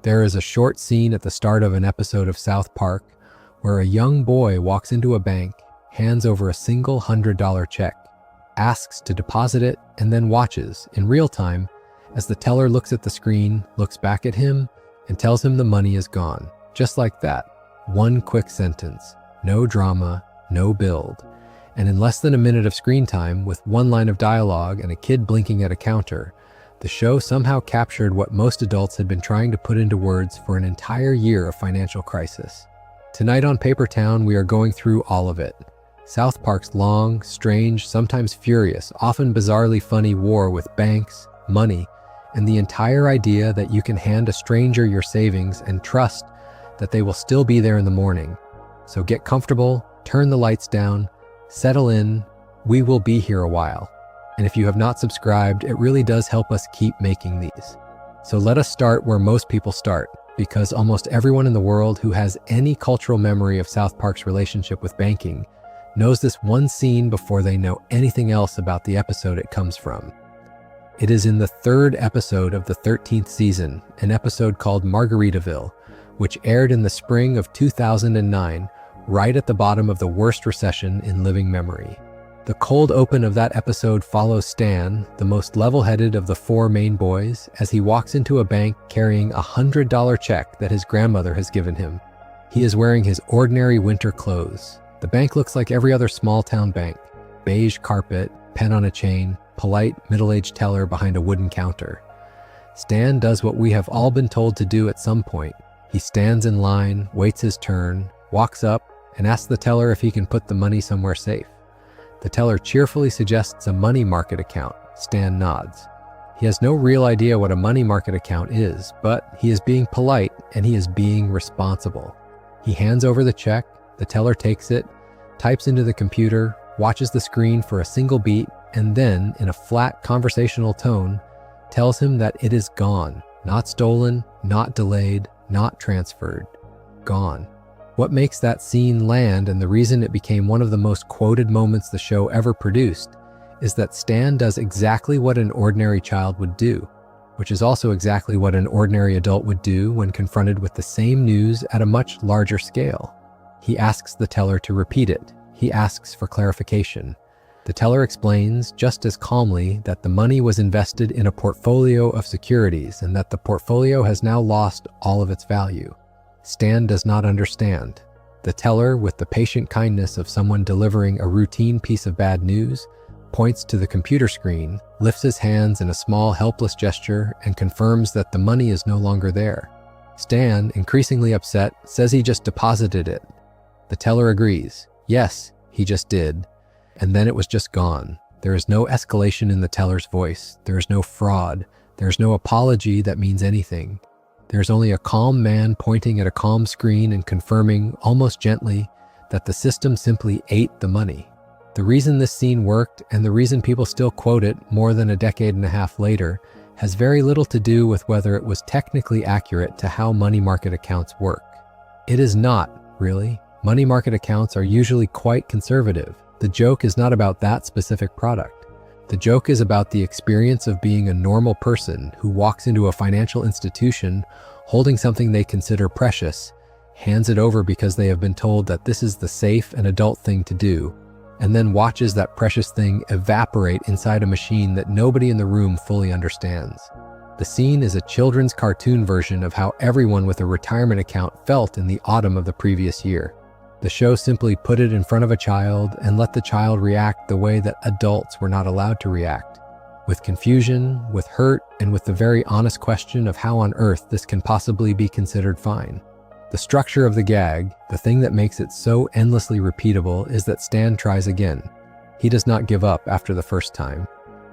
There is a short scene at the start of an episode of South Park where a young boy walks into a bank, hands over a single $100 check, asks to deposit it, and then watches, in real time, as the teller looks at the screen, looks back at him, and tells him the money is gone. Just like that. One quick sentence. No drama, no build. And in less than a minute of screen time, with one line of dialogue and a kid blinking at a counter, the show somehow captured what most adults had been trying to put into words for an entire year of financial crisis. Tonight on Paper Town, we are going through all of it. South Park's long, strange, sometimes furious, often bizarrely funny war with banks, money, and the entire idea that you can hand a stranger your savings and trust that they will still be there in the morning. So get comfortable, turn the lights down, settle in, we will be here a while. And if you have not subscribed, it really does help us keep making these. So let us start where most people start, because almost everyone in the world who has any cultural memory of South Park's relationship with banking knows this one scene before they know anything else about the episode it comes from. It is in the third episode of the 13th season, an episode called Margaritaville, which aired in the spring of 2009, right at the bottom of the worst recession in living memory. The cold open of that episode follows Stan, the most level-headed of the four main boys, as he walks into a bank carrying a $100 check that his grandmother has given him. He is wearing his ordinary winter clothes. The bank looks like every other small-town bank. Beige carpet, pen on a chain, polite, middle-aged teller behind a wooden counter. Stan does what we have all been told to do at some point. He stands in line, waits his turn, walks up, and asks the teller if he can put the money somewhere safe. The teller cheerfully suggests a money market account. Stan nods. He has no real idea what a money market account is, but he is being polite and he is being responsible. He hands over the check, the teller takes it, types into the computer, watches the screen for a single beat, and then, in a flat conversational tone, tells him that it is gone. Not stolen, not delayed, not transferred. Gone. What makes that scene land, and the reason it became one of the most quoted moments the show ever produced, is that Stan does exactly what an ordinary child would do, which is also exactly what an ordinary adult would do when confronted with the same news at a much larger scale. He asks the teller to repeat it. He asks for clarification. The teller explains, just as calmly, that the money was invested in a portfolio of securities and that the portfolio has now lost all of its value. Stan does not understand. The teller, with the patient kindness of someone delivering a routine piece of bad news, points to the computer screen, lifts his hands in a small, helpless gesture, and confirms that the money is no longer there. Stan, increasingly upset, says he just deposited it. The teller agrees. Yes, he just did. And then it was just gone. There is no escalation in the teller's voice. There is no fraud. There is no apology that means anything. There's only a calm man pointing at a calm screen and confirming, almost gently, that the system simply ate the money. The reason this scene worked, and the reason people still quote it more than a decade and a half later, has very little to do with whether it was technically accurate to how money market accounts work. It is not, really. Money market accounts are usually quite conservative. The joke is not about that specific product. The joke is about the experience of being a normal person who walks into a financial institution holding something they consider precious, hands it over because they have been told that this is the safe and adult thing to do, and then watches that precious thing evaporate inside a machine that nobody in the room fully understands. The scene is a children's cartoon version of how everyone with a retirement account felt in the autumn of the previous year. The show simply put it in front of a child and let the child react the way that adults were not allowed to react. With confusion, with hurt, and with the very honest question of how on earth this can possibly be considered fine. The structure of the gag, the thing that makes it so endlessly repeatable, is that Stan tries again. He does not give up after the first time.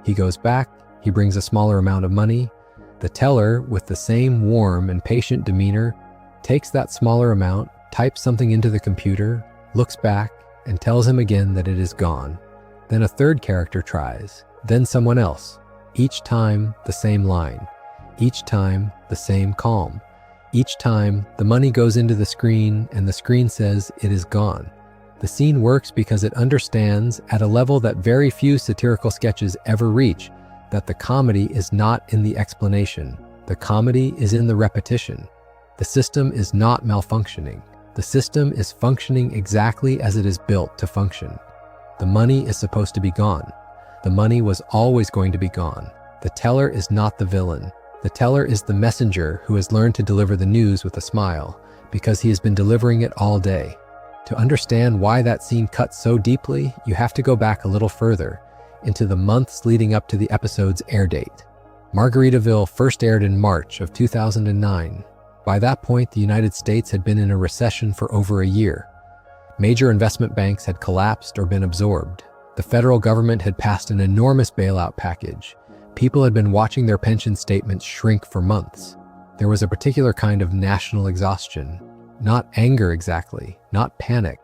He goes back, he brings a smaller amount of money. The teller, with the same warm and patient demeanor, takes that smaller amount, types something into the computer, looks back, and tells him again that it is gone. Then a third character tries, then someone else. Each time, the same line. Each time, the same calm. Each time, the money goes into the screen and the screen says it is gone. The scene works because it understands, at a level that very few satirical sketches ever reach, that the comedy is not in the explanation. The comedy is in the repetition. The system is not malfunctioning. The system is functioning exactly as it is built to function. The money is supposed to be gone. The money was always going to be gone. The teller is not the villain. The teller is the messenger who has learned to deliver the news with a smile because he has been delivering it all day. To understand why that scene cuts so deeply, you have to go back a little further into the months leading up to the episode's air date. Margaritaville first aired in March of 2009. By that point, the United States had been in a recession for over a year. Major investment banks had collapsed or been absorbed. The federal government had passed an enormous bailout package. People had been watching their pension statements shrink for months. There was a particular kind of national exhaustion. Not anger exactly, not panic,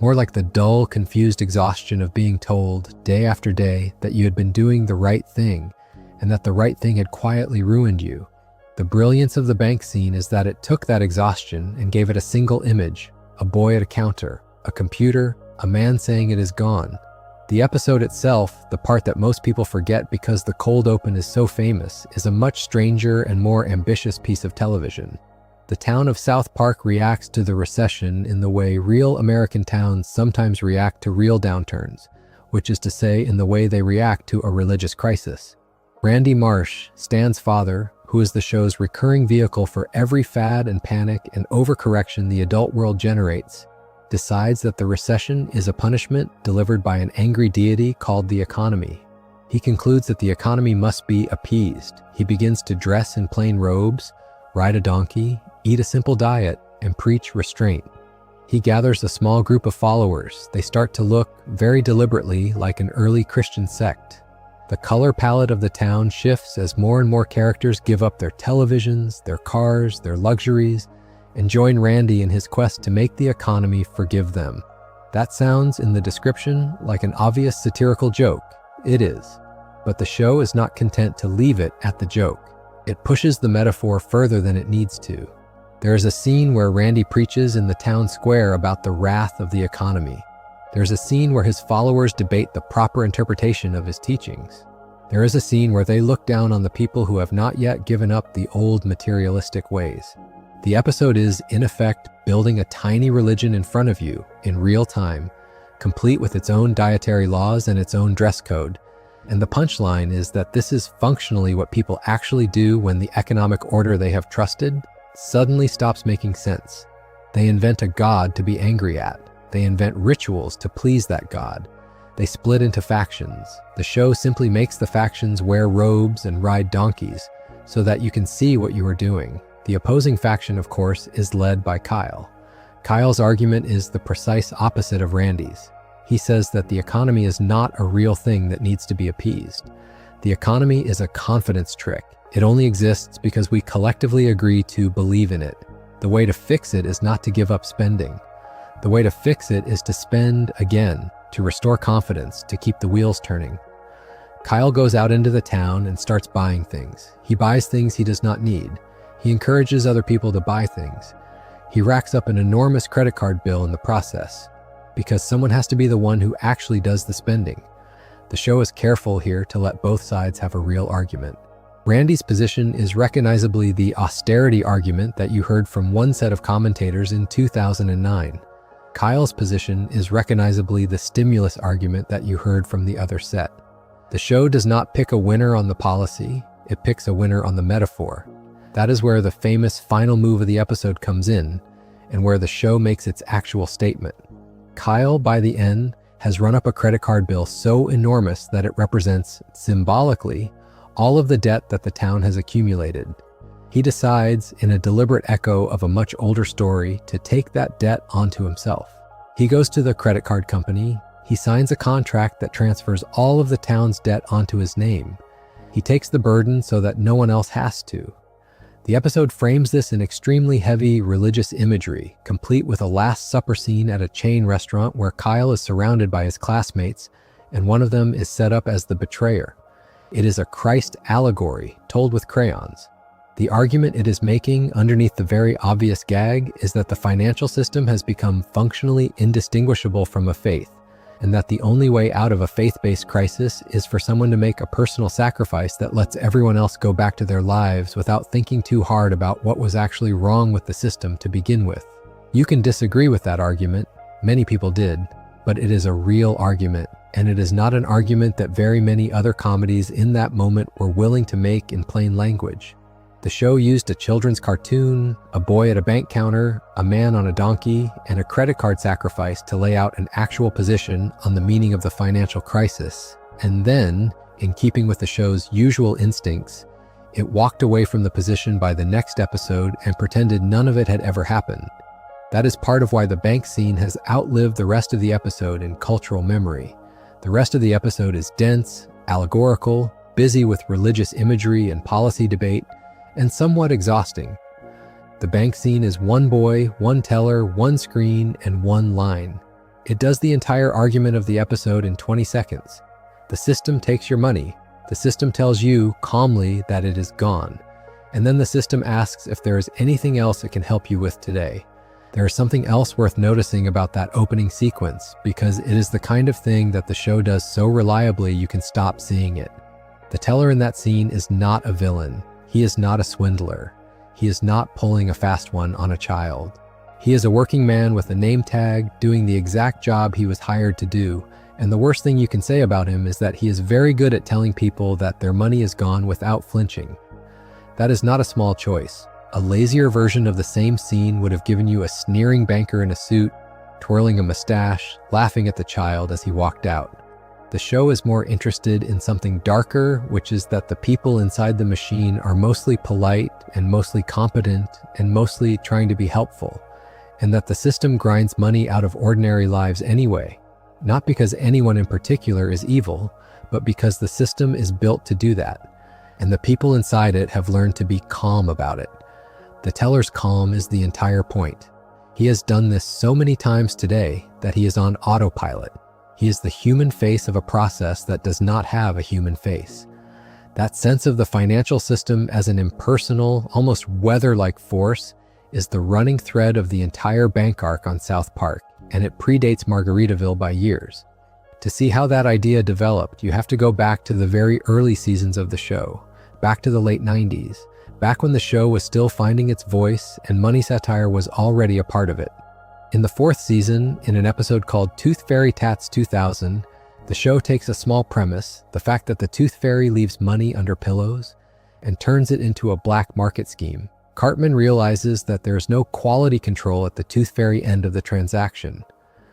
more like the dull, confused exhaustion of being told day after day that you had been doing the right thing and that the right thing had quietly ruined you. The brilliance of the bank scene is that it took that exhaustion and gave it a single image: a boy at a counter, a computer, a man saying it is gone. The episode itself, the part that most people forget because the cold open is so famous, is a much stranger and more ambitious piece of television. The town of South Park reacts to the recession in the way real American towns sometimes react to real downturns, which is to say, in the way they react to a religious crisis. Randy Marsh, Stan's father, who is the show's recurring vehicle for every fad and panic and overcorrection the adult world generates, decides that the recession is a punishment delivered by an angry deity called the economy. He concludes that the economy must be appeased. He begins to dress in plain robes, ride a donkey, eat a simple diet, and preach restraint. He gathers a small group of followers. They start to look, very deliberately, like an early Christian sect. The color palette of the town shifts as more and more characters give up their televisions, their cars, their luxuries, and join Randy in his quest to make the economy forgive them. That sounds, in the description, like an obvious satirical joke. It is. But the show is not content to leave it at the joke. It pushes the metaphor further than it needs to. There is a scene where Randy preaches in the town square about the wrath of the economy. There's a scene where his followers debate the proper interpretation of his teachings. There is a scene where they look down on the people who have not yet given up the old materialistic ways. The episode is, in effect, building a tiny religion in front of you, in real time, complete with its own dietary laws and its own dress code. And the punchline is that this is functionally what people actually do when the economic order they have trusted suddenly stops making sense. They invent a god to be angry at. They invent rituals to please that god. They split into factions. The show simply makes the factions wear robes and ride donkeys so that you can see what you are doing. The opposing faction, of course, is led by Kyle. Kyle's argument is the precise opposite of Randy's. He says that the economy is not a real thing that needs to be appeased. The economy is a confidence trick. It only exists because we collectively agree to believe in it. The way to fix it is not to give up spending. The way to fix it is to spend again, to restore confidence, to keep the wheels turning. Kyle goes out into the town and starts buying things. He buys things he does not need. He encourages other people to buy things. He racks up an enormous credit card bill in the process, because someone has to be the one who actually does the spending. The show is careful here to let both sides have a real argument. Randy's position is recognizably the austerity argument that you heard from one set of commentators in 2009. Kyle's position is recognizably the stimulus argument that you heard from the other set. The show does not pick a winner on the policy, it picks a winner on the metaphor. That is where the famous final move of the episode comes in, and where the show makes its actual statement. Kyle, by the end, has run up a credit card bill so enormous that it represents, symbolically, all of the debt that the town has accumulated. He decides, in a deliberate echo of a much older story, to take that debt onto himself. He goes to the credit card company. He signs a contract that transfers all of the town's debt onto his name. He takes the burden so that no one else has to. The episode frames this in extremely heavy religious imagery, complete with a Last Supper scene at a chain restaurant where Kyle is surrounded by his classmates, and one of them is set up as the betrayer. It is a Christ allegory told with crayons. The argument it is making underneath the very obvious gag is that the financial system has become functionally indistinguishable from a faith. and that the only way out of a faith-based crisis is for someone to make a personal sacrifice that lets everyone else go back to their lives without thinking too hard about what was actually wrong with the system to begin with. You can disagree with that argument, many people did, but it is a real argument, and it is not an argument that very many other comedies in that moment were willing to make in plain language. The show used a children's cartoon, a boy at a bank counter, a man on a donkey, and a credit card sacrifice to lay out an actual position on the meaning of the financial crisis. And then, in keeping with the show's usual instincts, it walked away from the position by the next episode and pretended none of it had ever happened. That is part of why the bank scene has outlived the rest of the episode in cultural memory. The rest of the episode is dense, allegorical, busy with religious imagery and policy debate, and somewhat exhausting. The bank scene is one boy, one teller, one screen, and one line. It does the entire argument of the episode in 20 seconds. The system takes your money. The system tells you calmly that it is gone. And then the system asks if there is anything else it can help you with today. There is something else worth noticing about that opening sequence, because it is the kind of thing that the show does so reliably you can stop seeing it. The teller in that scene is not a villain. He is not a swindler. He is not pulling a fast one on a child. He is a working man with a name tag doing the exact job he was hired to do, and the worst thing you can say about him is that he is very good at telling people that their money is gone without flinching. That is not a small choice. A lazier version of the same scene would have given you a sneering banker in a suit, twirling a mustache, laughing at the child as he walked out. The show is more interested in something darker, which is that the people inside the machine are mostly polite and mostly competent and mostly trying to be helpful, and that the system grinds money out of ordinary lives anyway, not because anyone in particular is evil, but because the system is built to do that, and the people inside it have learned to be calm about it. The teller's calm is the entire point. He has done this so many times today that he is on autopilot. He is the human face of a process that does not have a human face. That sense of the financial system as an impersonal, almost weather-like force is the running thread of the entire bank arc on South Park, and it predates Margaritaville by years. To see how that idea developed, you have to go back to the very early seasons of the show, back to the late 90s, back when the show was still finding its voice and money satire was already a part of it. In the fourth season, in an episode called Tooth Fairy Tats 2000, the show takes a small premise, the fact that the Tooth Fairy leaves money under pillows, and turns it into a black market scheme. Cartman realizes that there is no quality control at the Tooth Fairy end of the transaction.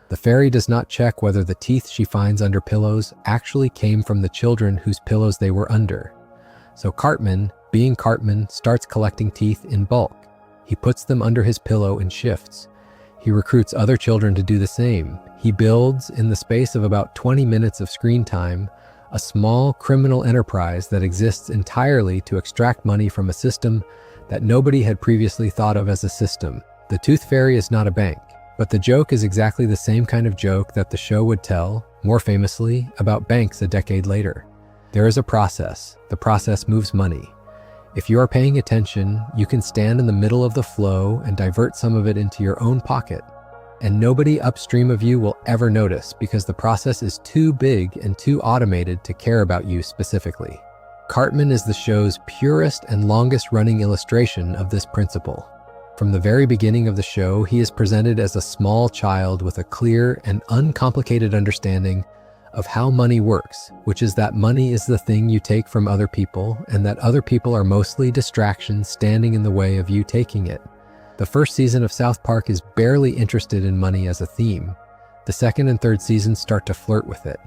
The fairy does not check whether the teeth she finds under pillows actually came from the children whose pillows they were under. So Cartman, being Cartman, starts collecting teeth in bulk. He puts them under his pillow in shifts. He recruits other children to do the same. He builds, in the space of about 20 minutes of screen time, a small criminal enterprise that exists entirely to extract money from a system that nobody had previously thought of as a system. The Tooth Fairy is not a bank, but the joke is exactly the same kind of joke that the show would tell, more famously, about banks a decade later. There is a process. The process moves money. If you are paying attention, you can stand in the middle of the flow and divert some of it into your own pocket. And nobody upstream of you will ever notice because the process is too big and too automated to care about you specifically. Cartman is the show's purest and longest running illustration of this principle. From the very beginning of the show, he is presented as a small child with a clear and uncomplicated understanding of how money works, which is that money is the thing you take from other people and that other people are mostly distractions standing in the way of you taking it. The first season of South Park is barely interested in money as a theme. The second and third seasons start to flirt with it.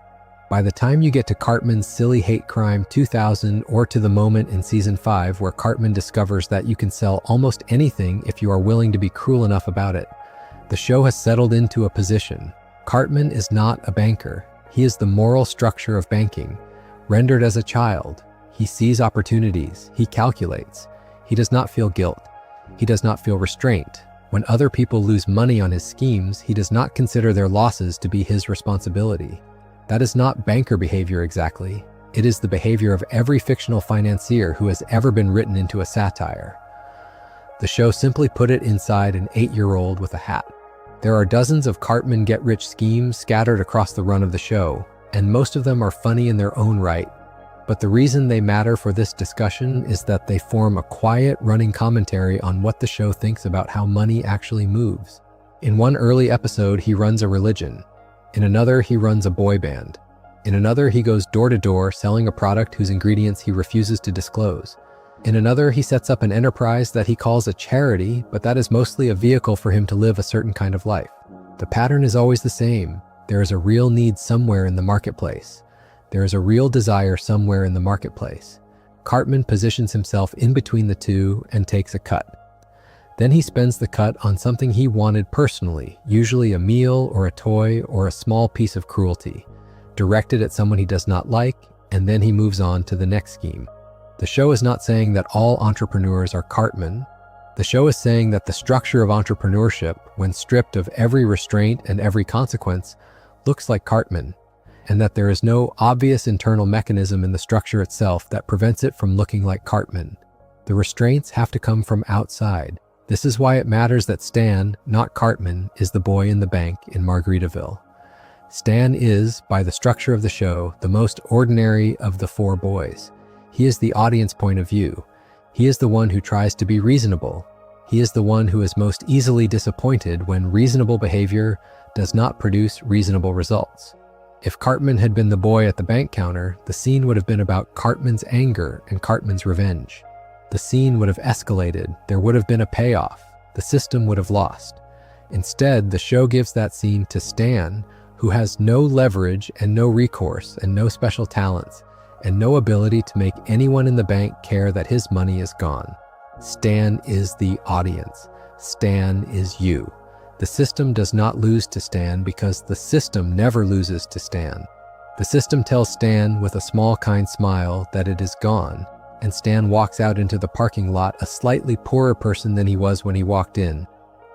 By the time you get to Cartman's Silly Hate Crime 2000 or to the moment in season 5 where Cartman discovers that you can sell almost anything if you are willing to be cruel enough about it, the show has settled into a position. Cartman is not a banker. He is the moral structure of banking, rendered as a child. He sees opportunities. He calculates. He does not feel guilt. He does not feel restraint. When other people lose money on his schemes, he does not consider their losses to be his responsibility. That is not banker behavior exactly. It is the behavior of every fictional financier who has ever been written into a satire. The show simply put it inside an 8-year-old with a hat. There are dozens of Cartman get-rich schemes scattered across the run of the show, and most of them are funny in their own right. But the reason they matter for this discussion is that they form a quiet, running commentary on what the show thinks about how money actually moves. In one early episode, he runs a religion. In another, he runs a boy band. In another, he goes door to door selling a product whose ingredients he refuses to disclose. In another, he sets up an enterprise that he calls a charity, but that is mostly a vehicle for him to live a certain kind of life. The pattern is always the same. There is a real need somewhere in the marketplace. There is a real desire somewhere in the marketplace. Cartman positions himself in between the two and takes a cut. Then he spends the cut on something he wanted personally, usually a meal or a toy or a small piece of cruelty, directed at someone he does not like, and then he moves on to the next scheme. The show is not saying that all entrepreneurs are Cartman. The show is saying that the structure of entrepreneurship, when stripped of every restraint and every consequence, looks like Cartman, and that there is no obvious internal mechanism in the structure itself that prevents it from looking like Cartman. The restraints have to come from outside. This is why it matters that Stan, not Cartman, is the boy in the bank in Margaritaville. Stan is, by the structure of the show, the most ordinary of the four boys. He is the audience point of view. He is the one who tries to be reasonable. He is the one who is most easily disappointed when reasonable behavior does not produce reasonable results. If Cartman had been the boy at the bank counter, the scene would have been about Cartman's anger and Cartman's revenge. The scene would have escalated. There would have been a payoff. The system would have lost. Instead, the show gives that scene to Stan, who has no leverage and no recourse and no special talents, and no ability to make anyone in the bank care that his money is gone. Stan is the audience. Stan is you. The system does not lose to Stan because the system never loses to Stan. The system tells Stan with a small, kind smile that it is gone, and Stan walks out into the parking lot a slightly poorer person than he was when he walked in,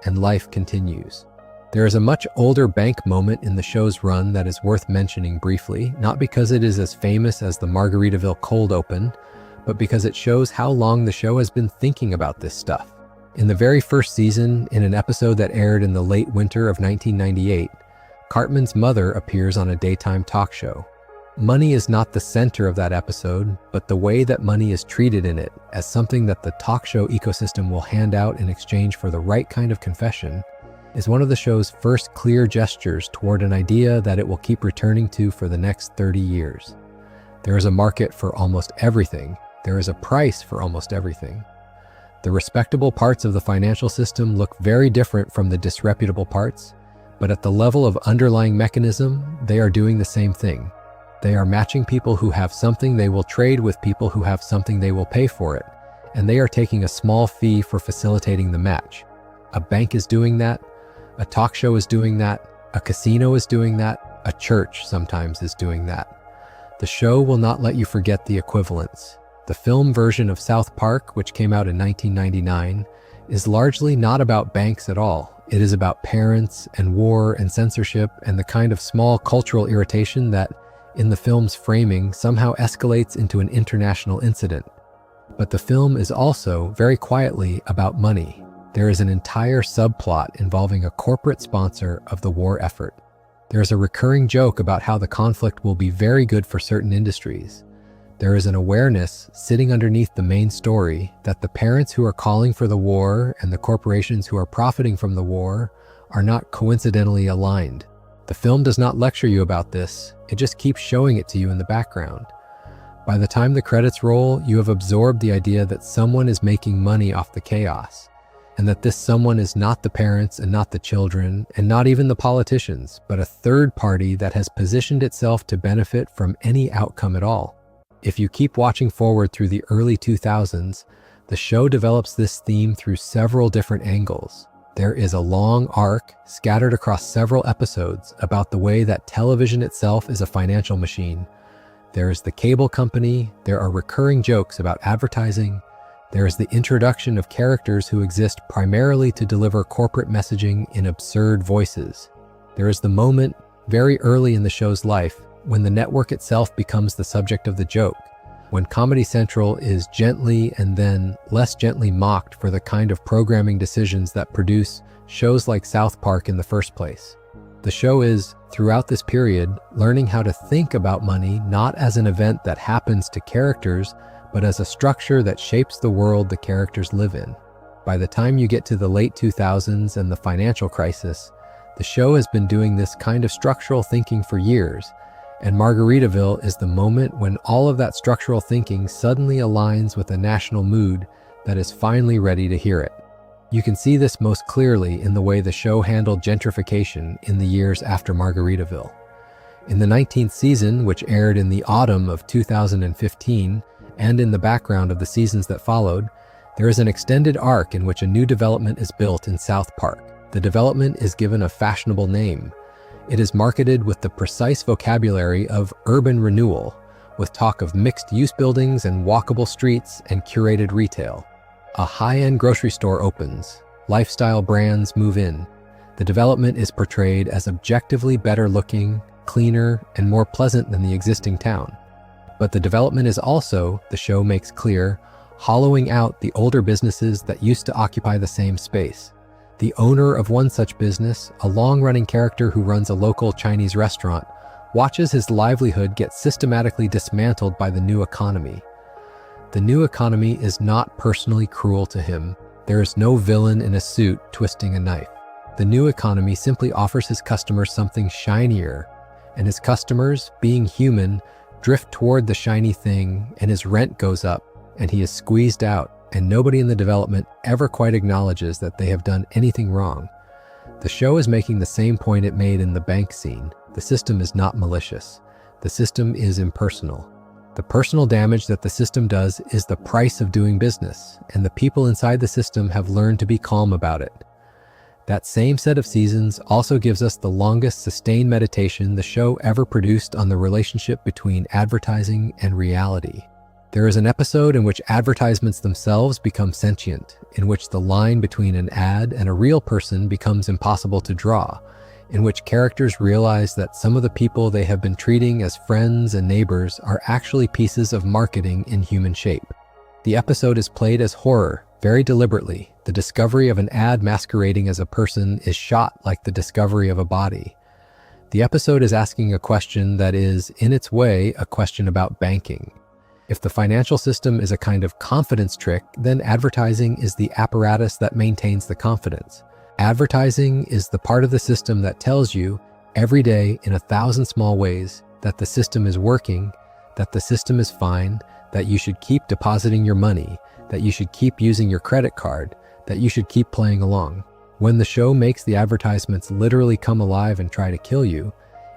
and life continues. There is a much older bank moment in the show's run that is worth mentioning briefly, not because it is as famous as the Margaritaville cold open, but because it shows how long the show has been thinking about this stuff. In the very first season, in an episode that aired in the late winter of 1998, Cartman's mother appears on a daytime talk show. Money is not the center of that episode, but the way that money is treated in it as something that the talk show ecosystem will hand out in exchange for the right kind of confession is one of the show's first clear gestures toward an idea that it will keep returning to for the next 30 years. There is a market for almost everything. There is a price for almost everything. The respectable parts of the financial system look very different from the disreputable parts, but at the level of underlying mechanism, they are doing the same thing. They are matching people who have something they will trade with people who have something they will pay for it, and they are taking a small fee for facilitating the match. A bank is doing that. A talk show is doing that. A casino is doing that. A church sometimes is doing that. The show will not let you forget the equivalence. The film version of South Park, which came out in 1999, is largely not about banks at all. It is about parents and war and censorship and the kind of small cultural irritation that, in the film's framing, somehow escalates into an international incident. But the film is also, very quietly, about money. There is an entire subplot involving a corporate sponsor of the war effort. There is a recurring joke about how the conflict will be very good for certain industries. There is an awareness sitting underneath the main story that the parents who are calling for the war and the corporations who are profiting from the war are not coincidentally aligned. The film does not lecture you about this, it just keeps showing it to you in the background. By the time the credits roll, you have absorbed the idea that someone is making money off the chaos, and that this someone is not the parents and not the children and not even the politicians, but a third party that has positioned itself to benefit from any outcome at all. If you keep watching forward through the early 2000s, the show develops this theme through several different angles. There is a long arc scattered across several episodes about the way that television itself is a financial machine. There is the cable company, there are recurring jokes about advertising, there is the introduction of characters who exist primarily to deliver corporate messaging in absurd voices. There is the moment, very early in the show's life, when the network itself becomes the subject of the joke, when Comedy Central is gently and then less gently mocked for the kind of programming decisions that produce shows like South Park in the first place. The show is, throughout this period, learning how to think about money not as an event that happens to characters, but as a structure that shapes the world the characters live in. By the time you get to the late 2000s and the financial crisis, the show has been doing this kind of structural thinking for years, and Margaritaville is the moment when all of that structural thinking suddenly aligns with a national mood that is finally ready to hear it. You can see this most clearly in the way the show handled gentrification in the years after Margaritaville. In the 19th season, which aired in the autumn of 2015, and in the background of the seasons that followed, there is an extended arc in which a new development is built in South Park. The development is given a fashionable name. It is marketed with the precise vocabulary of urban renewal, with talk of mixed-use buildings and walkable streets and curated retail. A high-end grocery store opens. Lifestyle brands move in. The development is portrayed as objectively better-looking, cleaner, and more pleasant than the existing town. But the development is also, the show makes clear, hollowing out the older businesses that used to occupy the same space. The owner of one such business, a long-running character who runs a local Chinese restaurant, watches his livelihood get systematically dismantled by the new economy. The new economy is not personally cruel to him. There is no villain in a suit twisting a knife. The new economy simply offers his customers something shinier, and his customers, being human, drift toward the shiny thing, and his rent goes up, and he is squeezed out, and nobody in the development ever quite acknowledges that they have done anything wrong. The show is making the same point it made in the bank scene. The system is not malicious. The system is impersonal. The personal damage that the system does is the price of doing business, and the people inside the system have learned to be calm about it. That same set of seasons also gives us the longest sustained meditation the show ever produced on the relationship between advertising and reality. There is an episode in which advertisements themselves become sentient, in which the line between an ad and a real person becomes impossible to draw, in which characters realize that some of the people they have been treating as friends and neighbors are actually pieces of marketing in human shape. The episode is played as horror, very deliberately. The discovery of an ad masquerading as a person is shot like the discovery of a body. The episode is asking a question that is, in its way, a question about banking. If the financial system is a kind of confidence trick, then advertising is the apparatus that maintains the confidence. Advertising is the part of the system that tells you, every day in 1,000 small ways, that the system is working, that the system is fine, that you should keep depositing your money, that you should keep using your credit card, that you should keep playing along. When the show makes the advertisements literally come alive and try to kill you,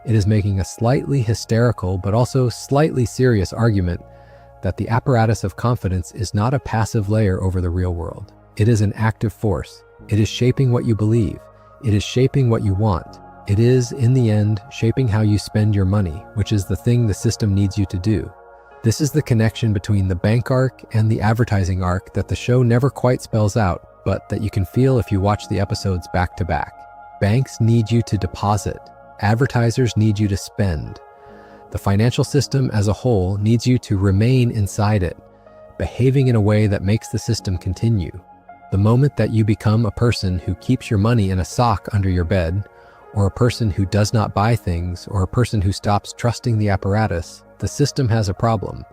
it is making a slightly hysterical but also slightly serious argument that the apparatus of confidence is not a passive layer over the real world. It is an active force. It is shaping what you believe. It is shaping what you want. It is, in the end, shaping how you spend your money, which is the thing the system needs you to do. This is the connection between the bank arc and the advertising arc that the show never quite spells out, but that you can feel if you watch the episodes back to back. Banks need you to deposit. Advertisers need you to spend. The financial system as a whole needs you to remain inside it, behaving in a way that makes the system continue. The moment that you become a person who keeps your money in a sock under your bed, or a person who does not buy things, or a person who stops trusting the apparatus, the system has a problem.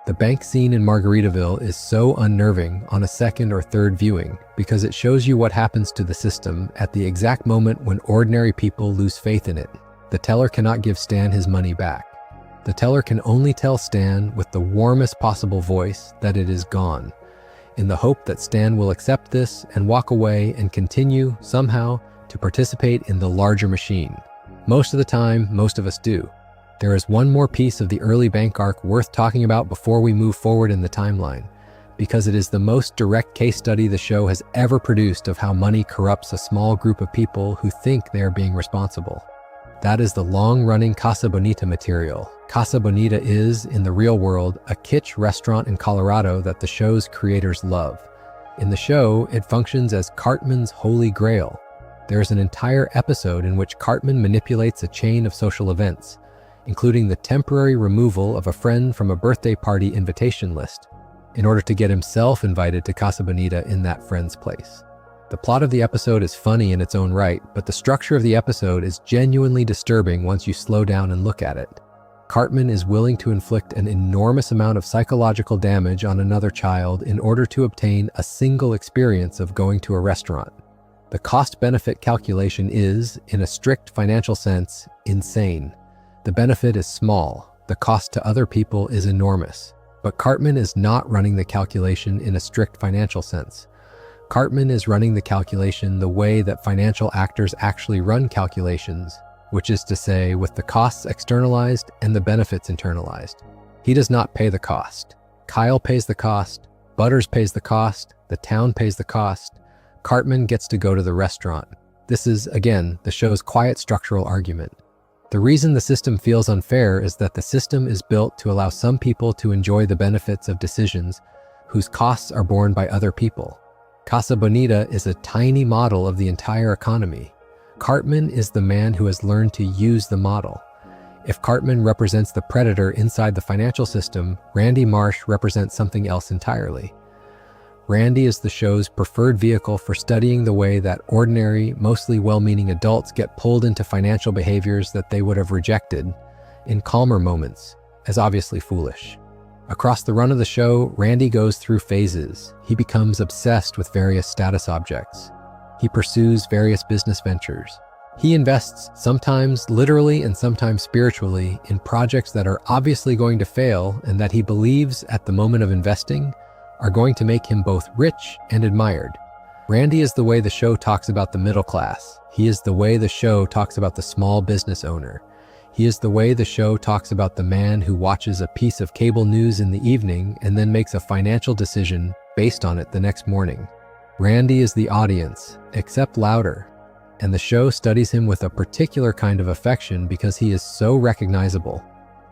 The bank scene in Margaritaville is so unnerving on a second or third viewing because it shows you what happens to the system at the exact moment when ordinary people lose faith in it. The teller cannot give Stan his money back. The teller can only tell Stan with the warmest possible voice that it is gone, in the hope that Stan will accept this and walk away and continue, somehow, to participate in the larger machine. Most of the time, most of us do. There is one more piece of the early bank arc worth talking about before we move forward in the timeline, because it is the most direct case study the show has ever produced of how money corrupts a small group of people who think they are being responsible. That is the long-running Casa Bonita material. Casa Bonita is, in the real world, a kitsch restaurant in Colorado that the show's creators love. In the show, it functions as Cartman's holy grail. There is an entire episode in which Cartman manipulates a chain of social events, including the temporary removal of a friend from a birthday party invitation list in order to get himself invited to Casa Bonita in that friend's place. The plot of the episode is funny in its own right, but the structure of the episode is genuinely disturbing once you slow down and look at it. Cartman is willing to inflict an enormous amount of psychological damage on another child in order to obtain a single experience of going to a restaurant. The cost-benefit calculation is, in a strict financial sense, insane. The benefit is small, the cost to other people is enormous. But Cartman is not running the calculation in a strict financial sense. Cartman is running the calculation the way that financial actors actually run calculations, which is to say, with the costs externalized and the benefits internalized. He does not pay the cost. Kyle pays the cost, Butters pays the cost, the town pays the cost, Cartman gets to go to the restaurant. This is, again, the show's quiet structural argument. The reason the system feels unfair is that the system is built to allow some people to enjoy the benefits of decisions whose costs are borne by other people. Casa Bonita is a tiny model of the entire economy. Cartman is the man who has learned to use the model. If Cartman represents the predator inside the financial system, Randy Marsh represents something else entirely. Randy is the show's preferred vehicle for studying the way that ordinary, mostly well-meaning adults get pulled into financial behaviors that they would have rejected in calmer moments, as obviously foolish. Across the run of the show, Randy goes through phases. He becomes obsessed with various status objects. He pursues various business ventures. He invests, sometimes literally and sometimes spiritually, in projects that are obviously going to fail and that he believes at the moment of investing are going to make him both rich and admired. Randy is the way the show talks about the middle class. He is the way the show talks about the small business owner. He is the way the show talks about the man who watches a piece of cable news in the evening and then makes a financial decision based on it the next morning. Randy is the audience, except louder, and the show studies him with a particular kind of affection because he is so recognizable.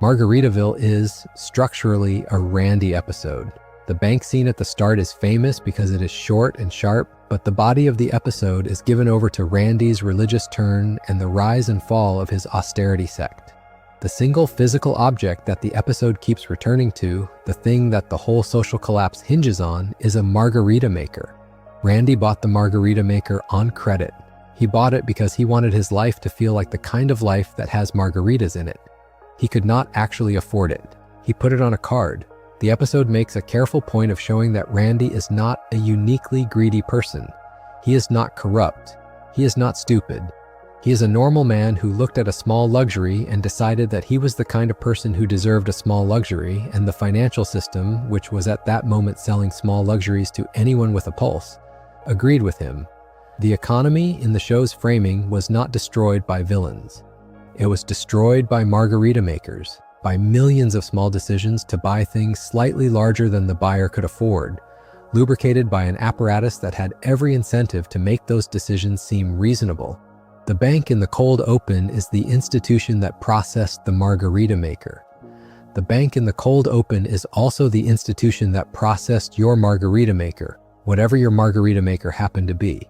Margaritaville is, structurally, a Randy episode. The bank scene at the start is famous because it is short and sharp, but the body of the episode is given over to Randy's religious turn and the rise and fall of his austerity sect. The single physical object that the episode keeps returning to, the thing that the whole social collapse hinges on, is a margarita maker. Randy bought the margarita maker on credit. He bought it because he wanted his life to feel like the kind of life that has margaritas in it. He could not actually afford it. He put it on a card. The episode makes a careful point of showing that Randy is not a uniquely greedy person. He is not corrupt. He is not stupid. He is a normal man who looked at a small luxury and decided that he was the kind of person who deserved a small luxury, and the financial system, which was at that moment selling small luxuries to anyone with a pulse, agreed with him. The economy in the show's framing was not destroyed by villains. It was destroyed by margarita makers, by millions of small decisions to buy things slightly larger than the buyer could afford, lubricated by an apparatus that had every incentive to make those decisions seem reasonable. The bank in the cold open is the institution that processed the margarita maker. The bank in the cold open is also the institution that processed your margarita maker, whatever your margarita maker happened to be.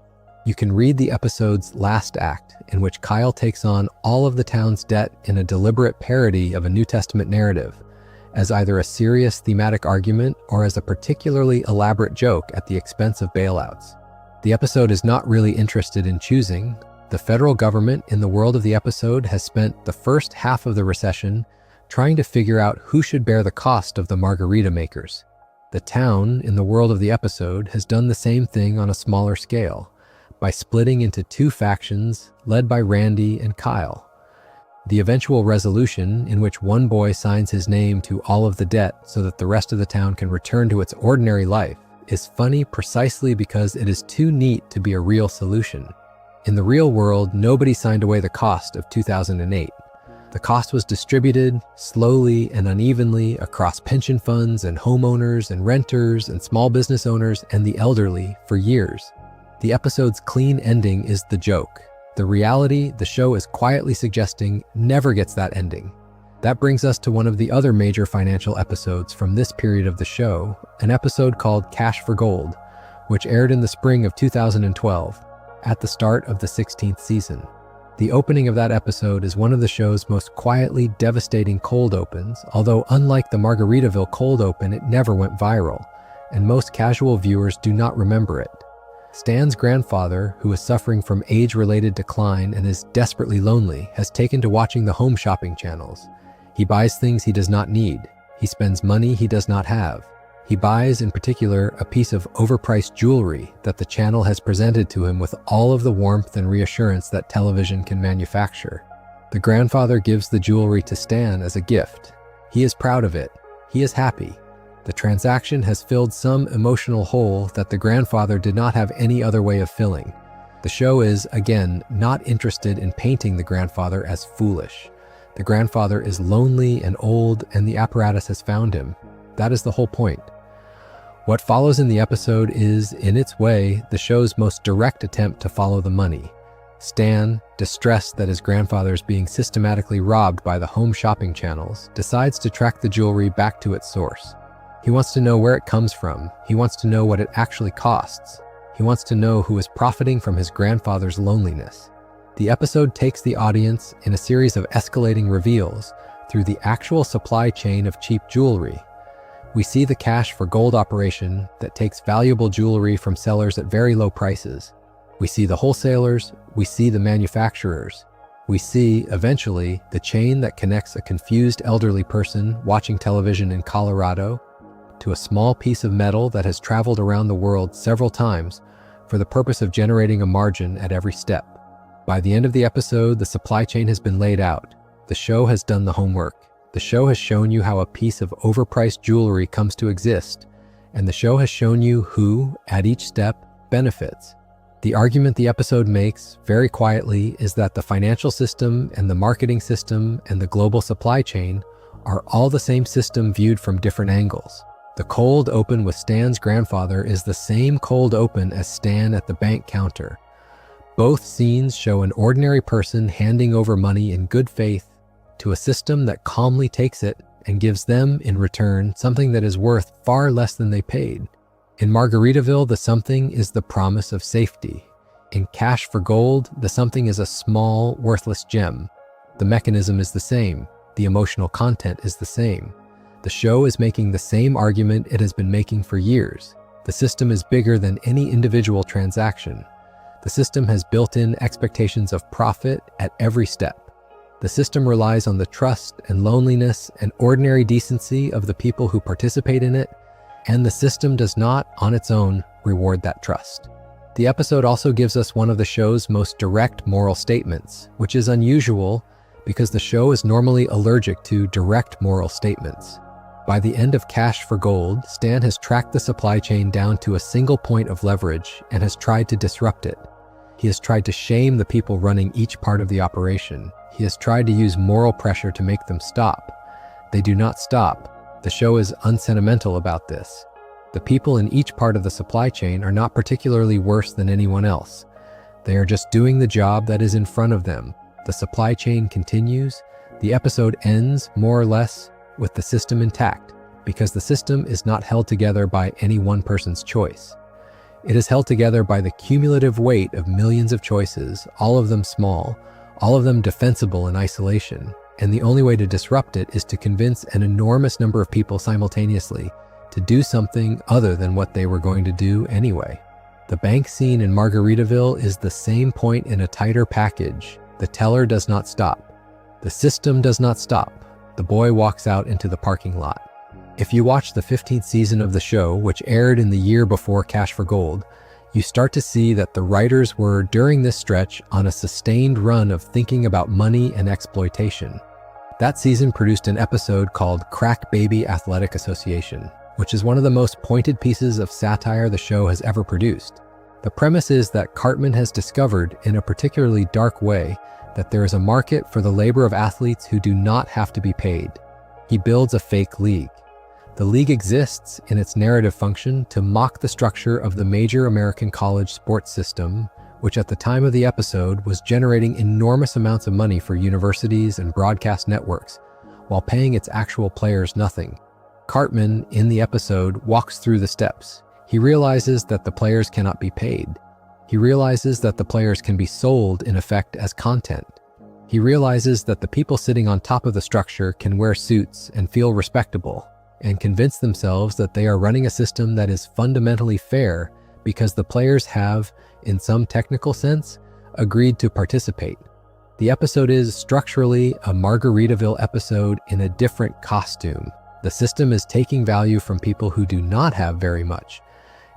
You can read the episode's last act, in which Kyle takes on all of the town's debt in a deliberate parody of a New Testament narrative, as either a serious thematic argument or as a particularly elaborate joke at the expense of bailouts. The episode is not really interested in choosing. The federal government in the world of the episode has spent the first half of the recession trying to figure out who should bear the cost of the margarita makers. The town in the world of the episode has done the same thing on a smaller scale, by splitting into two factions led by Randy and Kyle. The eventual resolution, in which one boy signs his name to all of the debt so that the rest of the town can return to its ordinary life, is funny precisely because it is too neat to be a real solution. In the real world, nobody signed away the cost of 2008. The cost was distributed slowly and unevenly across pension funds and homeowners and renters and small business owners and the elderly for years. The episode's clean ending is the joke. The reality the show is quietly suggesting never gets that ending. That brings us to one of the other major financial episodes from this period of the show, an episode called Cash for Gold, which aired in the spring of 2012, at the start of the 16th season. The opening of that episode is one of the show's most quietly devastating cold opens, although unlike the Margaritaville cold open, it never went viral, and most casual viewers do not remember it. Stan's grandfather, who is suffering from age-related decline and is desperately lonely, has taken to watching the home shopping channels. He buys things he does not need. He spends money he does not have. He buys, in particular, a piece of overpriced jewelry that the channel has presented to him with all of the warmth and reassurance that television can manufacture. The grandfather gives the jewelry to Stan as a gift. He is proud of it. He is happy. The transaction has filled some emotional hole that the grandfather did not have any other way of filling. The show is, again, not interested in painting the grandfather as foolish. The grandfather is lonely and old, and the apparatus has found him. That is the whole point. What follows in the episode is, in its way, the show's most direct attempt to follow the money. Stan, distressed that his grandfather is being systematically robbed by the home shopping channels, decides to track the jewelry back to its source. He wants to know where it comes from. He wants to know what it actually costs. He wants to know who is profiting from his grandfather's loneliness. The episode takes the audience in a series of escalating reveals through the actual supply chain of cheap jewelry. We see the cash for gold operation that takes valuable jewelry from sellers at very low prices. We see the wholesalers, we see the manufacturers. We see, eventually, the chain that connects a confused elderly person watching television in Colorado to a small piece of metal that has traveled around the world several times for the purpose of generating a margin at every step. By the end of the episode, the supply chain has been laid out. The show has done the homework. The show has shown you how a piece of overpriced jewelry comes to exist, and the show has shown you who, at each step, benefits. The argument the episode makes, very quietly, is that the financial system and the marketing system and the global supply chain are all the same system viewed from different angles. The cold open with Stan's grandfather is the same cold open as Stan at the bank counter. Both scenes show an ordinary person handing over money in good faith to a system that calmly takes it and gives them, in return, something that is worth far less than they paid. In Margaritaville, the something is the promise of safety. In Cash for Gold, the something is a small, worthless gem. The mechanism is the same. The emotional content is the same. The show is making the same argument it has been making for years. The system is bigger than any individual transaction. The system has built-in expectations of profit at every step. The system relies on the trust and loneliness and ordinary decency of the people who participate in it, and the system does not, on its own, reward that trust. The episode also gives us one of the show's most direct moral statements, which is unusual because the show is normally allergic to direct moral statements. By the end of Cash for Gold, Stan has tracked the supply chain down to a single point of leverage and has tried to disrupt it. He has tried to shame the people running each part of the operation. He has tried to use moral pressure to make them stop. They do not stop. The show is unsentimental about this. The people in each part of the supply chain are not particularly worse than anyone else. They are just doing the job that is in front of them. The supply chain continues. The episode ends, more or less, with the system intact, because the system is not held together by any one person's choice. It is held together by the cumulative weight of millions of choices, all of them small, all of them defensible in isolation, and the only way to disrupt it is to convince an enormous number of people simultaneously to do something other than what they were going to do anyway. The bank scene in Margaritaville is the same point in a tighter package. The teller does not stop. The system does not stop. The boy walks out into the parking lot. If you watch the 15th season of the show, which aired in the year before Cash for Gold, you start to see that the writers were, during this stretch, on a sustained run of thinking about money and exploitation. That season produced an episode called Crack Baby Athletic Association, which is one of the most pointed pieces of satire the show has ever produced. The premise is that Cartman has discovered, in a particularly dark way, that there is a market for the labor of athletes who do not have to be paid. He builds a fake league. The league exists in its narrative function to mock the structure of the major American college sports system, which at the time of the episode was generating enormous amounts of money for universities and broadcast networks, while paying its actual players nothing. Cartman, in the episode, walks through the steps. He realizes that the players cannot be paid. He realizes that the players can be sold, in effect, as content. He realizes that the people sitting on top of the structure can wear suits and feel respectable, and convince themselves that they are running a system that is fundamentally fair because the players have, in some technical sense, agreed to participate. The episode is structurally a Margaritaville episode in a different costume. The system is taking value from people who do not have very much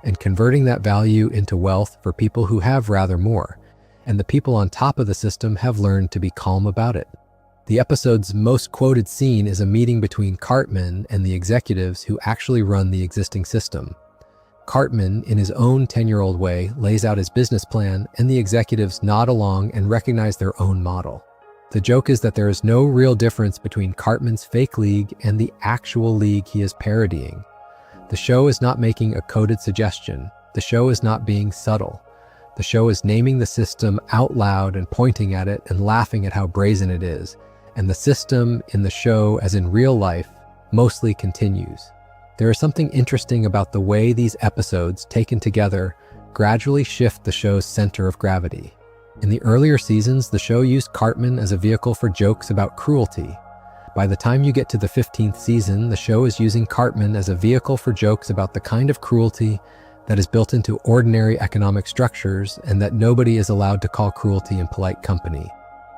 and converting that value into wealth for people who have rather more, and the people on top of the system have learned to be calm about it. The episode's most quoted scene is a meeting between Cartman and the executives who actually run the existing system. Cartman, in his own 10-year-old way, lays out his business plan, and the executives nod along and recognize their own model. The joke is that there is no real difference between Cartman's fake league and the actual league he is parodying. The show is not making a coded suggestion. The show is not being subtle. The show is naming the system out loud and pointing at it and laughing at how brazen it is. And the system in the show, as in real life, mostly continues. There is something interesting about the way these episodes, taken together, gradually shift the show's center of gravity. In the earlier seasons, the show used Cartman as a vehicle for jokes about cruelty. By the time you get to the 15th season, the show is using Cartman as a vehicle for jokes about the kind of cruelty that is built into ordinary economic structures and that nobody is allowed to call cruelty in polite company.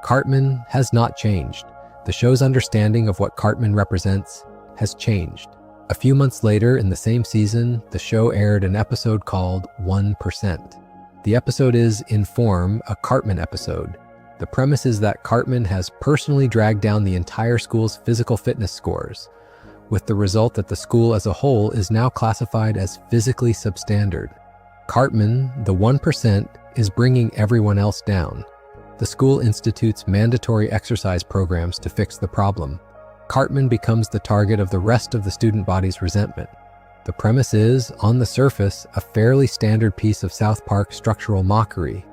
Cartman has not changed. The show's understanding of what Cartman represents has changed. A few months later, in the same season, the show aired an episode called 1%. The episode is, in form, a Cartman episode. The premise is that Cartman has personally dragged down the entire school's physical fitness scores, with the result that the school as a whole is now classified as physically substandard. Cartman, the 1%, is bringing everyone else down. The school institutes mandatory exercise programs to fix the problem. Cartman becomes the target of the rest of the student body's resentment. The premise is, on the surface, a fairly standard piece of South Park structural mockery,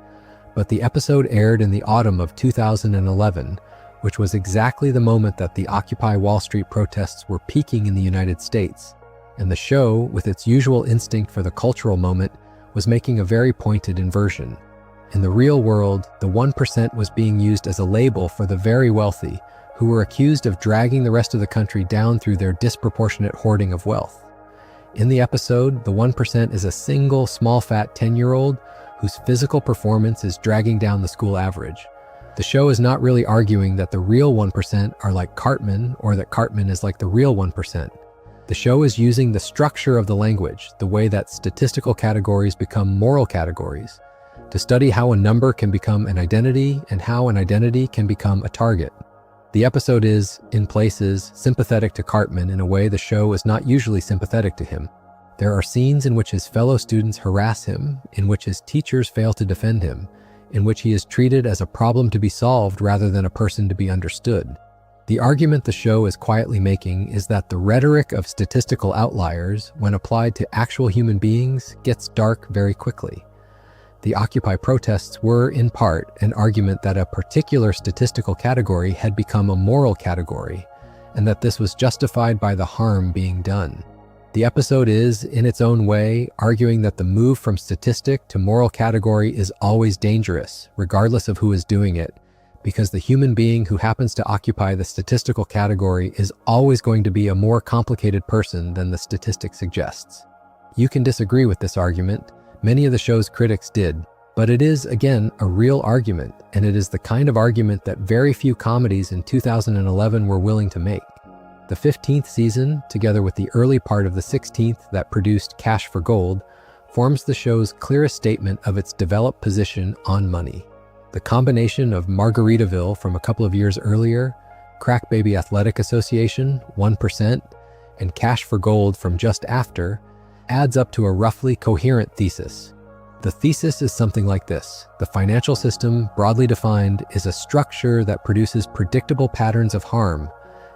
but the episode aired in the autumn of 2011, which was exactly the moment that the Occupy Wall Street protests were peaking in the United States, and the show, with its usual instinct for the cultural moment, was making a very pointed inversion. In the real world, the 1% was being used as a label for the very wealthy, who were accused of dragging the rest of the country down through their disproportionate hoarding of wealth. In the episode, the 1% is a single, small, fat 10-year-old whose physical performance is dragging down the school average. The show is not really arguing that the real 1% are like Cartman or that Cartman is like the real 1%. The show is using the structure of the language, the way that statistical categories become moral categories, to study how a number can become an identity and how an identity can become a target. The episode is, in places, sympathetic to Cartman in a way the show is not usually sympathetic to him. There are scenes in which his fellow students harass him, in which his teachers fail to defend him, in which he is treated as a problem to be solved rather than a person to be understood. The argument the show is quietly making is that the rhetoric of statistical outliers, when applied to actual human beings, gets dark very quickly. The Occupy protests were, in part, an argument that a particular statistical category had become a moral category, and that this was justified by the harm being done. The episode is, in its own way, arguing that the move from statistic to moral category is always dangerous, regardless of who is doing it, because the human being who happens to occupy the statistical category is always going to be a more complicated person than the statistic suggests. You can disagree with this argument. Many of the show's critics did, but it is, again, a real argument, and it is the kind of argument that very few comedies in 2011 were willing to make. The 15th season, together with the early part of the 16th that produced Cash for Gold, forms the show's clearest statement of its developed position on money. The combination of Margaritaville from a couple of years earlier, Crack Baby Athletic Association, 1%, and Cash for Gold from just after, adds up to a roughly coherent thesis. The thesis is something like this: the financial system, broadly defined, is a structure that produces predictable patterns of harm,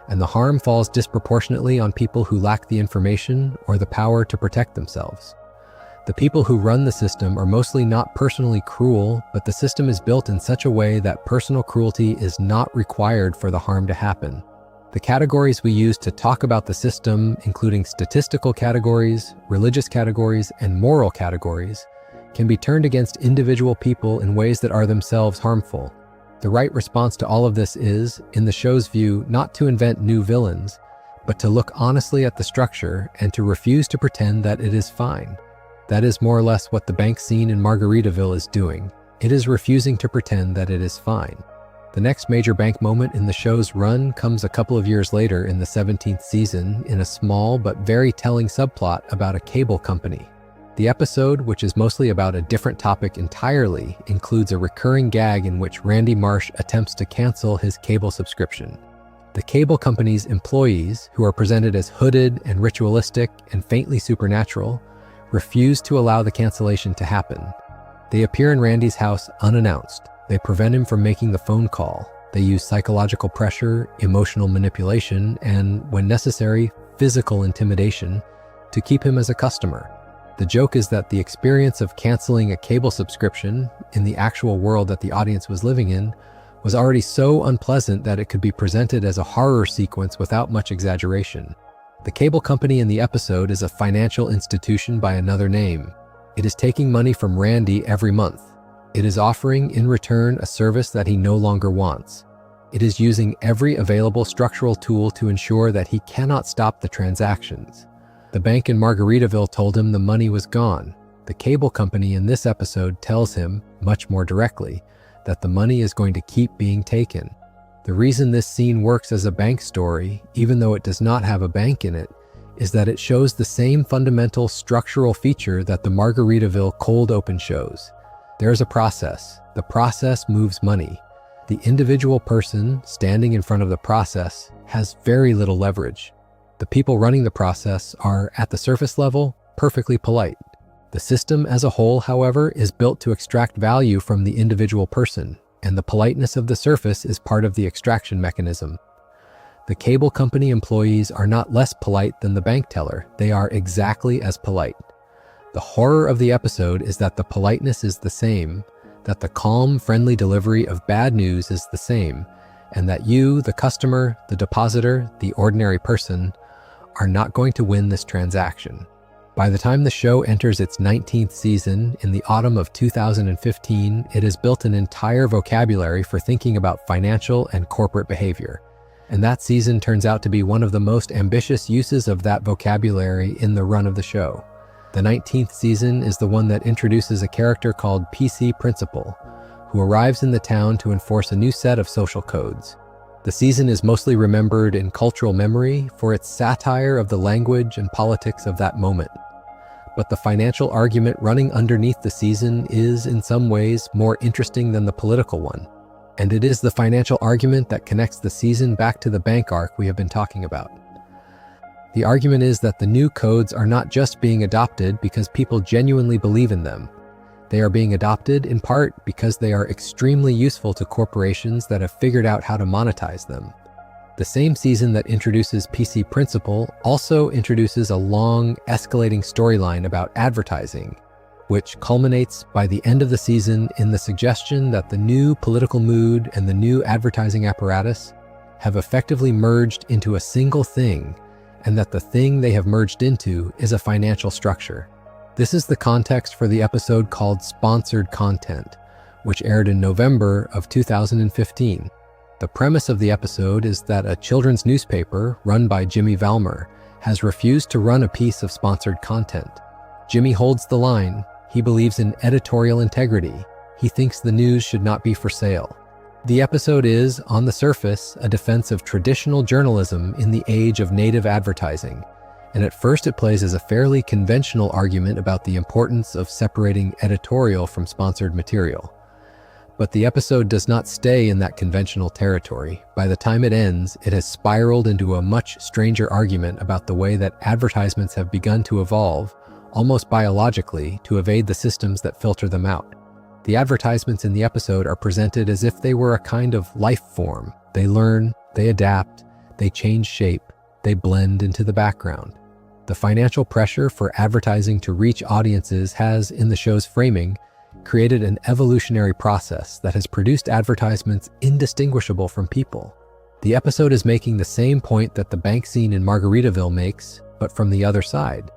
and the harm falls disproportionately on people who lack the information or the power to protect themselves. The people who run the system are mostly not personally cruel, but the system is built in such a way that personal cruelty is not required for the harm to happen. The categories we use to talk about the system, including statistical categories, religious categories, and moral categories, can be turned against individual people in ways that are themselves harmful. The right response to all of this is, in the show's view, not to invent new villains, but to look honestly at the structure and to refuse to pretend that it is fine. That is more or less what the bank scene in Margaritaville is doing. It is refusing to pretend that it is fine. The next major bank moment in the show's run comes a couple of years later in the 17th season in a small but very telling subplot about a cable company. The episode, which is mostly about a different topic entirely, includes a recurring gag in which Randy Marsh attempts to cancel his cable subscription. The cable company's employees, who are presented as hooded and ritualistic and faintly supernatural, refuse to allow the cancellation to happen. They appear in Randy's house unannounced. They prevent him from making the phone call. They use psychological pressure, emotional manipulation, and, when necessary, physical intimidation to keep him as a customer. The joke is that the experience of canceling a cable subscription in the actual world that the audience was living in was already so unpleasant that it could be presented as a horror sequence without much exaggeration. The cable company in the episode is a financial institution by another name. It is taking money from Randy every month. It is offering in return a service that he no longer wants. It is using every available structural tool to ensure that he cannot stop the transactions. The bank in Margaritaville told him the money was gone. The cable company in this episode tells him, much more directly, that the money is going to keep being taken. The reason this scene works as a bank story, even though it does not have a bank in it, is that it shows the same fundamental structural feature that the Margaritaville cold open shows. There is a process. The process moves money. The individual person standing in front of the process has very little leverage. The people running the process are, at the surface level, perfectly polite. The system as a whole, however, is built to extract value from the individual person, and the politeness of the surface is part of the extraction mechanism. The cable company employees are not less polite than the bank teller. They are exactly as polite. The horror of the episode is that the politeness is the same, that the calm, friendly delivery of bad news is the same, and that you, the customer, the depositor, the ordinary person, are not going to win this transaction. By the time the show enters its 19th season, in the autumn of 2015, it has built an entire vocabulary for thinking about financial and corporate behavior. And that season turns out to be one of the most ambitious uses of that vocabulary in the run of the show. The 19th season is the one that introduces a character called PC Principal, who arrives in the town to enforce a new set of social codes. The season is mostly remembered in cultural memory for its satire of the language and politics of that moment. But the financial argument running underneath the season is, in some ways, more interesting than the political one. And it is the financial argument that connects the season back to the bank arc we have been talking about. The argument is that the new codes are not just being adopted because people genuinely believe in them. They are being adopted in part because they are extremely useful to corporations that have figured out how to monetize them. The same season that introduces PC Principal also introduces a long, escalating storyline about advertising, which culminates by the end of the season in the suggestion that the new political mood and the new advertising apparatus have effectively merged into a single thing, and that the thing they have merged into is a financial structure. This is the context for the episode called Sponsored Content, which aired in November of 2015. The premise of the episode is that a children's newspaper, run by Jimmy Valmer, has refused to run a piece of sponsored content. Jimmy holds the line. He believes in editorial integrity. He thinks the news should not be for sale. The episode is, on the surface, a defense of traditional journalism in the age of native advertising. And at first it plays as a fairly conventional argument about the importance of separating editorial from sponsored material. But the episode does not stay in that conventional territory. By the time it ends, it has spiraled into a much stranger argument about the way that advertisements have begun to evolve, almost biologically, to evade the systems that filter them out. The advertisements in the episode are presented as if they were a kind of life form. They learn, they adapt, they change shape, they blend into the background. The financial pressure for advertising to reach audiences has, in the show's framing, created an evolutionary process that has produced advertisements indistinguishable from people. The episode is making the same point that the bank scene in Margaritaville makes, but from the other side.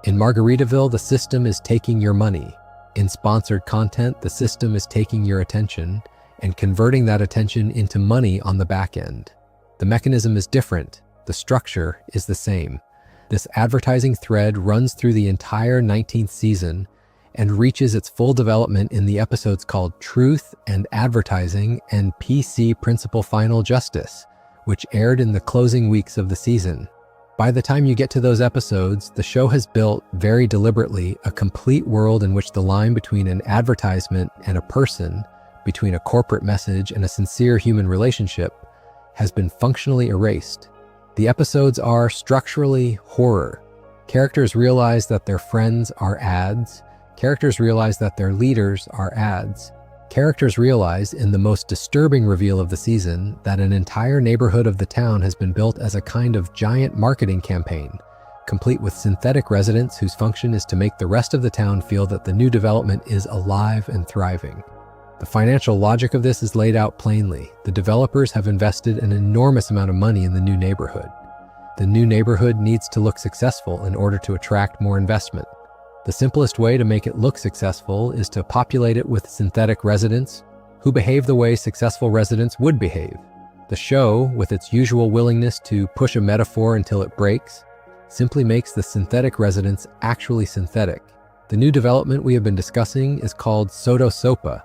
In Margaritaville, the system is taking your money. In sponsored content, the system is taking your attention and converting that attention into money on the back end. The mechanism is different. The structure is the same. This advertising thread runs through the entire 19th season and reaches its full development in the episodes called Truth and Advertising and PC Principal Final Justice, which aired in the closing weeks of the season. By the time you get to those episodes, the show has built, very deliberately, a complete world in which the line between an advertisement and a person, between a corporate message and a sincere human relationship, has been functionally erased. The episodes are structurally horror. Characters realize that their friends are ads. Characters realize that their leaders are ads. Characters realize, in the most disturbing reveal of the season, that an entire neighborhood of the town has been built as a kind of giant marketing campaign, complete with synthetic residents whose function is to make the rest of the town feel that the new development is alive and thriving. The financial logic of this is laid out plainly. The developers have invested an enormous amount of money in the new neighborhood. The new neighborhood needs to look successful in order to attract more investment. The simplest way to make it look successful is to populate it with synthetic residents who behave the way successful residents would behave. The show, with its usual willingness to push a metaphor until it breaks, simply makes the synthetic residents actually synthetic. The new development we have been discussing is called SodoSopa,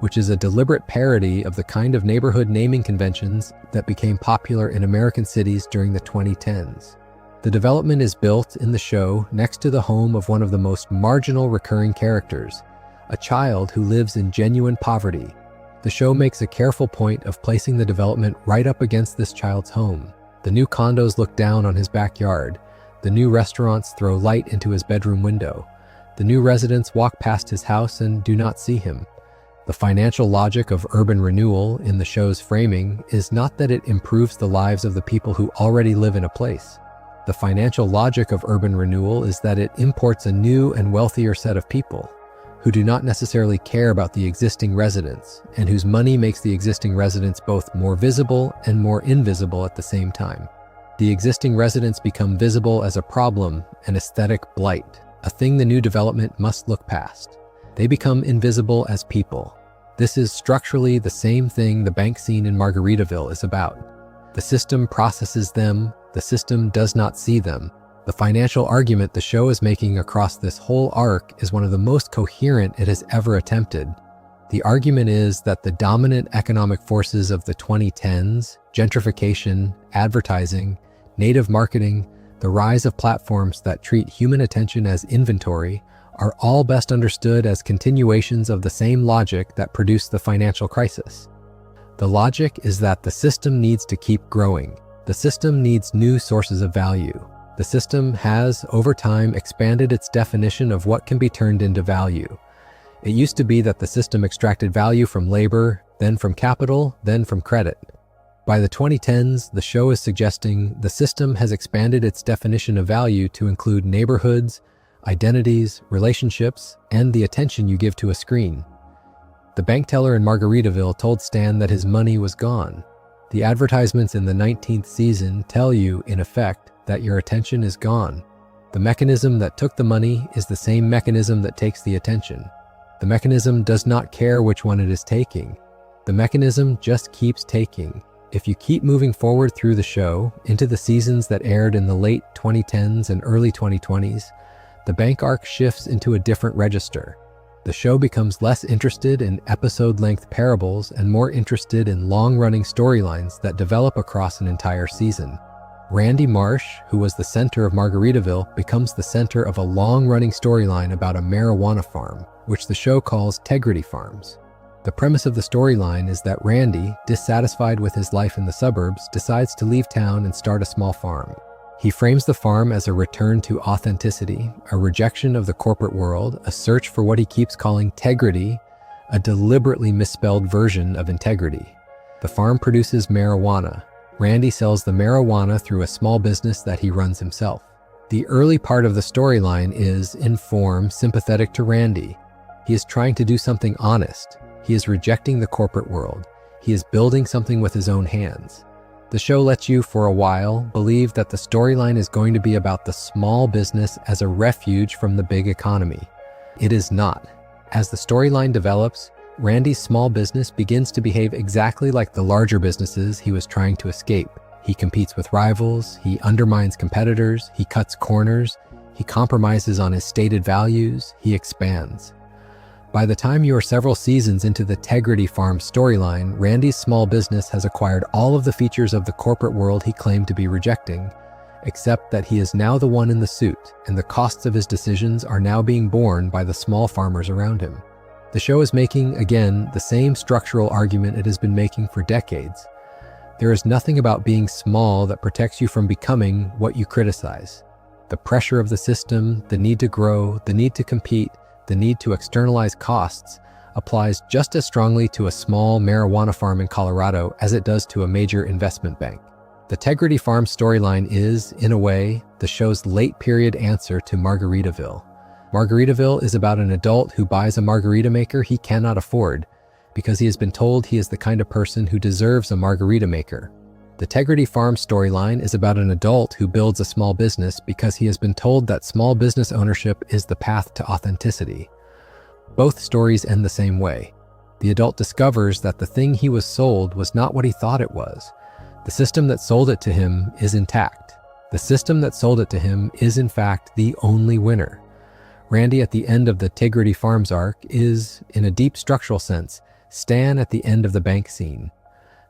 which is a deliberate parody of the kind of neighborhood naming conventions that became popular in American cities during the 2010s. The development is built in the show next to the home of one of the most marginal recurring characters, a child who lives in genuine poverty. The show makes a careful point of placing the development right up against this child's home. The new condos look down on his backyard. The new restaurants throw light into his bedroom window. The new residents walk past his house and do not see him. The financial logic of urban renewal in the show's framing is not that it improves the lives of the people who already live in a place. The financial logic of urban renewal is that it imports a new and wealthier set of people who do not necessarily care about the existing residents and whose money makes the existing residents both more visible and more invisible at the same time. The existing residents become visible as a problem, an aesthetic blight, a thing the new development must look past. They become invisible as people. This is structurally the same thing the bank scene in Margaritaville is about. The system processes them. The system does not see them. The financial argument the show is making across this whole arc is one of the most coherent it has ever attempted. The argument is that the dominant economic forces of the 2010s, gentrification, advertising, native marketing, the rise of platforms that treat human attention as inventory, are all best understood as continuations of the same logic that produced the financial crisis. The logic is that the system needs to keep growing. The system needs new sources of value. The system has, over time, expanded its definition of what can be turned into value. It used to be that the system extracted value from labor, then from capital, then from credit. By the 2010s, the show is suggesting the system has expanded its definition of value to include neighborhoods, identities, relationships, and the attention you give to a screen. The bank teller in Margaritaville told Stan that his money was gone. The advertisements in the 19th season tell you, in effect, that your attention is gone. The mechanism that took the money is the same mechanism that takes the attention. The mechanism does not care which one it is taking. The mechanism just keeps taking. If you keep moving forward through the show, into the seasons that aired in the late 2010s and early 2020s, the bank arc shifts into a different register. The show becomes less interested in episode-length parables and more interested in long-running storylines that develop across an entire season. Randy Marsh, who was the center of Margaritaville, becomes the center of a long-running storyline about a marijuana farm, which the show calls Tegrity Farms. The premise of the storyline is that Randy, dissatisfied with his life in the suburbs, decides to leave town and start a small farm. He frames the farm as a return to authenticity, a rejection of the corporate world, a search for what he keeps calling tegrity, a deliberately misspelled version of integrity. The farm produces marijuana. Randy sells the marijuana through a small business that he runs himself. The early part of the storyline is, in form, sympathetic to Randy. He is trying to do something honest. He is rejecting the corporate world. He is building something with his own hands. The show lets you, for a while, believe that the storyline is going to be about the small business as a refuge from the big economy. It is not. As the storyline develops, Randy's small business begins to behave exactly like the larger businesses he was trying to escape. He competes with rivals, he undermines competitors, he cuts corners, he compromises on his stated values, he expands. By the time you are several seasons into the Tegrity Farm storyline, Randy's small business has acquired all of the features of the corporate world he claimed to be rejecting, except that he is now the one in the suit, and the costs of his decisions are now being borne by the small farmers around him. The show is making, again, the same structural argument it has been making for decades. There is nothing about being small that protects you from becoming what you criticize. The pressure of the system, the need to grow, the need to compete, the need to externalize costs applies just as strongly to a small marijuana farm in Colorado as it does to a major investment bank. The Tegrity Farm storyline is, in a way, the show's late-period answer to Margaritaville. Margaritaville is about an adult who buys a margarita maker he cannot afford because he has been told he is the kind of person who deserves a margarita maker. The Tegrity Farm storyline is about an adult who builds a small business because he has been told that small business ownership is the path to authenticity. Both stories end the same way. The adult discovers that the thing he was sold was not what he thought it was. The system that sold it to him is intact. The system that sold it to him is, in fact, the only winner. Randy, at the end of the Tegrity Farms arc, is, in a deep structural sense, Stan at the end of the bank scene.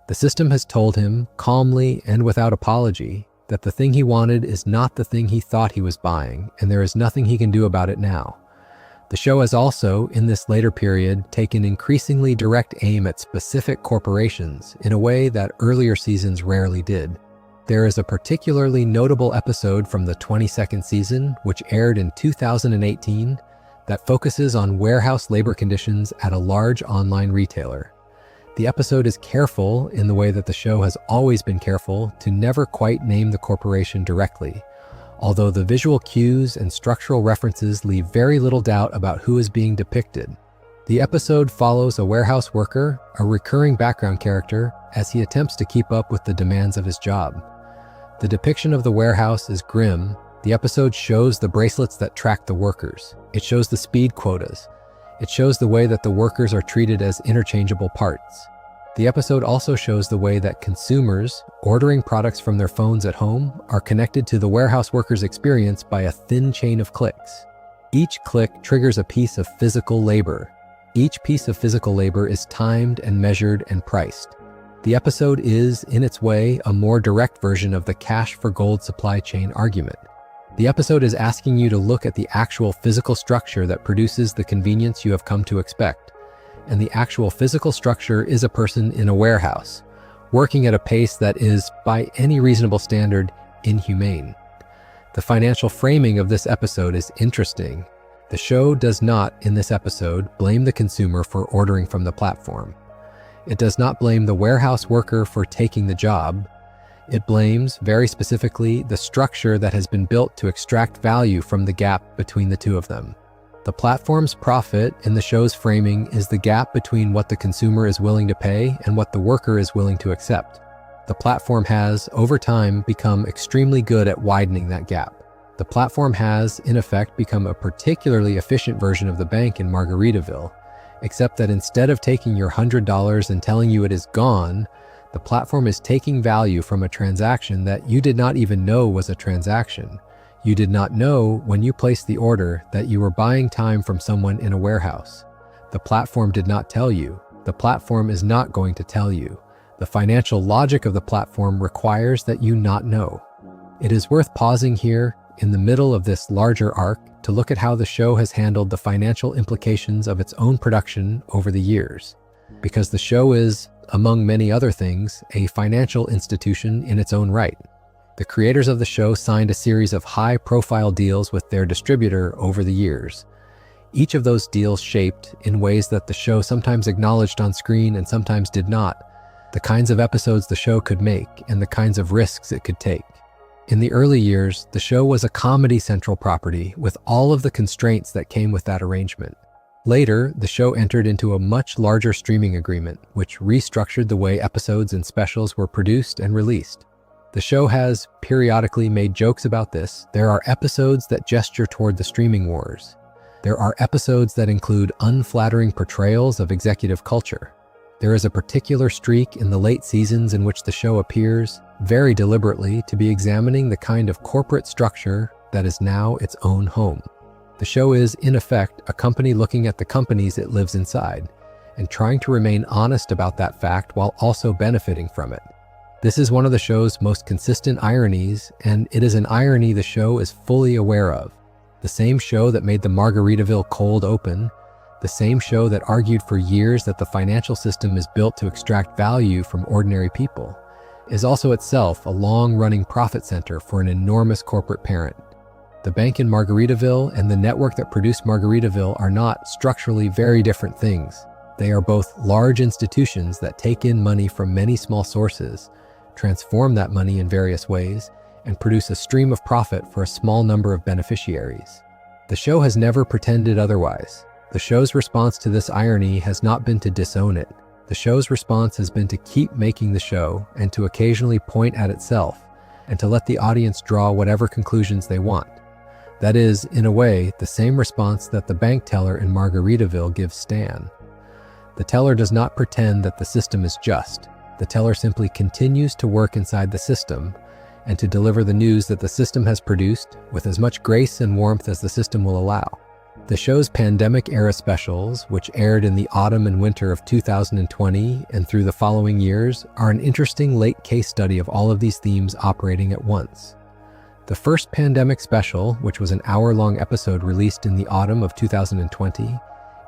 The system has told him, calmly and without apology, that the thing he wanted is not the thing he thought he was buying, and there is nothing he can do about it now. The show has also, in this later period, taken increasingly direct aim at specific corporations in a way that earlier seasons rarely did. There is a particularly notable episode from the 22nd season, which aired in 2018, that focuses on warehouse labor conditions at a large online retailer. The episode is careful, in the way that the show has always been careful, to never quite name the corporation directly, although the visual cues and structural references leave very little doubt about who is being depicted. The episode follows a warehouse worker, a recurring background character, as he attempts to keep up with the demands of his job. The depiction of the warehouse is grim. The episode shows the bracelets that track the workers. It shows the speed quotas. It shows the way that the workers are treated as interchangeable parts. The episode also shows the way that consumers, ordering products from their phones at home, are connected to the warehouse workers' experience by a thin chain of clicks. Each click triggers a piece of physical labor. Each piece of physical labor is timed and measured and priced. The episode is, in its way, a more direct version of the cash for gold supply chain argument. The episode is asking you to look at the actual physical structure that produces the convenience you have come to expect. And the actual physical structure is a person in a warehouse, working at a pace that is, by any reasonable standard, inhumane. The financial framing of this episode is interesting. The show does not, in this episode, blame the consumer for ordering from the platform. It does not blame the warehouse worker for taking the job. It blames, very specifically, the structure that has been built to extract value from the gap between the two of them. The platform's profit, in the show's framing, is the gap between what the consumer is willing to pay and what the worker is willing to accept. The platform has, over time, become extremely good at widening that gap. The platform has, in effect, become a particularly efficient version of the bank in Margaritaville, except that instead of taking your $100 and telling you it is gone, the platform is taking value from a transaction that you did not even know was a transaction. You did not know, when you placed the order, that you were buying time from someone in a warehouse. The platform did not tell you. The platform is not going to tell you. The financial logic of the platform requires that you not know. It is worth pausing here, in the middle of this larger arc, to look at how the show has handled the financial implications of its own production over the years. Because the show is, among many other things, a financial institution in its own right. The creators of the show signed a series of high-profile deals with their distributor over the years. Each of those deals shaped, in ways that the show sometimes acknowledged on screen and sometimes did not, the kinds of episodes the show could make and the kinds of risks it could take. In the early years, the show was a Comedy Central property with all of the constraints that came with that arrangement. Later, the show entered into a much larger streaming agreement, which restructured the way episodes and specials were produced and released. The show has periodically made jokes about this. There are episodes that gesture toward the streaming wars. There are episodes that include unflattering portrayals of executive culture. There is a particular streak in the late seasons in which the show appears, very deliberately, to be examining the kind of corporate structure that is now its own home. The show is, in effect, a company looking at the companies it lives inside, and trying to remain honest about that fact while also benefiting from it. This is one of the show's most consistent ironies, and it is an irony the show is fully aware of. The same show that made the Margaritaville cold open, the same show that argued for years that the financial system is built to extract value from ordinary people, is also itself a long-running profit center for an enormous corporate parent. The bank in Margaritaville and the network that produced Margaritaville are not structurally very different things. They are both large institutions that take in money from many small sources, transform that money in various ways, and produce a stream of profit for a small number of beneficiaries. The show has never pretended otherwise. The show's response to this irony has not been to disown it. The show's response has been to keep making the show and to occasionally point at itself, and to let the audience draw whatever conclusions they want. That is, in a way, the same response that the bank teller in Margaritaville gives Stan. The teller does not pretend that the system is just. The teller simply continues to work inside the system and to deliver the news that the system has produced with as much grace and warmth as the system will allow. The show's pandemic-era specials, which aired in the autumn and winter of 2020 and through the following years, are an interesting late case study of all of these themes operating at once. The first pandemic special, which was an hour-long episode released in the autumn of 2020,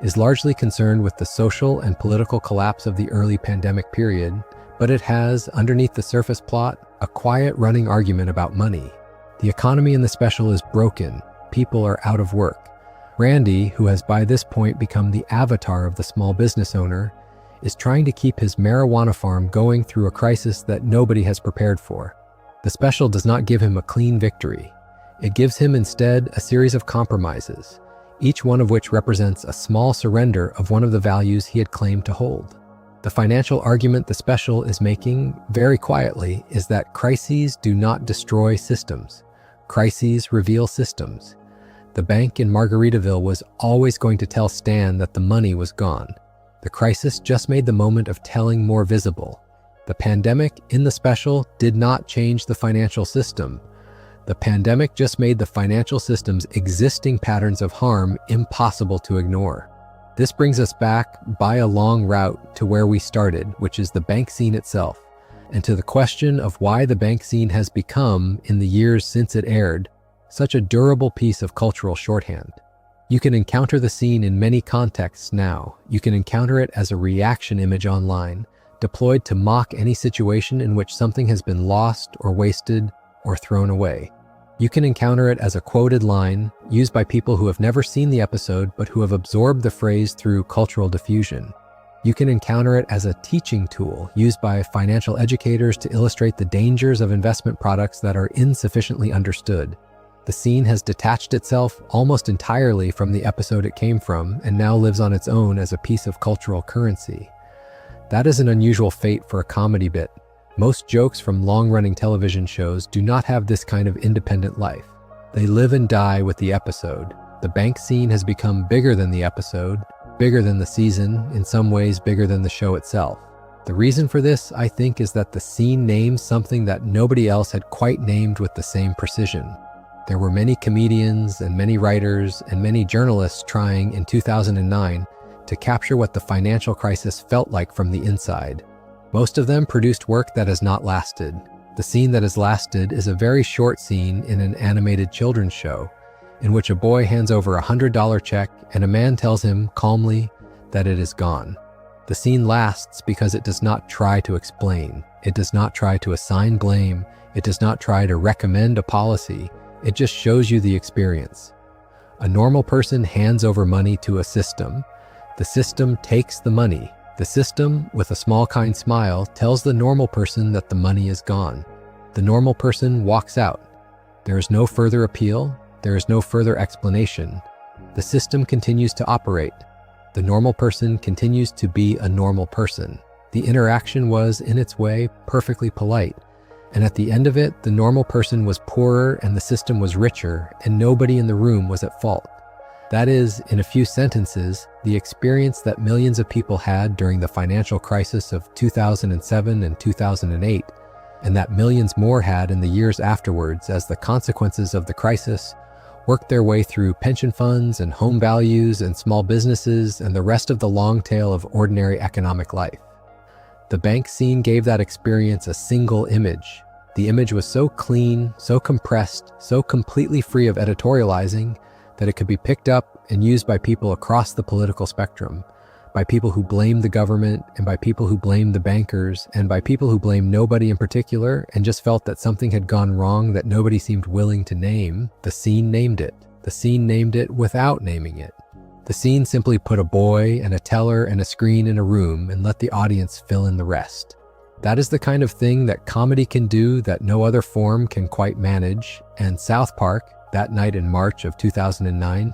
is largely concerned with the social and political collapse of the early pandemic period, but it has, underneath the surface plot, a quiet running argument about money. The economy in the special is broken. People are out of work. Randy, who has by this point become the avatar of the small business owner, is trying to keep his marijuana farm going through a crisis that nobody has prepared for. The special does not give him a clean victory. It gives him instead a series of compromises, each one of which represents a small surrender of one of the values he had claimed to hold. The financial argument the special is making, very quietly, is that crises do not destroy systems. Crises reveal systems. The bank in Margaritaville was always going to tell Stan that the money was gone. The crisis just made the moment of telling more visible. The pandemic in the special did not change the financial system. The pandemic just made the financial system's existing patterns of harm impossible to ignore. This brings us back by a long route to where we started, which is the bank scene itself, and to the question of why the bank scene has become, in the years since it aired, such a durable piece of cultural shorthand. You can encounter the scene in many contexts now. You can encounter it as a reaction image online, deployed to mock any situation in which something has been lost or wasted or thrown away. You can encounter it as a quoted line used by people who have never seen the episode but who have absorbed the phrase through cultural diffusion. You can encounter it as a teaching tool used by financial educators to illustrate the dangers of investment products that are insufficiently understood. The scene has detached itself almost entirely from the episode it came from and now lives on its own as a piece of cultural currency. That is an unusual fate for a comedy bit. Most jokes from long-running television shows do not have this kind of independent life. They live and die with the episode. The bank scene has become bigger than the episode, bigger than the season, in some ways bigger than the show itself. The reason for this, I think, is that the scene names something that nobody else had quite named with the same precision. There were many comedians and many writers and many journalists trying in 2009 to capture what the financial crisis felt like from the inside. Most of them produced work that has not lasted. The scene that has lasted is a very short scene in an animated children's show, in which a boy hands over a $100 check and a man tells him calmly that it is gone. The scene lasts because it does not try to explain. It does not try to assign blame. It does not try to recommend a policy. It just shows you the experience. A normal person hands over money to a system. The system takes the money. The system, with a small kind smile, tells the normal person that the money is gone. The normal person walks out. There is no further appeal. There is no further explanation. The system continues to operate. The normal person continues to be a normal person. The interaction was, in its way, perfectly polite. And at the end of it, the normal person was poorer and the system was richer, and nobody in the room was at fault. That is, in a few sentences, the experience that millions of people had during the financial crisis of 2007 and 2008, and that millions more had in the years afterwards as the consequences of the crisis worked their way through pension funds and home values and small businesses and the rest of the long tail of ordinary economic life. The bank scene gave that experience a single image. The image was so clean, so compressed, so completely free of editorializing that it could be picked up and used by people across the political spectrum, by people who blamed the government and by people who blamed the bankers and by people who blamed nobody in particular and just felt that something had gone wrong that nobody seemed willing to name. The scene named it. The scene named it without naming it. The scene simply put a boy and a teller and a screen in a room and let the audience fill in the rest. That is the kind of thing that comedy can do that no other form can quite manage, and South Park, that night in March of 2009,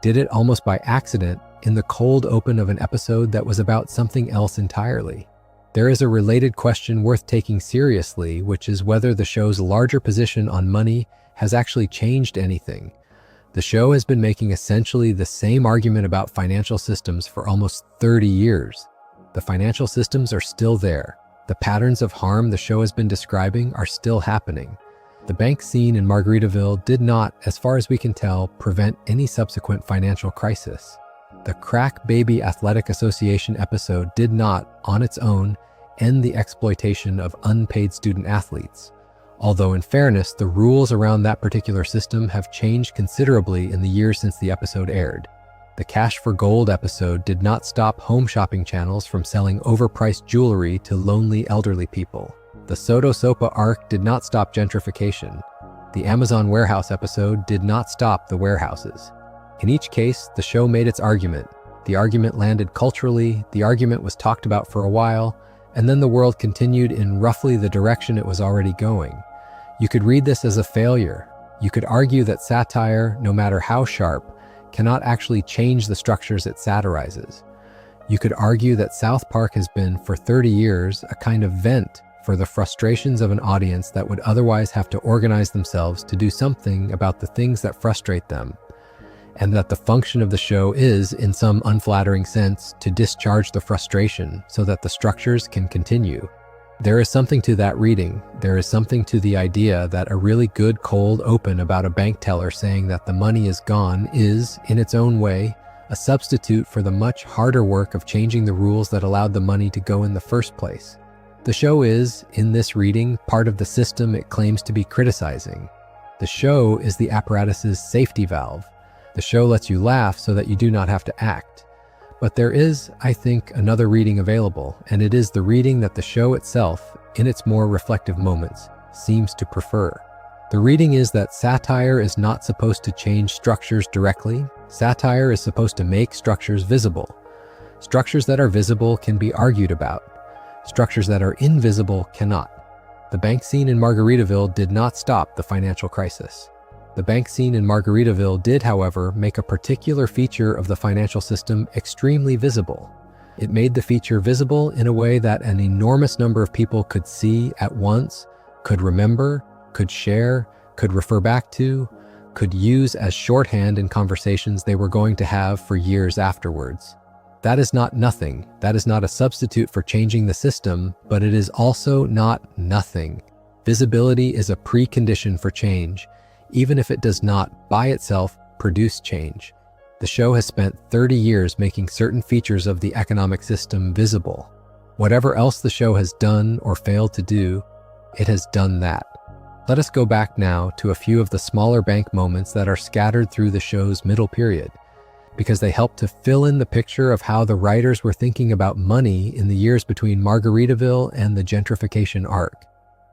did it almost by accident in the cold open of an episode that was about something else entirely. There is a related question worth taking seriously, which is whether the show's larger position on money has actually changed anything. The show has been making essentially the same argument about financial systems for almost 30 years. The financial systems are still there. The patterns of harm the show has been describing are still happening. The bank scene in Margaritaville did not, as far as we can tell, prevent any subsequent financial crisis. The Crack Baby Athletic Association episode did not, on its own, end the exploitation of unpaid student athletes. Although in fairness, the rules around that particular system have changed considerably in the years since the episode aired. The Cash for Gold episode did not stop home shopping channels from selling overpriced jewelry to lonely elderly people. The SodoSopa arc did not stop gentrification. The Amazon warehouse episode did not stop the warehouses. In each case, the show made its argument. The argument landed culturally, the argument was talked about for a while, and then the world continued in roughly the direction it was already going. You could read this as a failure. You could argue that satire, no matter how sharp, cannot actually change the structures it satirizes. You could argue that South Park has been, for 30 years, a kind of vent for the frustrations of an audience that would otherwise have to organize themselves to do something about the things that frustrate them, and that the function of the show is, in some unflattering sense, to discharge the frustration so that the structures can continue. There is something to that reading. There is something to the idea that a really good cold open about a bank teller saying that the money is gone is, in its own way, a substitute for the much harder work of changing the rules that allowed the money to go in the first place. The show is, in this reading, part of the system it claims to be criticizing. The show is the apparatus's safety valve. The show lets you laugh so that you do not have to act. But there is, I think, another reading available, and it is the reading that the show itself, in its more reflective moments, seems to prefer. The reading is that satire is not supposed to change structures directly. Satire is supposed to make structures visible. Structures that are visible can be argued about. Structures that are invisible cannot. The bank scene in Margaritaville did not stop the financial crisis. The bank scene in Margaritaville did, however, make a particular feature of the financial system extremely visible. It made the feature visible in a way that an enormous number of people could see at once, could remember, could share, could refer back to, could use as shorthand in conversations they were going to have for years afterwards. That is not nothing. That is not a substitute for changing the system, but it is also not nothing. Visibility is a precondition for change, even if it does not, by itself, produce change. The show has spent 30 years making certain features of the economic system visible. Whatever else the show has done or failed to do, it has done that. Let us go back now to a few of the smaller bank moments that are scattered through the show's middle period, because they help to fill in the picture of how the writers were thinking about money in the years between Margaritaville and the gentrification arc.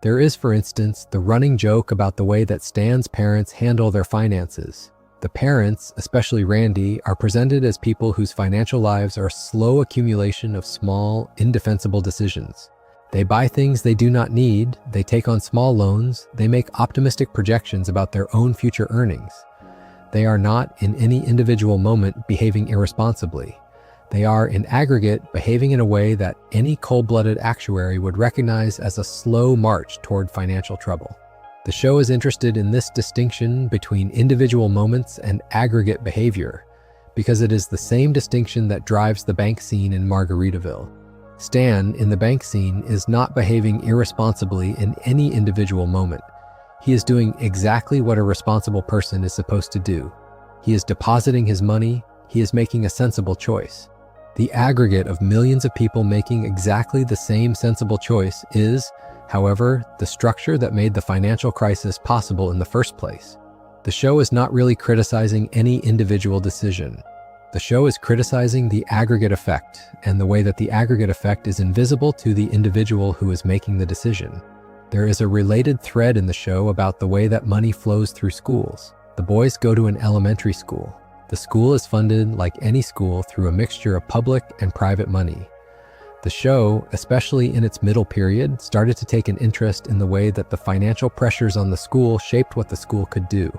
There is, for instance, the running joke about the way that Stan's parents handle their finances. The parents, especially Randy, are presented as people whose financial lives are a slow accumulation of small, indefensible decisions. They buy things they do not need, they take on small loans, they make optimistic projections about their own future earnings. They are not, in any individual moment, behaving irresponsibly. They are, in aggregate, behaving in a way that any cold-blooded actuary would recognize as a slow march toward financial trouble. The show is interested in this distinction between individual moments and aggregate behavior. because it is the same distinction that drives the bank scene in Margaritaville. Stan, in the bank scene, is not behaving irresponsibly in any individual moment. He is doing exactly what a responsible person is supposed to do. He is depositing his money. He is making a sensible choice. The aggregate of millions of people making exactly the same sensible choice is, however, the structure that made the financial crisis possible in the first place. The show is not really criticizing any individual decision. The show is criticizing the aggregate effect and the way that the aggregate effect is invisible to the individual who is making the decision. There is a related thread in the show about the way that money flows through schools. The boys go to an elementary school. The school is funded, like any school, through a mixture of public and private money. The show, especially in its middle period, started to take an interest in the way that the financial pressures on the school shaped what the school could do.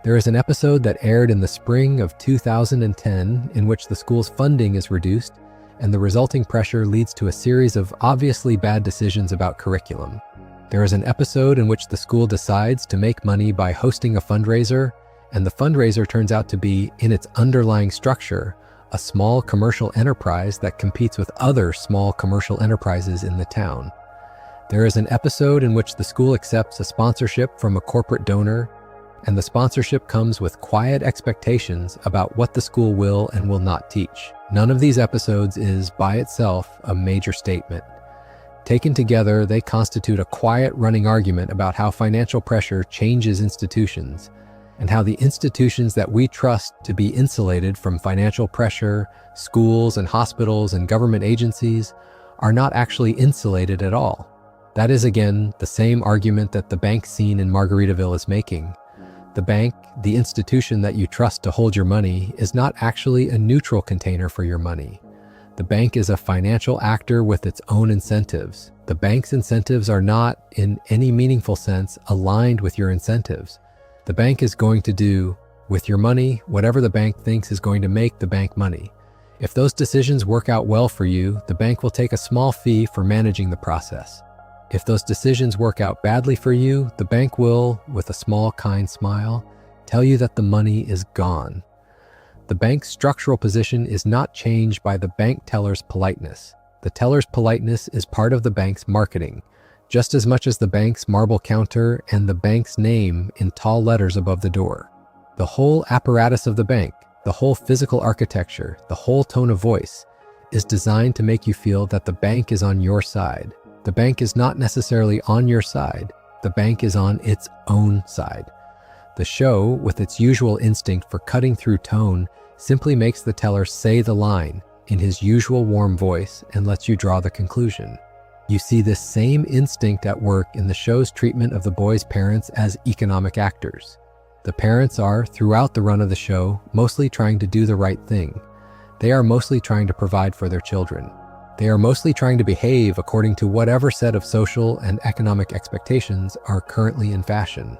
There is an episode that aired in the spring of 2010 in which the school's funding is reduced, and the resulting pressure leads to a series of obviously bad decisions about curriculum. There is an episode in which the school decides to make money by hosting a fundraiser, and the fundraiser turns out to be, in its underlying structure, a small commercial enterprise that competes with other small commercial enterprises in the town. There is an episode in which the school accepts a sponsorship from a corporate donor, and the sponsorship comes with quiet expectations about what the school will and will not teach. None of these episodes is, by itself, a major statement. Taken together, they constitute a quiet running argument about how financial pressure changes institutions, and how the institutions that we trust to be insulated from financial pressure, schools and hospitals and government agencies, are not actually insulated at all. That is, again, the same argument that the bank scene in Margaritaville is making. The bank, the institution that you trust to hold your money, is not actually a neutral container for your money. The bank is a financial actor with its own incentives. The bank's incentives are not, in any meaningful sense, aligned with your incentives. The bank is going to do, with your money, whatever the bank thinks is going to make the bank money. If those decisions work out well for you, the bank will take a small fee for managing the process. If those decisions work out badly for you, the bank will, with a small, kind smile, tell you that the money is gone. The bank's structural position is not changed by the bank teller's politeness. The teller's politeness is part of the bank's marketing, just as much as the bank's marble counter and the bank's name in tall letters above the door. The whole apparatus of the bank, the whole physical architecture, the whole tone of voice, is designed to make you feel that the bank is on your side. The bank is not necessarily on your side. The bank is on its own side. The show, with its usual instinct for cutting through tone, simply makes the teller say the line in his usual warm voice and lets you draw the conclusion. You see this same instinct at work in the show's treatment of the boys' parents as economic actors. The parents are, throughout the run of the show, mostly trying to do the right thing. They are mostly trying to provide for their children. They are mostly trying to behave according to whatever set of social and economic expectations are currently in fashion.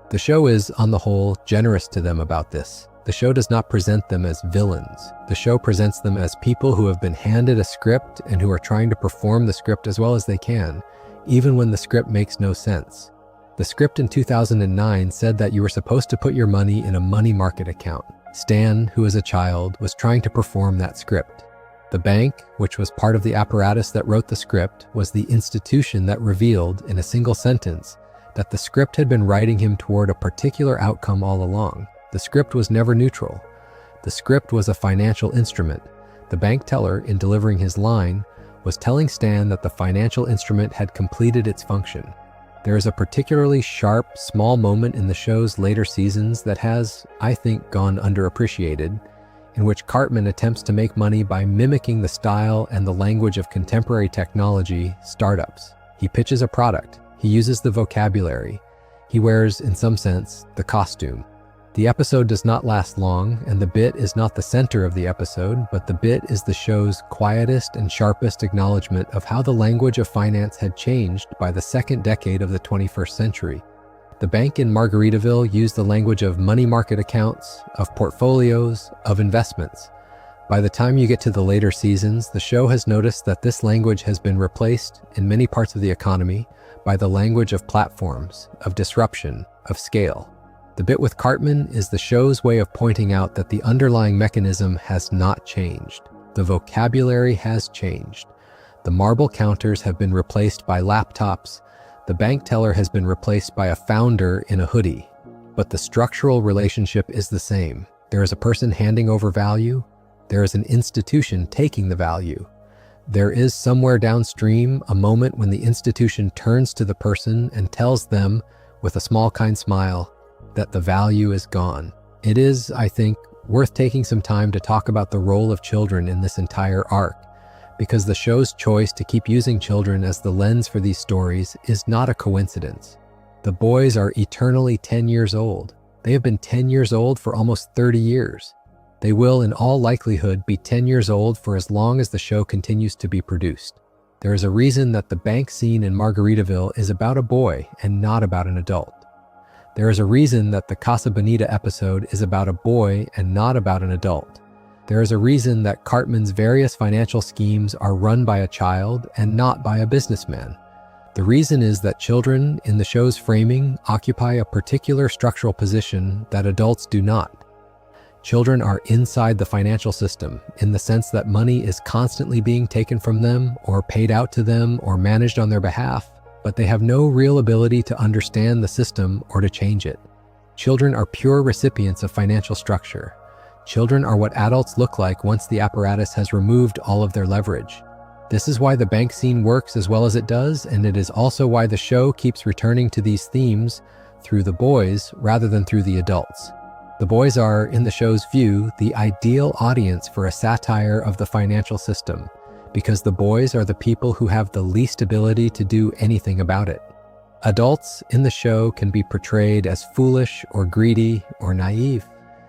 The show is, on the whole, generous to them about this. The show does not present them as villains. The show presents them as people who have been handed a script and who are trying to perform the script as well as they can, even when the script makes no sense. The script in 2009 said that you were supposed to put your money in a money market account. Stan, who is a child, was trying to perform that script. The bank, which was part of the apparatus that wrote the script, was the institution that revealed, in a single sentence, that the script had been writing him toward a particular outcome all along. The script was never neutral. The script was a financial instrument. The bank teller, in delivering his line, was telling Stan that the financial instrument had completed its function. There is a particularly sharp, small moment in the show's later seasons that has, I think, gone underappreciated, in which Cartman attempts to make money by mimicking the style and the language of contemporary technology startups. He pitches a product. He uses the vocabulary. He wears, in some sense, the costume. The episode does not last long, and the bit is not the center of the episode, but the bit is the show's quietest and sharpest acknowledgement of how the language of finance had changed by the second decade of the 21st century. The bank in Margaritaville used the language of money market accounts, of portfolios, of investments. By the time you get to the later seasons, the show has noticed that this language has been replaced, in many parts of the economy, by the language of platforms, of disruption, of scale. The bit with Cartman is the show's way of pointing out that the underlying mechanism has not changed. The vocabulary has changed. The marble counters have been replaced by laptops. The bank teller has been replaced by a founder in a hoodie. But the structural relationship is the same. There is a person handing over value. There is an institution taking the value. There is somewhere downstream a moment when the institution turns to the person and tells them, with a small kind smile, that the value is gone. It is, I think, worth taking some time to talk about the role of children in this entire arc, because the show's choice to keep using children as the lens for these stories is not a coincidence. The boys are eternally 10 years old. They have been 10 years old for almost 30 years. They will, in all likelihood, be 10 years old for as long as the show continues to be produced. There is a reason that the bank scene in Margaritaville is about a boy and not about an adult. There is a reason that the Casa Bonita episode is about a boy and not about an adult. There is a reason that Cartman's various financial schemes are run by a child and not by a businessman. The reason is that children, in the show's framing, occupy a particular structural position that adults do not. Children are inside the financial system in the sense that money is constantly being taken from them or paid out to them or managed on their behalf, but they have no real ability to understand the system or to change it. Children are pure recipients of financial structure. Children are what adults look like once the apparatus has removed all of their leverage. This is why the bank scene works as well as it does, and it is also why the show keeps returning to these themes through the boys rather than through the adults. The boys are, in the show's view, the ideal audience for a satire of the financial system, because the boys are the people who have the least ability to do anything about it. Adults in the show can be portrayed as foolish or greedy or naive.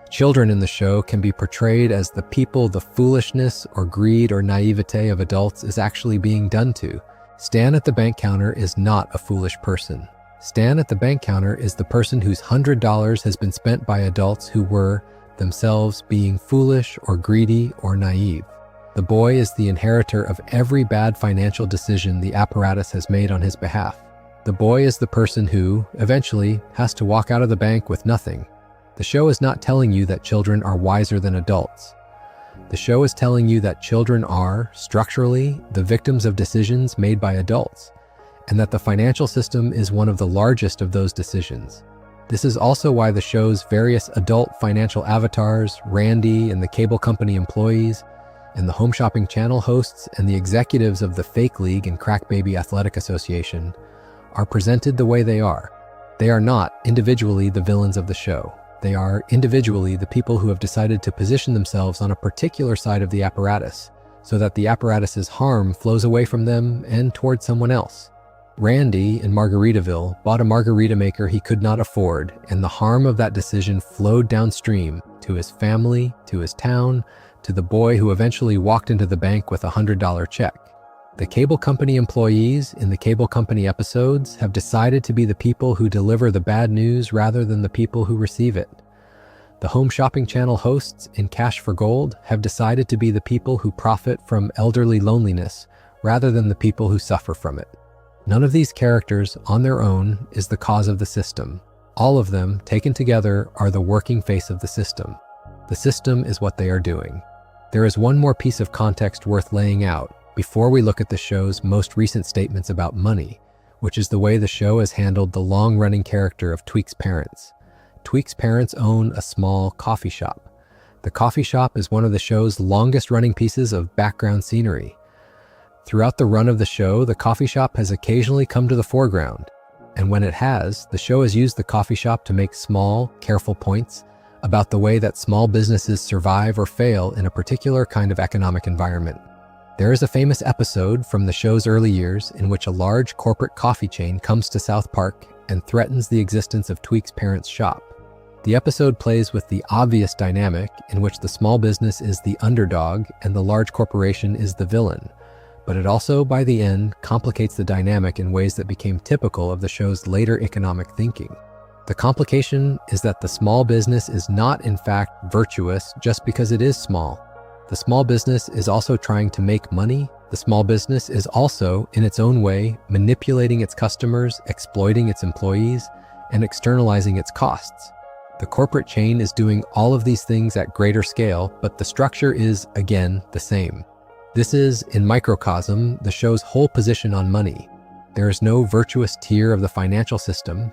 Children in the show can be portrayed as the people the foolishness or greed or naivete of adults is actually being done to. Stan at the bank counter is not a foolish person. Stan at the bank counter is the person whose $100 has been spent by adults who were, themselves, being foolish or greedy or naive. The boy is the inheritor of every bad financial decision the apparatus has made on his behalf. The boy is the person who, eventually, has to walk out of the bank with nothing. The show is not telling you that children are wiser than adults. The show is telling you that children are, structurally, the victims of decisions made by adults, and that the financial system is one of the largest of those decisions. This is also why the show's various adult financial avatars, Randy and the cable company employees, and the Home Shopping Channel hosts and the executives of the Fake League and Crack Baby Athletic Association, are presented the way they are. They are not individually the villains of the show. They are individually the people who have decided to position themselves on a particular side of the apparatus, so that the apparatus's harm flows away from them and towards someone else. Randy in Margaritaville bought a margarita maker he could not afford, and the harm of that decision flowed downstream to his family, to his town, to the boy who eventually walked into the bank with a $100 check. The cable company employees in the cable company episodes have decided to be the people who deliver the bad news rather than the people who receive it. The Home Shopping Channel hosts in Cash for Gold have decided to be the people who profit from elderly loneliness rather than the people who suffer from it. None of these characters on their own is the cause of the system. All of them, taken together, are the working face of the system. The system is what they are doing. There is one more piece of context worth laying out before we look at the show's most recent statements about money, which is the way the show has handled the long-running character of Tweek's parents. Tweek's parents own a small coffee shop. The coffee shop is one of the show's longest-running pieces of background scenery. Throughout the run of the show, the coffee shop has occasionally come to the foreground, and when it has, the show has used the coffee shop to make small, careful points about the way that small businesses survive or fail in a particular kind of economic environment. There is a famous episode from the show's early years in which a large corporate coffee chain comes to South Park and threatens the existence of Tweek's parents' shop. The episode plays with the obvious dynamic in which the small business is the underdog and the large corporation is the villain, but it also, by the end, complicates the dynamic in ways that became typical of the show's later economic thinking. The complication is that the small business is not, in fact, virtuous just because it is small. The small business is also trying to make money. The small business is also, in its own way, manipulating its customers, exploiting its employees, and externalizing its costs. The corporate chain is doing all of these things at greater scale, but the structure is, again, the same. This is, in microcosm, the show's whole position on money. There is no virtuous tier of the financial system.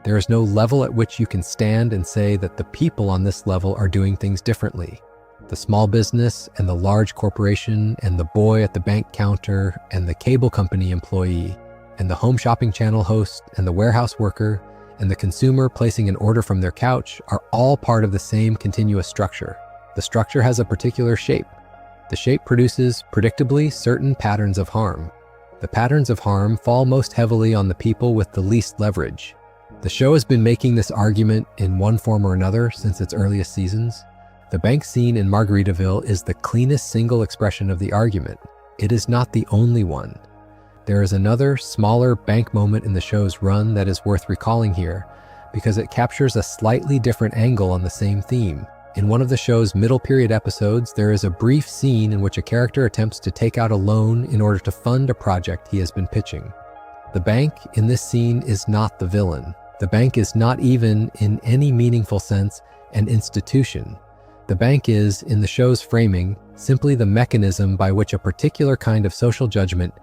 There is no level at which you can stand and say that the people on this level are doing things differently. The small business and the large corporation and the boy at the bank counter and the cable company employee and the home shopping channel host and the warehouse worker and the consumer placing an order from their couch are all part of the same continuous structure. The structure has a particular shape. The shape produces, predictably, certain patterns of harm. The patterns of harm fall most heavily on the people with the least leverage. The show has been making this argument in one form or another since its earliest seasons. The bank scene in Margaritaville is the cleanest single expression of the argument. It is not the only one. There is another, smaller bank moment in the show's run that is worth recalling here because it captures a slightly different angle on the same theme. In one of the show's middle period episodes, there is a brief scene in which a character attempts to take out a loan in order to fund a project he has been pitching. The bank in this scene is not the villain. The bank is not even, in any meaningful sense, an institution. The bank is, in the show's framing, simply the mechanism by which a particular kind of social judgment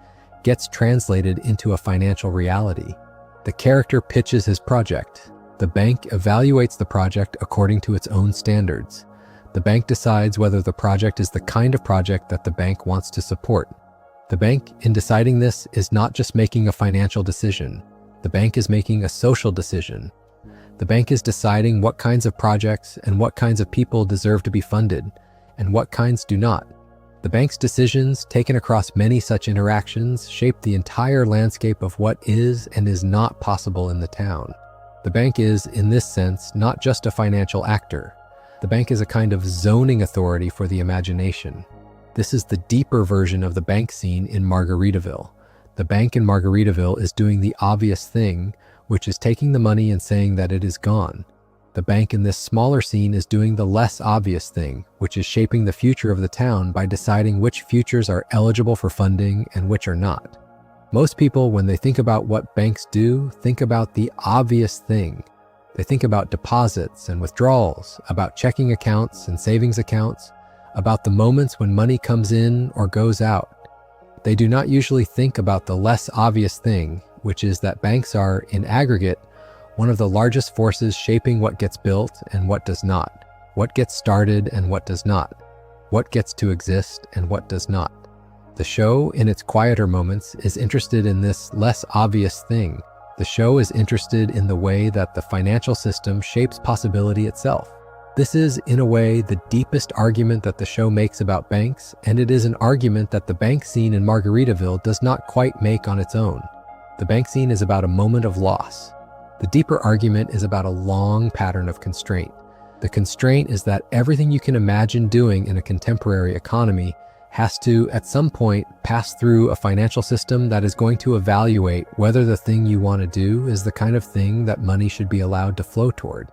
gets translated into a financial reality. The character pitches his project. The bank evaluates the project according to its own standards. The bank decides whether the project is the kind of project that the bank wants to support. The bank, in deciding this, is not just making a financial decision. The bank is making a social decision. The bank is deciding what kinds of projects and what kinds of people deserve to be funded, and what kinds do not. The bank's decisions, taken across many such interactions, shape the entire landscape of what is and is not possible in the town. The bank is, in this sense, not just a financial actor. The bank is a kind of zoning authority for the imagination. This is the deeper version of the bank scene in Margaritaville. The bank in Margaritaville is doing the obvious thing, which is taking the money and saying that it is gone. The bank in this smaller scene is doing the less obvious thing, which is shaping the future of the town by deciding which futures are eligible for funding and which are not. Most people, when they think about what banks do, think about the obvious thing. They think about deposits and withdrawals, about checking accounts and savings accounts, about the moments when money comes in or goes out. They do not usually think about the less obvious thing, which is that banks are, in aggregate, one of the largest forces shaping what gets built and what does not, what gets started and what does not, what gets to exist and what does not. The show, in its quieter moments, is interested in this less obvious thing. The show is interested in the way that the financial system shapes possibility itself. This is, in a way, the deepest argument that the show makes about banks, and it is an argument that the bank scene in Margaritaville does not quite make on its own. The bank scene is about a moment of loss. The deeper argument is about a long pattern of constraint. The constraint is that everything you can imagine doing in a contemporary economy has to, at some point, pass through a financial system that is going to evaluate whether the thing you want to do is the kind of thing that money should be allowed to flow toward.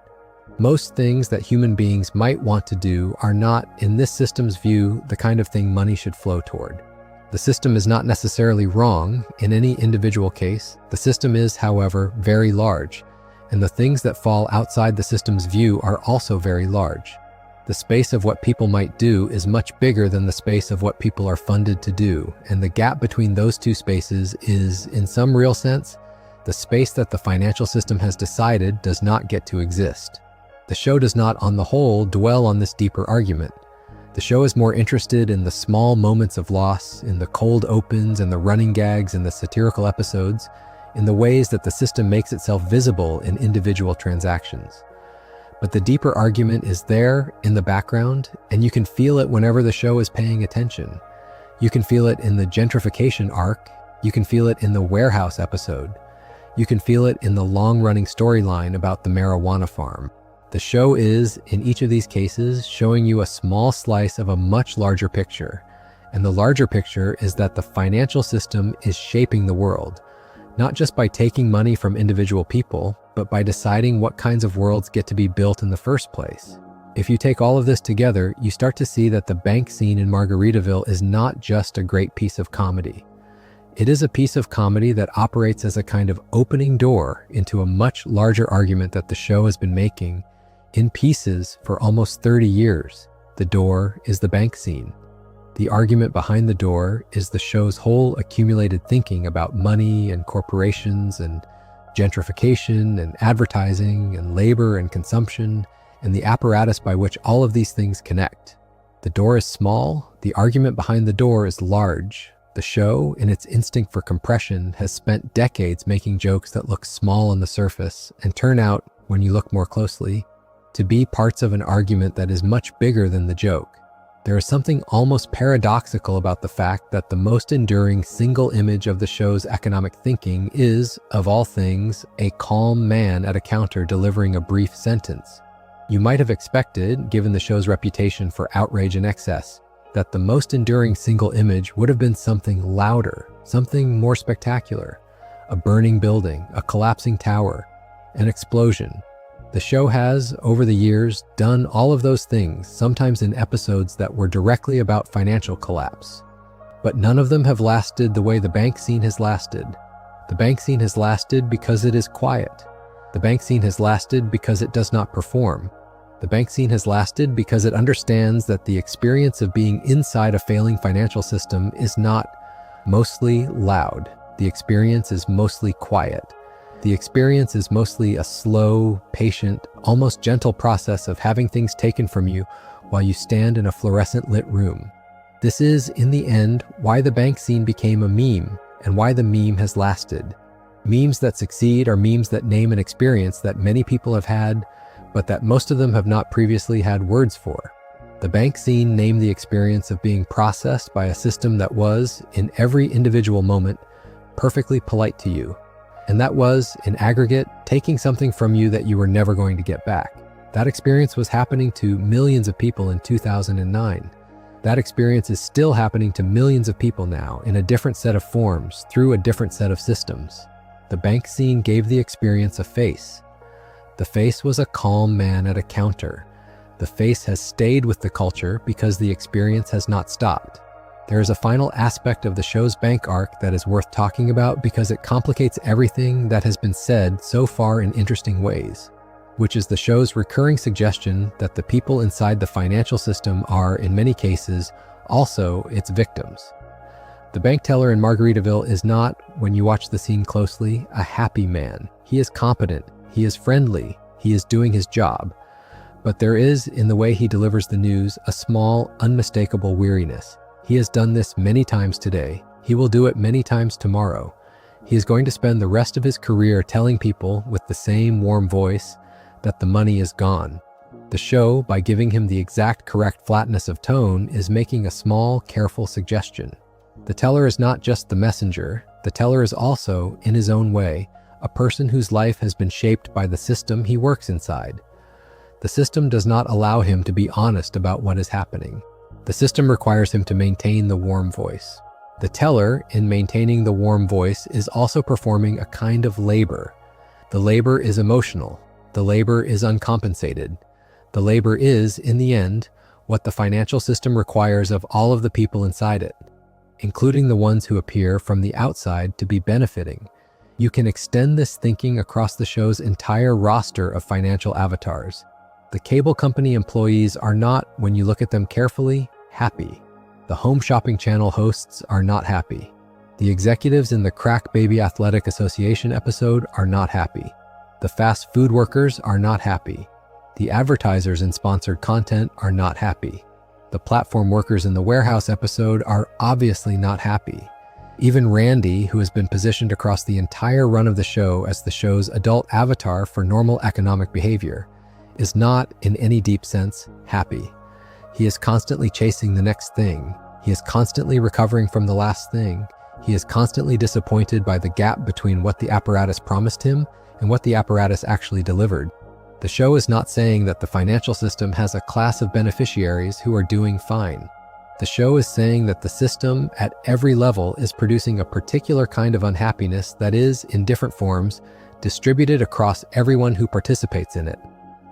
Most things that human beings might want to do are not, in this system's view, the kind of thing money should flow toward. The system is not necessarily wrong in any individual case. The system is, however, very large, and the things that fall outside the system's view are also very large. The space of what people might do is much bigger than the space of what people are funded to do, and the gap between those two spaces is, in some real sense, the space that the financial system has decided does not get to exist. The show does not, on the whole, dwell on this deeper argument. The show is more interested in the small moments of loss, in the cold opens and the running gags and the satirical episodes, in the ways that the system makes itself visible in individual transactions. But the deeper argument is there in the background, and you can feel it whenever the show is paying attention. You can feel it in the gentrification arc. You can feel it in the warehouse episode. You can feel it in the long-running storyline about the marijuana farm. The show is, in each of these cases, showing you a small slice of a much larger picture. And the larger picture is that the financial system is shaping the world, not just by taking money from individual people, but by deciding what kinds of worlds get to be built in the first place. If you take all of this together, you start to see that the bank scene in Margaritaville is not just a great piece of comedy. It is a piece of comedy that operates as a kind of opening door into a much larger argument that the show has been making in pieces for almost 30 years. The door is the bank scene. The argument behind the door is the show's whole accumulated thinking about money and corporations and gentrification and advertising and labor and consumption and the apparatus by which all of these things connect. The door is small, the argument behind the door is large. The show, in its instinct for compression, has spent decades making jokes that look small on the surface and turn out, when you look more closely, to be parts of an argument that is much bigger than the joke. There is something almost paradoxical about the fact that the most enduring single image of the show's economic thinking is, of all things, a calm man at a counter delivering a brief sentence. You might have expected, given the show's reputation for outrage and excess, that the most enduring single image would have been something louder, something more spectacular. A burning building, a collapsing tower, an explosion. The show has, over the years, done all of those things, sometimes in episodes that were directly about financial collapse. But none of them have lasted the way the bank scene has lasted. The bank scene has lasted because it is quiet. The bank scene has lasted because it does not perform. The bank scene has lasted because it understands that the experience of being inside a failing financial system is not mostly loud. The experience is mostly quiet. The experience is mostly a slow, patient, almost gentle process of having things taken from you while you stand in a fluorescent lit room. This is, in the end, why the bank scene became a meme and why the meme has lasted. Memes that succeed are memes that name an experience that many people have had, but that most of them have not previously had words for. The bank scene named the experience of being processed by a system that was, in every individual moment, perfectly polite to you. And that was, in aggregate, taking something from you that you were never going to get back. That experience was happening to millions of people in 2009. That experience is still happening to millions of people now, in a different set of forms, through a different set of systems. The bank scene gave the experience a face. The face was a calm man at a counter. The face has stayed with the culture because the experience has not stopped. There is a final aspect of the show's bank arc that is worth talking about because it complicates everything that has been said so far in interesting ways, which is the show's recurring suggestion that the people inside the financial system are, in many cases, also its victims. The bank teller in Margaritaville is not, when you watch the scene closely, a happy man. He is competent, he is friendly, he is doing his job. But there is, in the way he delivers the news, a small, unmistakable weariness. He has done this many times today. He will do it many times tomorrow. He is going to spend the rest of his career telling people with the same warm voice that the money is gone. The show, by giving him the exact correct flatness of tone, is making a small, careful suggestion. The teller is not just the messenger. The teller is also, in his own way, a person whose life has been shaped by the system he works inside. The system does not allow him to be honest about what is happening. The system requires him to maintain the warm voice. The teller, in maintaining the warm voice, is also performing a kind of labor. The labor is emotional. The labor is uncompensated. The labor is, in the end, what the financial system requires of all of the people inside it, including the ones who appear from the outside to be benefiting. You can extend this thinking across the show's entire roster of financial avatars. The cable company employees are not, when you look at them carefully, happy. The Home Shopping Channel hosts are not happy. The executives in the Crack Baby Athletic Association episode are not happy. The fast food workers are not happy. The advertisers in sponsored content are not happy. The platform workers in the warehouse episode are obviously not happy. Even Randy, who has been positioned across the entire run of the show as the show's adult avatar for normal economic behavior, is not, in any deep sense, happy. He is constantly chasing the next thing. He is constantly recovering from the last thing. He is constantly disappointed by the gap between what the apparatus promised him and what the apparatus actually delivered. The show is not saying that the financial system has a class of beneficiaries who are doing fine. The show is saying that the system, at every level, is producing a particular kind of unhappiness that is, in different forms, distributed across everyone who participates in it.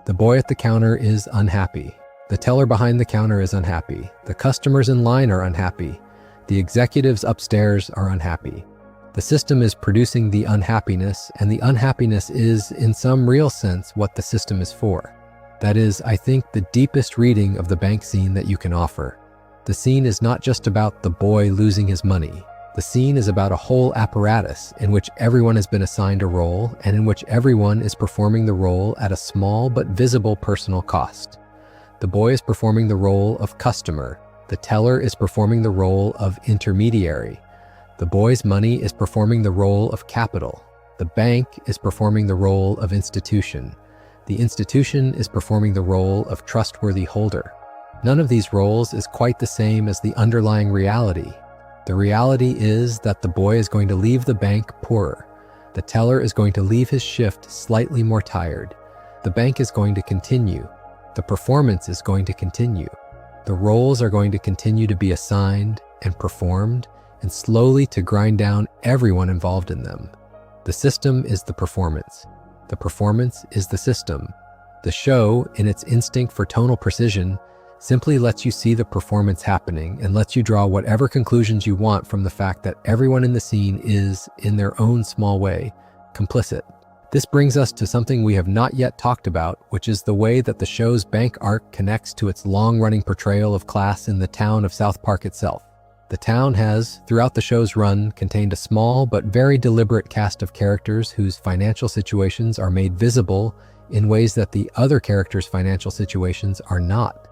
The boy at the counter is unhappy. The teller behind the counter is unhappy. The customers in line are unhappy. The executives upstairs are unhappy. The system is producing the unhappiness, and the unhappiness is, in some real sense, what the system is for. That is, I think, the deepest reading of the bank scene that you can offer. The scene is not just about the boy losing his money. The scene is about a whole apparatus in which everyone has been assigned a role and in which everyone is performing the role at a small but visible personal cost. The boy is performing the role of customer. The teller is performing the role of intermediary. The boy's money is performing the role of capital. The bank is performing the role of institution. The institution is performing the role of trustworthy holder. None of these roles is quite the same as the underlying reality. The reality is that the boy is going to leave the bank poorer. The teller is going to leave his shift slightly more tired. The bank is going to continue. The performance is going to continue. The roles are going to continue to be assigned and performed, and slowly to grind down everyone involved in them. The system is the performance. The performance is the system. The show, in its instinct for tonal precision, simply lets you see the performance happening and lets you draw whatever conclusions you want from the fact that everyone in the scene is, in their own small way, complicit. This brings us to something we have not yet talked about, which is the way that the show's bank arc connects to its long-running portrayal of class in the town of South Park itself. The town has, throughout the show's run, contained a small but very deliberate cast of characters whose financial situations are made visible in ways that the other characters' financial situations are not.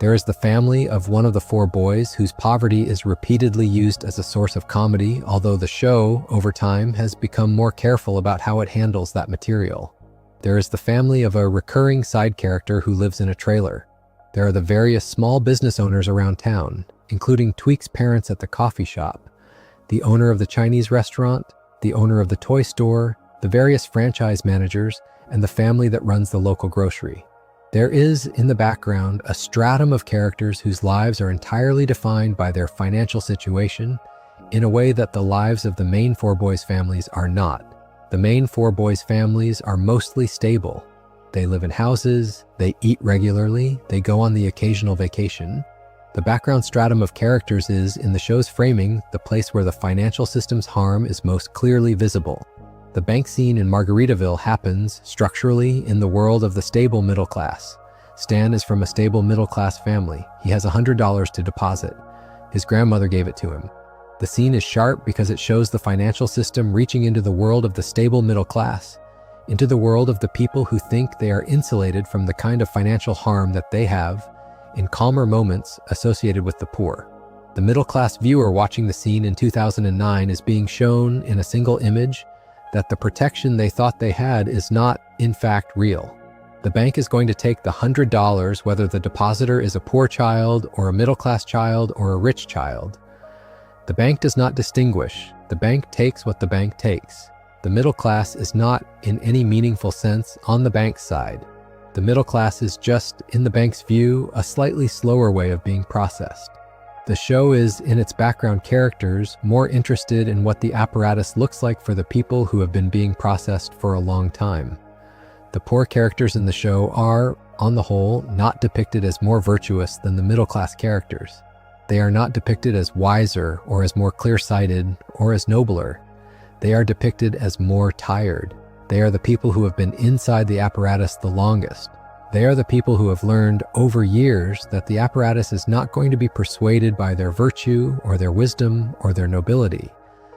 There is the family of one of the four boys whose poverty is repeatedly used as a source of comedy, although the show, over time, has become more careful about how it handles that material. There is the family of a recurring side character who lives in a trailer. There are the various small business owners around town, including Tweek's parents at the coffee shop, the owner of the Chinese restaurant, the owner of the toy store, the various franchise managers, and the family that runs the local grocery. There is, in the background, a stratum of characters whose lives are entirely defined by their financial situation in a way that the lives of the main four boys' families are not. The main four boys' families are mostly stable. They live in houses, they eat regularly, they go on the occasional vacation. The background stratum of characters is, in the show's framing, the place where the financial system's harm is most clearly visible. The bank scene in Margaritaville happens, structurally, in the world of the stable middle class. Stan is from a stable middle class family. He has $100 to deposit. His grandmother gave it to him. The scene is sharp because it shows the financial system reaching into the world of the stable middle class, into the world of the people who think they are insulated from the kind of financial harm that they have, in calmer moments, associated with the poor. The middle-class viewer watching the scene in 2009 is being shown in a single image that the protection they thought they had is not, in fact, real. The bank is going to take the $100 whether the depositor is a poor child or a middle-class child or a rich child. The bank does not distinguish. The bank takes what the bank takes. The middle class is not, in any meaningful sense, on the bank's side. The middle class is just, in the bank's view, a slightly slower way of being processed. The show is, in its background characters, more interested in what the apparatus looks like for the people who have been being processed for a long time. The poor characters in the show are, on the whole, not depicted as more virtuous than the middle-class characters. They are not depicted as wiser or as more clear-sighted or as nobler. They are depicted as more tired. They are the people who have been inside the apparatus the longest. They are the people who have learned over years that the apparatus is not going to be persuaded by their virtue or their wisdom or their nobility.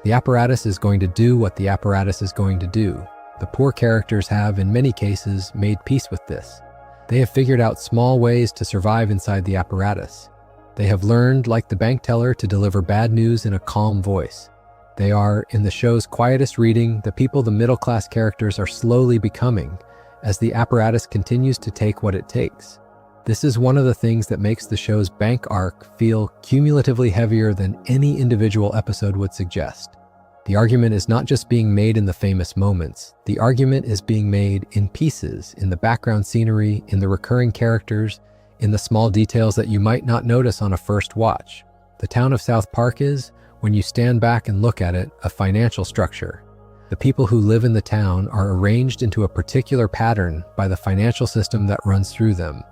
The apparatus is going to do what the apparatus is going to do. The poor characters have, in many cases, made peace with this. They have figured out small ways to survive inside the apparatus. They have learned, like the bank teller, to deliver bad news in a calm voice. They are, in the show's quietest reading, the people the middle-class characters are slowly becoming, as the apparatus continues to take what it takes. This is one of the things that makes the show's bank arc feel cumulatively heavier than any individual episode would suggest. The argument is not just being made in the famous moments. The argument is being made in pieces, in the background scenery, in the recurring characters, in the small details that you might not notice on a first watch. The town of South Park is, when you stand back and look at it, a financial structure. The people who live in the town are arranged into a particular pattern by the financial system that runs through them.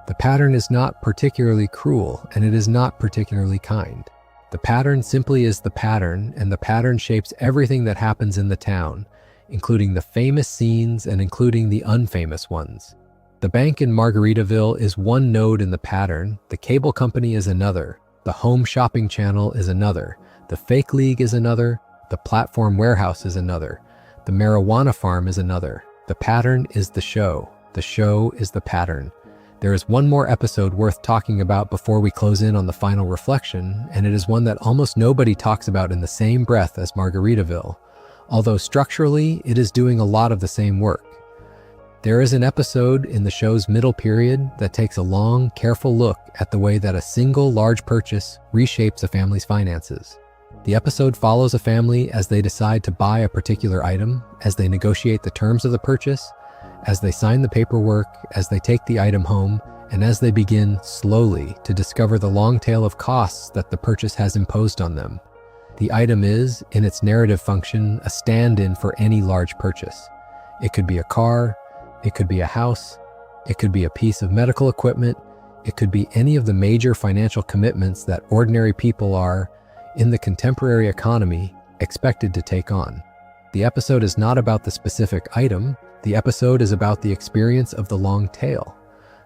The pattern is not particularly cruel, and it is not particularly kind. The pattern simply is the pattern, and the pattern shapes everything that happens in the town, including the famous scenes and including the unfamous ones. The bank in Margaritaville is one node in the pattern, the cable company is another, the home shopping channel is another, the fake league is another, the platform warehouse is another, the marijuana farm is another. The pattern is the show is the pattern. There is one more episode worth talking about before we close in on the final reflection, and it is one that almost nobody talks about in the same breath as Margaritaville, although structurally it is doing a lot of the same work. There is an episode in the show's middle period that takes a long, careful look at the way that a single large purchase reshapes a family's finances. The episode follows a family as they decide to buy a particular item, as they negotiate the terms of the purchase, as they sign the paperwork, as they take the item home, and as they begin slowly to discover the long tail of costs that the purchase has imposed on them. The item is, in its narrative function, a stand-in for any large purchase. It could be a car, it could be a house, it could be a piece of medical equipment, it could be any of the major financial commitments that ordinary people are, in the contemporary economy, expected to take on. The episode is not about the specific item, the episode is about the experience of the long tail.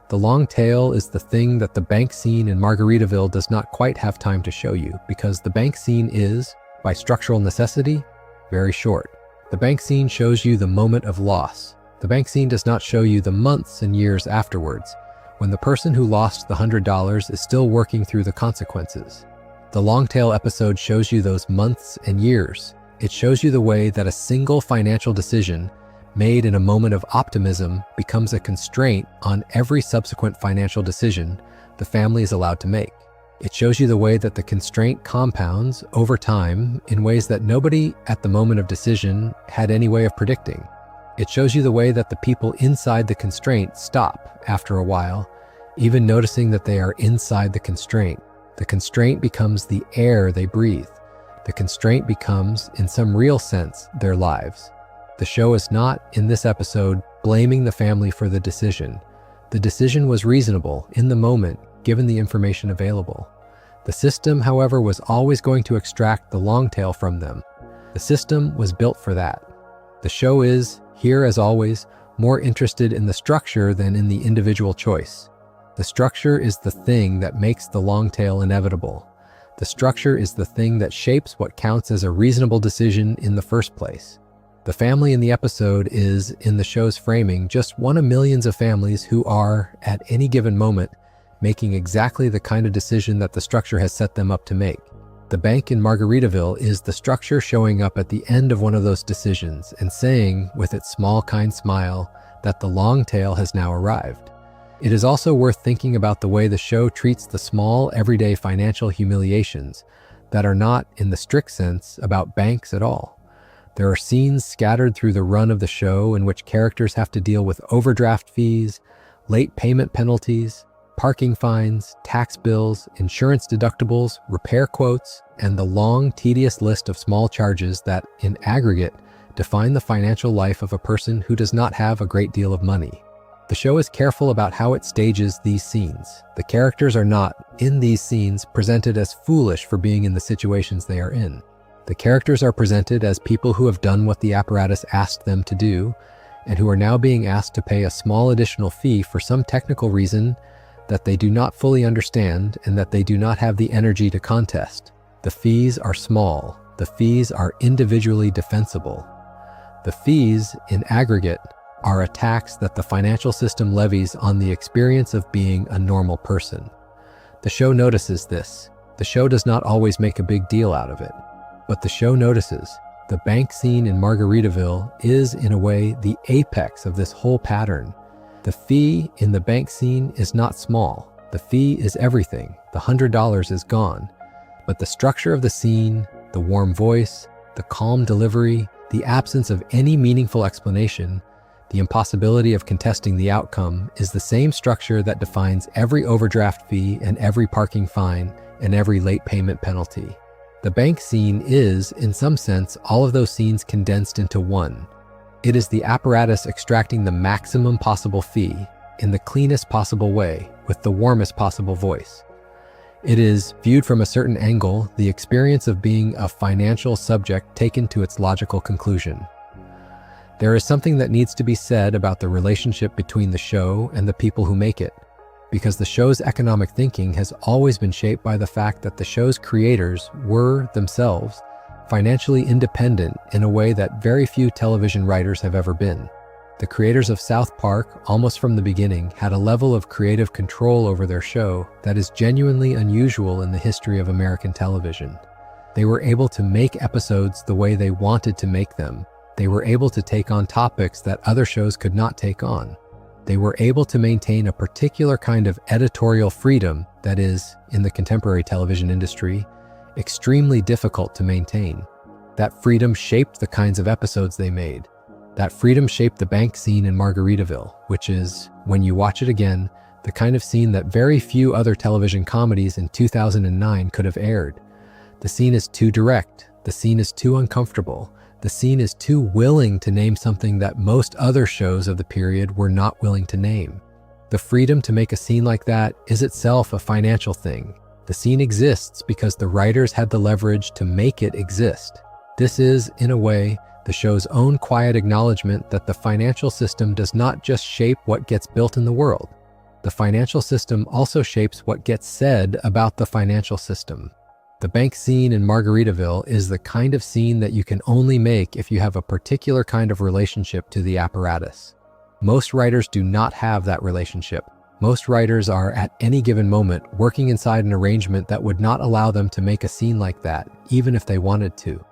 The long tail is the thing that the bank scene in Margaritaville does not quite have time to show you, because the bank scene is, by structural necessity, very short. The bank scene shows you the moment of loss. The bank scene does not show you the months and years afterwards, when the person who lost the $100 is still working through the consequences. The long tail episode shows you those months and years. It shows you the way that a single financial decision made in a moment of optimism becomes a constraint on every subsequent financial decision the family is allowed to make. It shows you the way that the constraint compounds over time in ways that nobody at the moment of decision had any way of predicting. It shows you the way that the people inside the constraint stop after a while, even noticing that they are inside the constraint. The constraint becomes the air they breathe. The constraint becomes, in some real sense, their lives. The show is not, in this episode, blaming the family for the decision. The decision was reasonable, in the moment, given the information available. The system, however, was always going to extract the long tail from them. The system was built for that. The show is, here as always, more interested in the structure than in the individual choice. The structure is the thing that makes the long tail inevitable. The structure is the thing that shapes what counts as a reasonable decision in the first place. The family in the episode is, in the show's framing, just one of millions of families who are, at any given moment, making exactly the kind of decision that the structure has set them up to make. The bank in Margaritaville is the structure showing up at the end of one of those decisions and saying, with its small, kind smile, that the long tail has now arrived. It is also worth thinking about the way the show treats the small, everyday financial humiliations that are not, in the strict sense, about banks at all. There are scenes scattered through the run of the show in which characters have to deal with overdraft fees, late payment penalties, parking fines, tax bills, insurance deductibles, repair quotes, and the long, tedious list of small charges that, in aggregate, define the financial life of a person who does not have a great deal of money. The show is careful about how it stages these scenes. The characters are not, in these scenes, presented as foolish for being in the situations they are in. The characters are presented as people who have done what the apparatus asked them to do, and who are now being asked to pay a small additional fee for some technical reason that they do not fully understand and that they do not have the energy to contest. The fees are small. The fees are individually defensible. The fees, in aggregate, are a tax that the financial system levies on the experience of being a normal person. The show notices this. The show does not always make a big deal out of it, but the show notices. The bank scene in Margaritaville is, in a way, the apex of this whole pattern. The fee in the bank scene is not small. The fee is everything. The $100 is gone. But the structure of the scene, the warm voice, the calm delivery, the absence of any meaningful explanation, the impossibility of contesting the outcome is the same structure that defines every overdraft fee and every parking fine and every late payment penalty. The bank scene is, in some sense, all of those scenes condensed into one. It is the apparatus extracting the maximum possible fee in the cleanest possible way with the warmest possible voice. It is, viewed from a certain angle, the experience of being a financial subject taken to its logical conclusion. There is something that needs to be said about the relationship between the show and the people who make it, because the show's economic thinking has always been shaped by the fact that the show's creators were, themselves, financially independent in a way that very few television writers have ever been. The creators of South Park, almost from the beginning, had a level of creative control over their show that is genuinely unusual in the history of American television. They were able to make episodes the way they wanted to make them. They were able to take on topics that other shows could not take on. They were able to maintain a particular kind of editorial freedom that is, in the contemporary television industry, extremely difficult to maintain. That freedom shaped the kinds of episodes they made. That freedom shaped the bank scene in Margaritaville, which is, when you watch it again, the kind of scene that very few other television comedies in 2009 could have aired. The scene is too direct. The scene is too uncomfortable. The scene is too willing to name something that most other shows of the period were not willing to name. The freedom to make a scene like that is itself a financial thing. The scene exists because the writers had the leverage to make it exist. This is, in a way, the show's own quiet acknowledgement that the financial system does not just shape what gets built in the world. The financial system also shapes what gets said about the financial system. The bank scene in Margaritaville is the kind of scene that you can only make if you have a particular kind of relationship to the apparatus. Most writers do not have that relationship. Most writers are, at any given moment, working inside an arrangement that would not allow them to make a scene like that, even if they wanted to.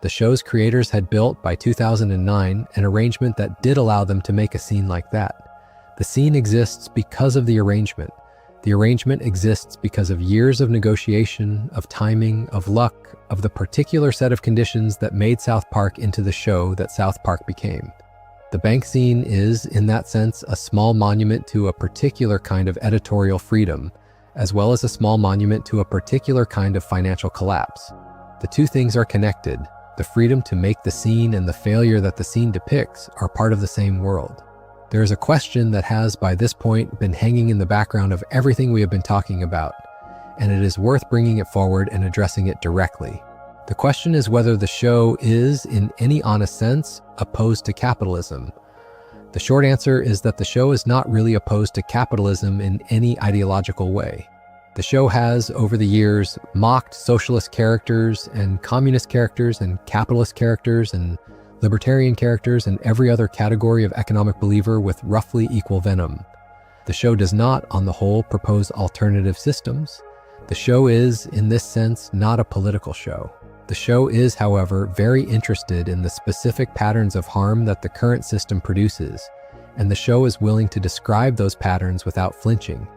The show's creators had built, by 2009, an arrangement that did allow them to make a scene like that. The scene exists because of the arrangement. The arrangement exists because of years of negotiation, of timing, of luck, of the particular set of conditions that made South Park into the show that South Park became. The bank scene is, in that sense, a small monument to a particular kind of editorial freedom, as well as a small monument to a particular kind of financial collapse. The two things are connected. The freedom to make the scene and the failure that the scene depicts are part of the same world. There is a question that has, by this point, been hanging in the background of everything we have been talking about, and it is worth bringing it forward and addressing it directly. The question is whether the show is, in any honest sense, opposed to capitalism. The short answer is that the show is not really opposed to capitalism in any ideological way. The show has, over the years, mocked socialist characters and communist characters and capitalist characters and libertarian characters and every other category of economic believer with roughly equal venom. The show does not, on the whole, propose alternative systems. The show is, in this sense, not a political show. The show is, however, very interested in the specific patterns of harm that the current system produces, and the show is willing to describe those patterns without flinching,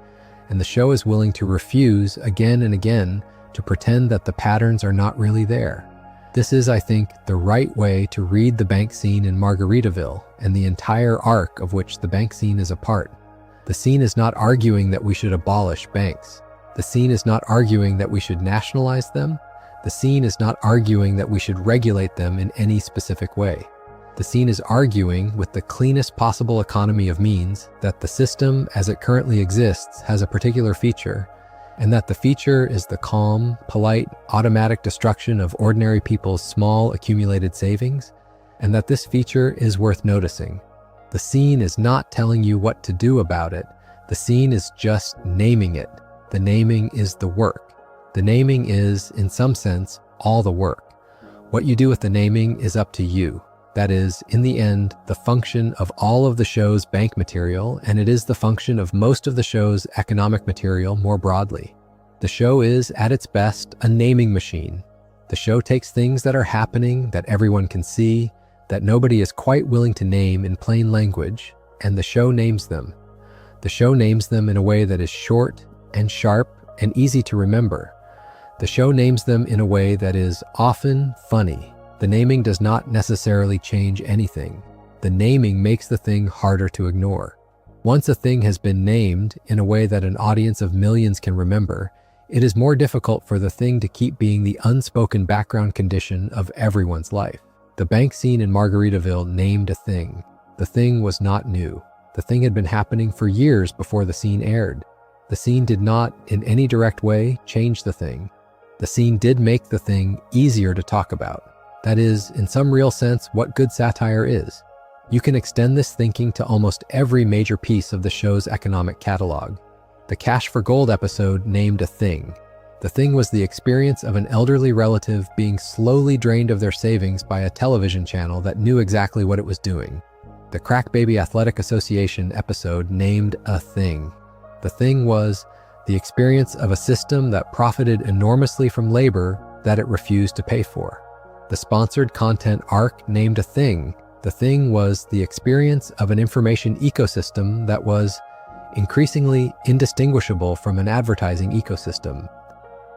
and the show is willing to refuse, again and again, to pretend that the patterns are not really there. This is, I think, the right way to read the bank scene in Margaritaville and the entire arc of which the bank scene is a part. The scene is not arguing that we should abolish banks. The scene is not arguing that we should nationalize them. The scene is not arguing that we should regulate them in any specific way. The scene is arguing, with the cleanest possible economy of means, that the system as it currently exists has a particular feature, and that the feature is the calm, polite, automatic destruction of ordinary people's small accumulated savings, and that this feature is worth noticing. The scene is not telling you what to do about it. The scene is just naming it. The naming is the work. The naming is, in some sense, all the work. What you do with the naming is up to you. That is, in the end, the function of all of the show's bank material, and it is the function of most of the show's economic material more broadly. The show is, at its best, a naming machine. The show takes things that are happening, that everyone can see, that nobody is quite willing to name in plain language, and the show names them. The show names them in a way that is short and sharp and easy to remember. The show names them in a way that is often funny. The naming does not necessarily change anything. The naming makes the thing harder to ignore. Once a thing has been named in a way that an audience of millions can remember, it is more difficult for the thing to keep being the unspoken background condition of everyone's life. The bank scene in Margaritaville named a thing. The thing was not new. The thing had been happening for years before the scene aired. The scene did not, in any direct way, change the thing. The scene did make the thing easier to talk about. That is, in some real sense, what good satire is. You can extend this thinking to almost every major piece of the show's economic catalog. The Cash for Gold episode named a thing. The thing was the experience of an elderly relative being slowly drained of their savings by a television channel that knew exactly what it was doing. The Crack Baby Athletic Association episode named a thing. The thing was the experience of a system that profited enormously from labor that it refused to pay for. The sponsored content arc named a thing. The thing was the experience of an information ecosystem that was increasingly indistinguishable from an advertising ecosystem.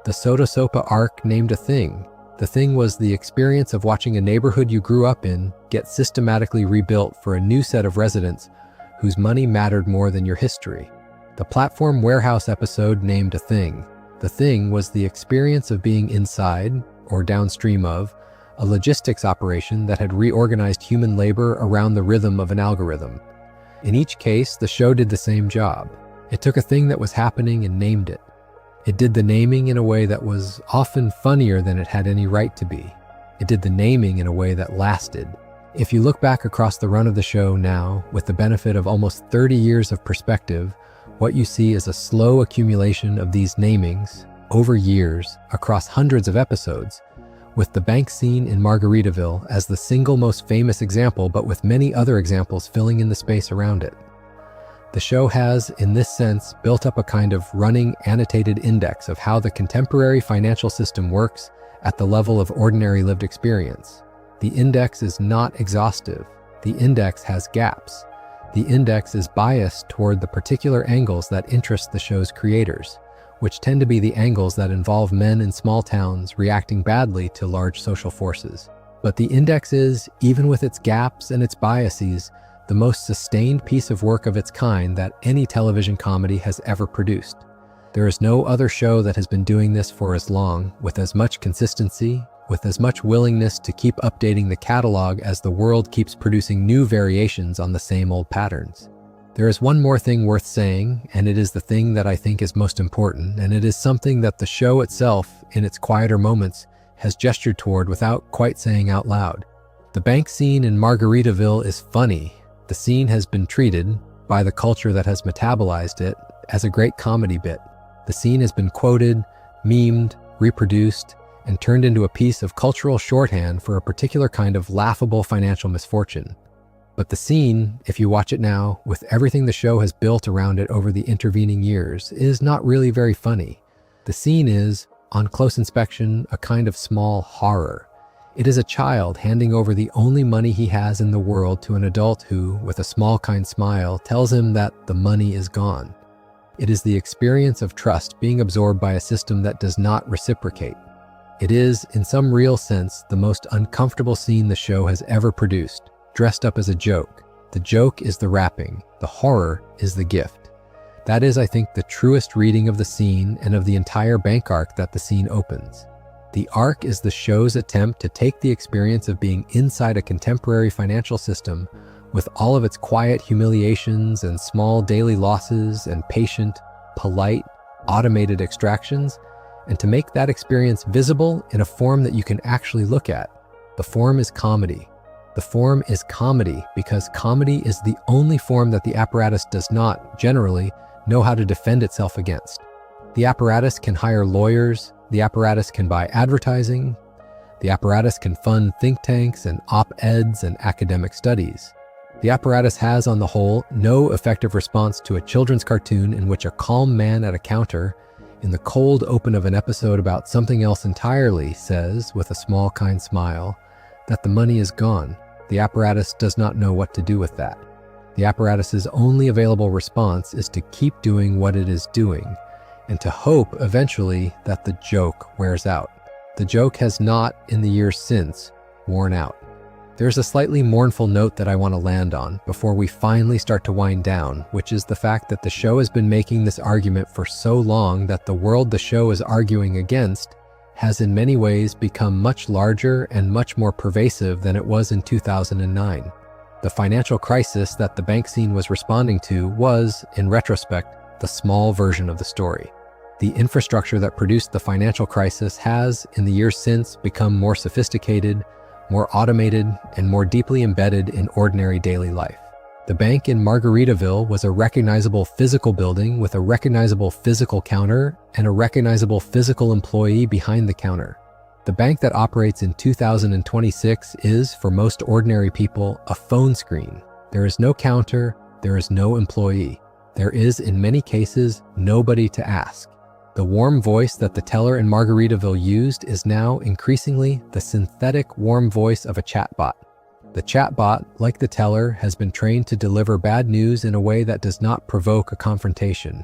The SodoSopa arc named a thing. The thing was the experience of watching a neighborhood you grew up in get systematically rebuilt for a new set of residents whose money mattered more than your history. The Platform Warehouse episode named a thing. The thing was the experience of being inside, or downstream of, a logistics operation that had reorganized human labor around the rhythm of an algorithm. In each case, the show did the same job. It took a thing that was happening and named it. It did the naming in a way that was often funnier than it had any right to be. It did the naming in a way that lasted. If you look back across the run of the show now, with the benefit of almost 30 years of perspective, what you see is a slow accumulation of these namings over years across hundreds of episodes, with the bank scene in Margaritaville as the single most famous example, but with many other examples filling in the space around it. The show has, in this sense, built up a kind of running annotated index of how the contemporary financial system works at the level of ordinary lived experience. The index is not exhaustive. The index has gaps. The index is biased toward the particular angles that interest the show's creators, which tend to be the angles that involve men in small towns reacting badly to large social forces. But the index is, even with its gaps and its biases, the most sustained piece of work of its kind that any television comedy has ever produced. There is no other show that has been doing this for as long, with as much consistency, with as much willingness to keep updating the catalog as the world keeps producing new variations on the same old patterns. There is one more thing worth saying, and it is the thing that I think is most important, and it is something that the show itself, in its quieter moments, has gestured toward without quite saying out loud. The bank scene in Margaritaville is funny. The scene has been treated, by the culture that has metabolized it, as a great comedy bit. The scene has been quoted, memed, reproduced, and turned into a piece of cultural shorthand for a particular kind of laughable financial misfortune. But the scene, if you watch it now, with everything the show has built around it over the intervening years, is not really very funny. The scene is, on close inspection, a kind of small horror. It is a child handing over the only money he has in the world to an adult who, with a small kind smile, tells him that the money is gone. It is the experience of trust being absorbed by a system that does not reciprocate. It is, in some real sense, the most uncomfortable scene the show has ever produced, dressed up as a joke. The joke is the wrapping, the horror is the gift. That is, I think, the truest reading of the scene and of the entire bank arc that the scene opens. The arc is the show's attempt to take the experience of being inside a contemporary financial system with all of its quiet humiliations and small daily losses and patient, polite, automated extractions, and to make that experience visible in a form that you can actually look at. The form is comedy. The form is comedy because comedy is the only form that the apparatus does not, generally, know how to defend itself against. The apparatus can hire lawyers, the apparatus can buy advertising, the apparatus can fund think tanks and op-eds and academic studies. The apparatus has, on the whole, no effective response to a children's cartoon in which a calm man at a counter, in the cold open of an episode about something else entirely, says, with a small kind smile, that the money is gone. The apparatus does not know what to do with that. The apparatus's only available response is to keep doing what it is doing, and to hope eventually that the joke wears out. The joke has not, in the years since, worn out. There's a slightly mournful note that I want to land on before we finally start to wind down, which is the fact that the show has been making this argument for so long that the world the show is arguing against has in many ways become much larger and much more pervasive than it was in 2009. The financial crisis that the bank scene was responding to was, in retrospect, the small version of the story. The infrastructure that produced the financial crisis has, in the years since, become more sophisticated, more automated, and more deeply embedded in ordinary daily life. The bank in Margaritaville was a recognizable physical building with a recognizable physical counter and a recognizable physical employee behind the counter. The bank that operates in 2026 is, for most ordinary people, a phone screen. There is no counter, there is no employee. There is, in many cases, nobody to ask. The warm voice that the teller in Margaritaville used is now increasingly the synthetic warm voice of a chatbot. The chatbot, like the teller, has been trained to deliver bad news in a way that does not provoke a confrontation.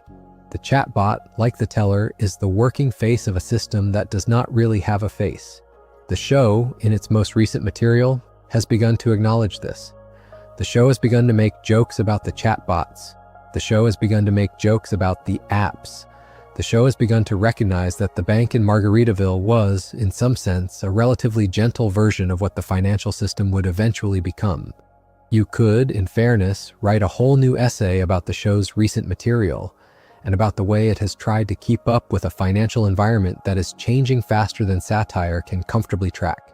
The chatbot, like the teller, is the working face of a system that does not really have a face. The show, in its most recent material, has begun to acknowledge this. The show has begun to make jokes about the chatbots. The show has begun to make jokes about the apps. The show has begun to recognize that the bank in Margaritaville was, in some sense, a relatively gentle version of what the financial system would eventually become. You could, in fairness, write a whole new essay about the show's recent material and about the way it has tried to keep up with a financial environment that is changing faster than satire can comfortably track.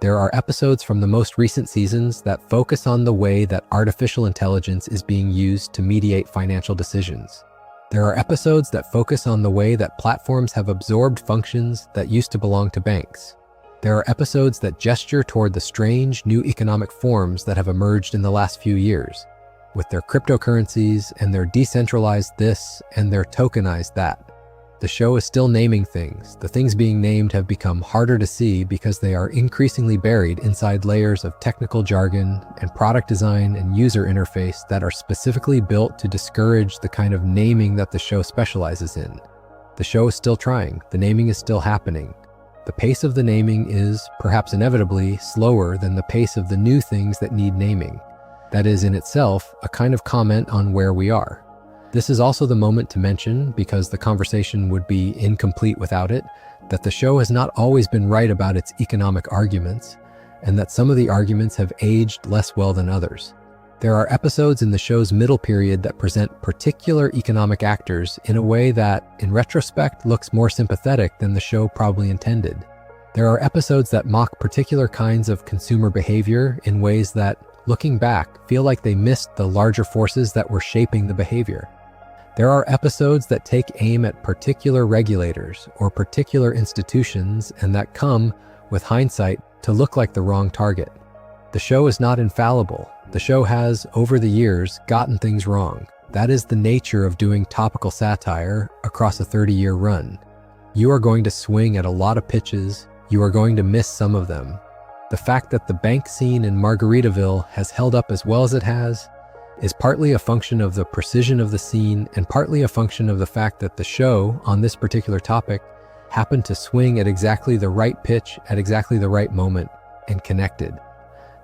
There are episodes from the most recent seasons that focus on the way that artificial intelligence is being used to mediate financial decisions. There are episodes that focus on the way that platforms have absorbed functions that used to belong to banks. There are episodes that gesture toward the strange new economic forms that have emerged in the last few years, with their cryptocurrencies and their decentralized this and their tokenized that. The show is still naming things. The things being named have become harder to see because they are increasingly buried inside layers of technical jargon and product design and user interface that are specifically built to discourage the kind of naming that the show specializes in. The show is still trying. The naming is still happening. The pace of the naming is, perhaps inevitably, slower than the pace of the new things that need naming. That is, in itself, a kind of comment on where we are. This is also the moment to mention, because the conversation would be incomplete without it, that the show has not always been right about its economic arguments, and that some of the arguments have aged less well than others. There are episodes in the show's middle period that present particular economic actors in a way that, in retrospect, looks more sympathetic than the show probably intended. There are episodes that mock particular kinds of consumer behavior in ways that, looking back, feel like they missed the larger forces that were shaping the behavior. There are episodes that take aim at particular regulators or particular institutions and that come, with hindsight, to look like the wrong target. The show is not infallible. The show has, over the years, gotten things wrong. That is the nature of doing topical satire across a 30-year run. You are going to swing at a lot of pitches. You are going to miss some of them. The fact that the bank scene in Margaritaville has held up as well as it has is partly a function of the precision of the scene and partly a function of the fact that the show, on this particular topic, happened to swing at exactly the right pitch at exactly the right moment and connected.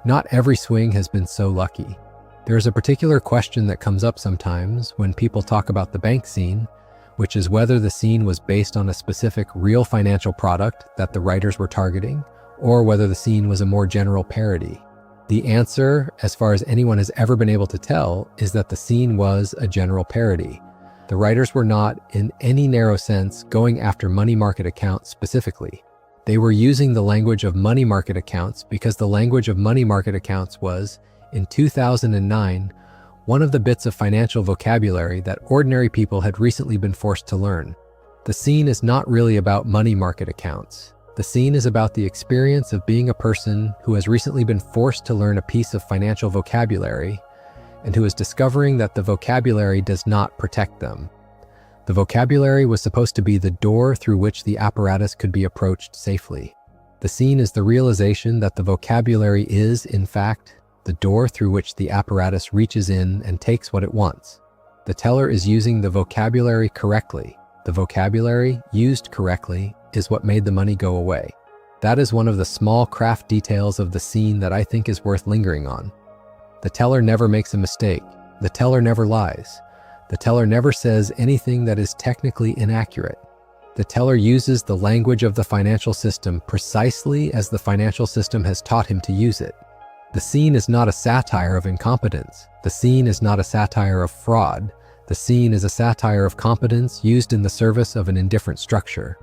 Not every swing has been so lucky. There is a particular question that comes up sometimes when people talk about the bank scene, which is whether the scene was based on a specific real financial product that the writers were targeting, or whether the scene was a more general parody. The answer, as far as anyone has ever been able to tell, is that the scene was a general parody. The writers were not, in any narrow sense, going after money market accounts specifically. They were using the language of money market accounts because the language of money market accounts was, in 2009, one of the bits of financial vocabulary that ordinary people had recently been forced to learn. The scene is not really about money market accounts. The scene is about the experience of being a person who has recently been forced to learn a piece of financial vocabulary and who is discovering that the vocabulary does not protect them. The vocabulary was supposed to be the door through which the apparatus could be approached safely. The scene is the realization that the vocabulary is, in fact, the door through which the apparatus reaches in and takes what it wants. The teller is using the vocabulary correctly. The vocabulary, used correctly, is what made the money go away. That is one of the small craft details of the scene that I think is worth lingering on. The teller never makes a mistake. The teller never lies. The teller never says anything that is technically inaccurate. The teller uses the language of the financial system precisely as the financial system has taught him to use it. The scene is not a satire of incompetence. The scene is not a satire of fraud. The scene is a satire of competence used in the service of an indifferent structure.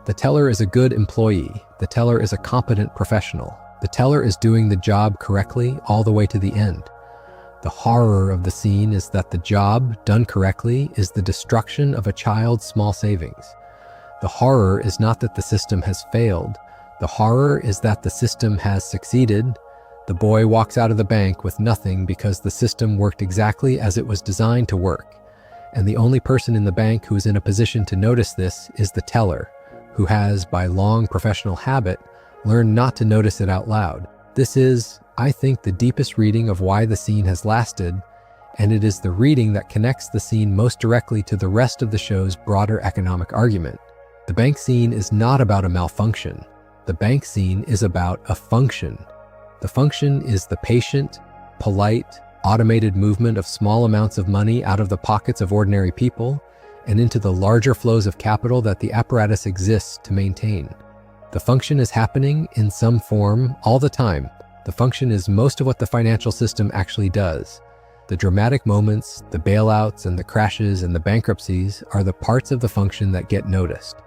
The teller is a good employee. The teller is a competent professional. The teller is doing the job correctly all the way to the end. The horror of the scene is that the job, done correctly, is the destruction of a child's small savings. The horror is not that the system has failed. The horror is that the system has succeeded. The boy walks out of the bank with nothing because the system worked exactly as it was designed to work. And the only person in the bank who is in a position to notice this is the teller, who has, by long professional habit, learned not to notice it out loud. This is, I think, the deepest reading of why the scene has lasted, and it is the reading that connects the scene most directly to the rest of the show's broader economic argument. The bank scene is not about a malfunction. The bank scene is about a function. The function is the patient, polite, automated movement of small amounts of money out of the pockets of ordinary people and into the larger flows of capital that the apparatus exists to maintain. The function is happening in some form all the time. The function is most of what the financial system actually does. The dramatic moments, the bailouts and the crashes and the bankruptcies are the parts of the function that get noticed.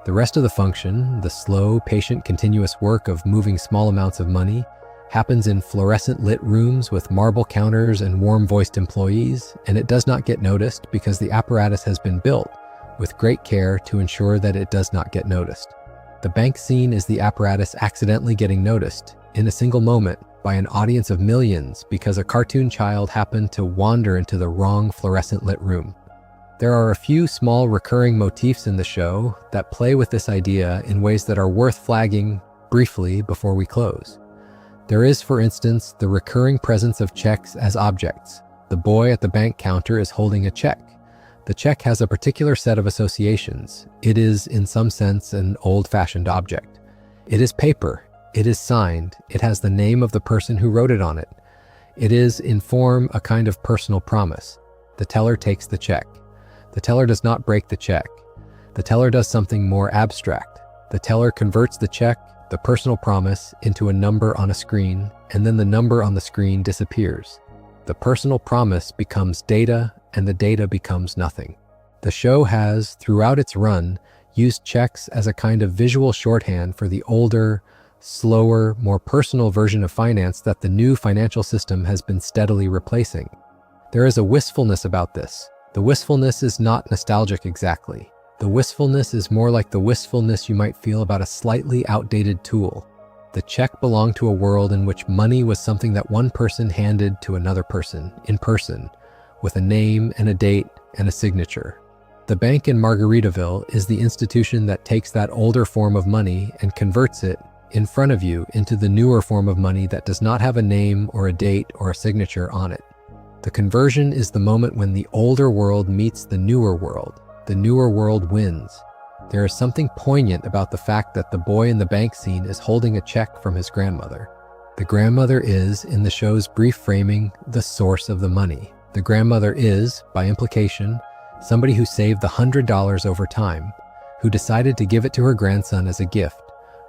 The rest of the function, the slow, patient, continuous work of moving small amounts of money, happens in fluorescent lit rooms with marble counters and warm-voiced employees, and it does not get noticed because the apparatus has been built with great care to ensure that it does not get noticed. The bank scene is the apparatus accidentally getting noticed in a single moment by an audience of millions because a cartoon child happened to wander into the wrong fluorescent lit room. There are a few small recurring motifs in the show that play with this idea in ways that are worth flagging briefly before we close. There is, for instance, the recurring presence of checks as objects. The boy at the bank counter is holding a check. The check has a particular set of associations. It is, in some sense, an old-fashioned object. It is paper. It is signed. It has the name of the person who wrote it on it. It is, in form, a kind of personal promise. The teller takes the check. The teller does not break the check. The teller does something more abstract. The teller converts the check, the personal promise, into a number on a screen, and then the number on the screen disappears. The personal promise becomes data, and the data becomes nothing. The show has, throughout its run, used checks as a kind of visual shorthand for the older, slower, more personal version of finance that the new financial system has been steadily replacing. There is a wistfulness about this. The wistfulness is not nostalgic exactly. The wistfulness is more like the wistfulness you might feel about a slightly outdated tool. The check belonged to a world in which money was something that one person handed to another person, in person, with a name and a date and a signature. The bank in Margaritaville is the institution that takes that older form of money and converts it, in front of you, into the newer form of money that does not have a name or a date or a signature on it. The conversion is the moment when the older world meets the newer world. The newer world wins. There is something poignant about the fact that the boy in the bank scene is holding a check from his grandmother. The grandmother is, in the show's brief framing, the source of the money. The grandmother is, by implication, somebody who saved the $100 over time, who decided to give it to her grandson as a gift,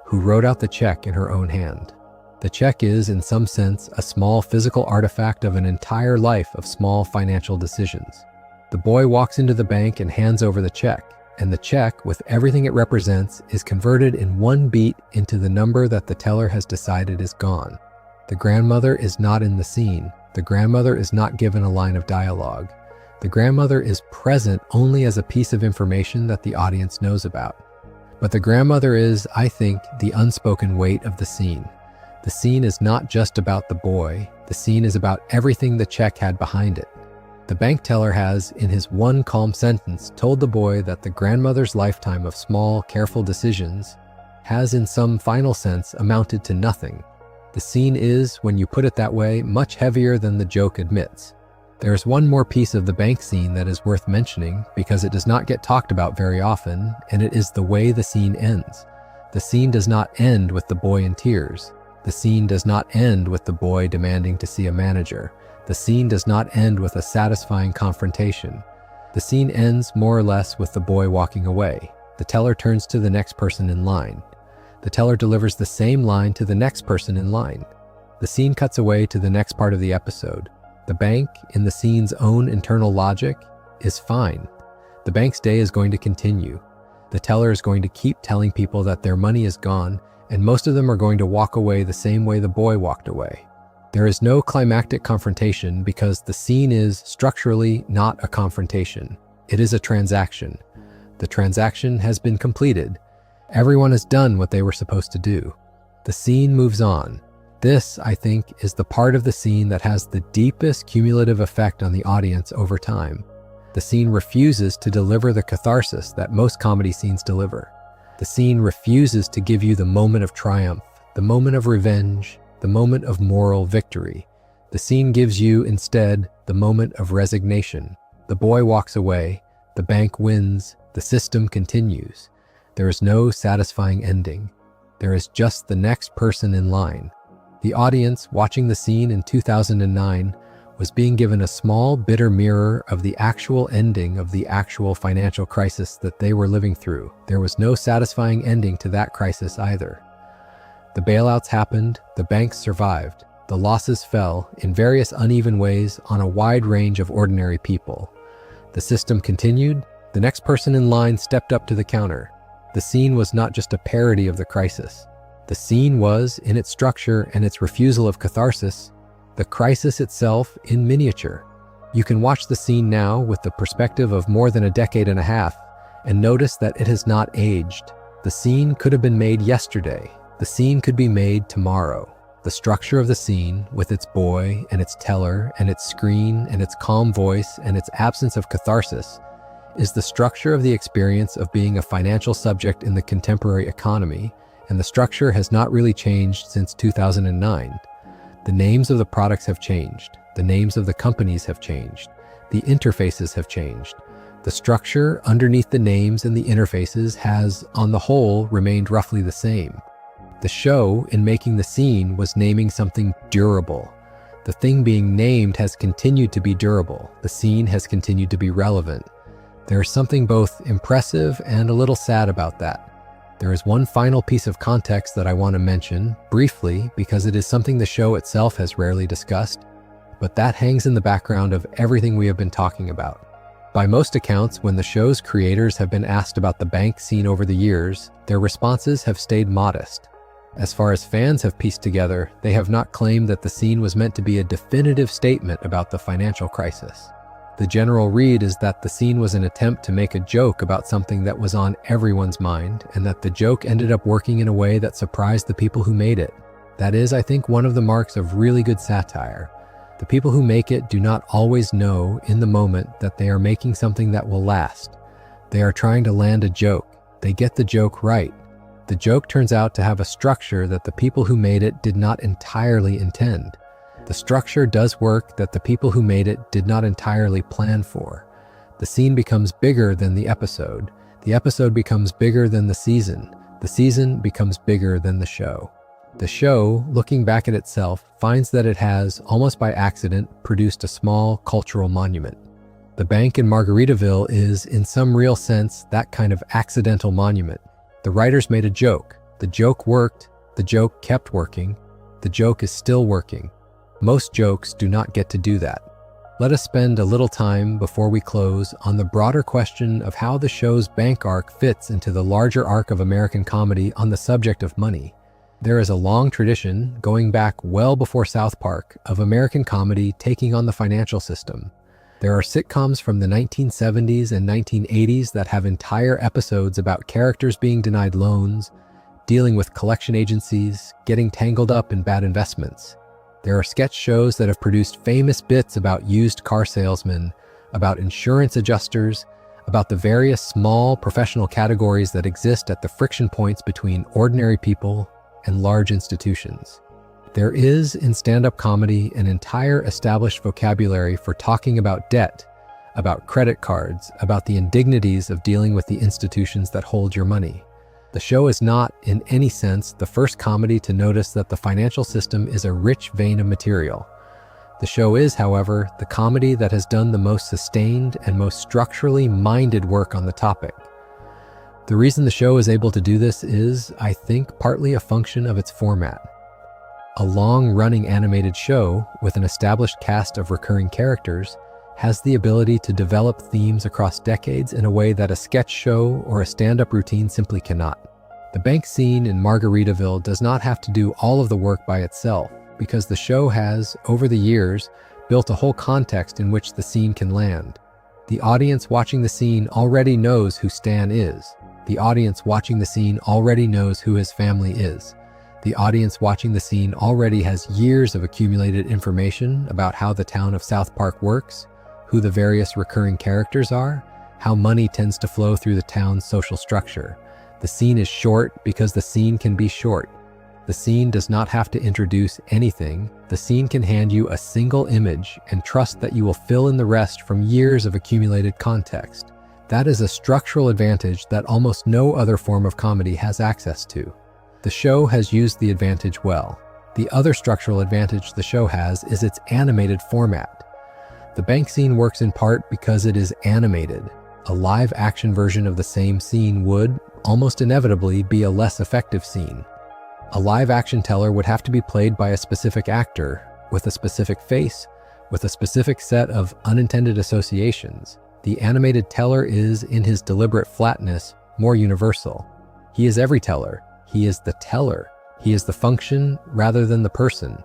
who wrote out the check in her own hand. The check is, in some sense, a small physical artifact of an entire life of small financial decisions. The boy walks into the bank and hands over the check, and the check, with everything it represents, is converted in one beat into the number that the teller has decided is gone. The grandmother is not in the scene. The grandmother is not given a line of dialogue. The grandmother is present only as a piece of information that the audience knows about. But the grandmother is, I think, the unspoken weight of the scene. The scene is not just about the boy. The scene is about everything the check had behind it. The bank teller has, in his one calm sentence, told the boy that the grandmother's lifetime of small, careful decisions has, in some final sense, amounted to nothing. The scene is, when you put it that way, much heavier than the joke admits. There is one more piece of the bank scene that is worth mentioning because it does not get talked about very often, and it is the way the scene ends. The scene does not end with the boy in tears. The scene does not end with the boy demanding to see a manager. The scene does not end with a satisfying confrontation. The scene ends more or less with the boy walking away. The teller turns to the next person in line. The teller delivers the same line to the next person in line. The scene cuts away to the next part of the episode. The bank, in the scene's own internal logic, is fine. The bank's day is going to continue. The teller is going to keep telling people that their money is gone, and most of them are going to walk away the same way the boy walked away. There is no climactic confrontation because the scene is structurally not a confrontation. It is a transaction. The transaction has been completed. Everyone has done what they were supposed to do. The scene moves on. This, I think, is the part of the scene that has the deepest cumulative effect on the audience over time. The scene refuses to deliver the catharsis that most comedy scenes deliver. The scene refuses to give you the moment of triumph, the moment of revenge, the moment of moral victory. The scene gives you, instead, the moment of resignation. The boy walks away, the bank wins, the system continues. There is no satisfying ending. There is just the next person in line. The audience watching the scene in 2009 was being given a small, bitter mirror of the actual ending of the actual financial crisis that they were living through. There was no satisfying ending to that crisis either. The bailouts happened, the banks survived, the losses fell in various uneven ways on a wide range of ordinary people. The system continued, the next person in line stepped up to the counter. The scene was not just a parody of the crisis. The scene was, in its structure and its refusal of catharsis, the crisis itself in miniature. You can watch the scene now with the perspective of more than a decade and a half and notice that it has not aged. The scene could have been made yesterday. The scene could be made tomorrow. The structure of the scene, with its boy and its teller and its screen and its calm voice and its absence of catharsis, is the structure of the experience of being a financial subject in the contemporary economy, and the structure has not really changed since 2009. The names of the products have changed. The names of the companies have changed. The interfaces have changed. The structure underneath the names and the interfaces has, on the whole, remained roughly the same. The show, in making the scene, was naming something durable. The thing being named has continued to be durable. The scene has continued to be relevant. There is something both impressive and a little sad about that. There is one final piece of context that I want to mention, briefly, because it is something the show itself has rarely discussed, but that hangs in the background of everything we have been talking about. By most accounts, when the show's creators have been asked about the bank scene over the years, their responses have stayed modest. As far as fans have pieced together, they have not claimed that the scene was meant to be a definitive statement about the financial crisis. The general read is that the scene was an attempt to make a joke about something that was on everyone's mind, and that the joke ended up working in a way that surprised the people who made it. That is, I think, one of the marks of really good satire. The people who make it do not always know in the moment that they are making something that will last. They are trying to land a joke. They get the joke right. The joke turns out to have a structure that the people who made it did not entirely intend. The structure does work that the people who made it did not entirely plan for. The scene becomes bigger than the episode. The episode becomes bigger than the season. The season becomes bigger than the show. The show, looking back at itself, finds that it has, almost by accident, produced a small cultural monument. The bank in Margaritaville is, in some real sense, that kind of accidental monument. The writers made a joke. The joke worked. The joke kept working. The joke is still working. Most jokes do not get to do that. Let us spend a little time before we close on the broader question of how the show's bank arc fits into the larger arc of American comedy on the subject of money. There is a long tradition, going back well before South Park, of American comedy taking on the financial system. There are sitcoms from the 1970s and 1980s that have entire episodes about characters being denied loans, dealing with collection agencies, getting tangled up in bad investments. There are sketch shows that have produced famous bits about used car salesmen, about insurance adjusters, about the various small professional categories that exist at the friction points between ordinary people and large institutions. There is, in stand-up comedy, an entire established vocabulary for talking about debt, about credit cards, about the indignities of dealing with the institutions that hold your money. The show is not, in any sense, the first comedy to notice that the financial system is a rich vein of material. The show is, however, the comedy that has done the most sustained and most structurally minded work on the topic. The reason the show is able to do this is, I think, partly a function of its format. A long-running animated show with an established cast of recurring characters has the ability to develop themes across decades in a way that a sketch show or a stand-up routine simply cannot. The bank scene in Margaritaville does not have to do all of the work by itself, because the show has, over the years, built a whole context in which the scene can land. The audience watching the scene already knows who Stan is. The audience watching the scene already knows who his family is. The audience watching the scene already has years of accumulated information about how the town of South Park works, who the various recurring characters are, how money tends to flow through the town's social structure. The scene is short because the scene can be short. The scene does not have to introduce anything. The scene can hand you a single image and trust that you will fill in the rest from years of accumulated context. That is a structural advantage that almost no other form of comedy has access to. The show has used the advantage well. The other structural advantage the show has is its animated format. The bank scene works in part because it is animated. A live-action version of the same scene would, almost inevitably, be a less effective scene. A live-action teller would have to be played by a specific actor, with a specific face, with a specific set of unintended associations. The animated teller is, in his deliberate flatness, more universal. He is every teller. He is the teller. He is the function rather than the person.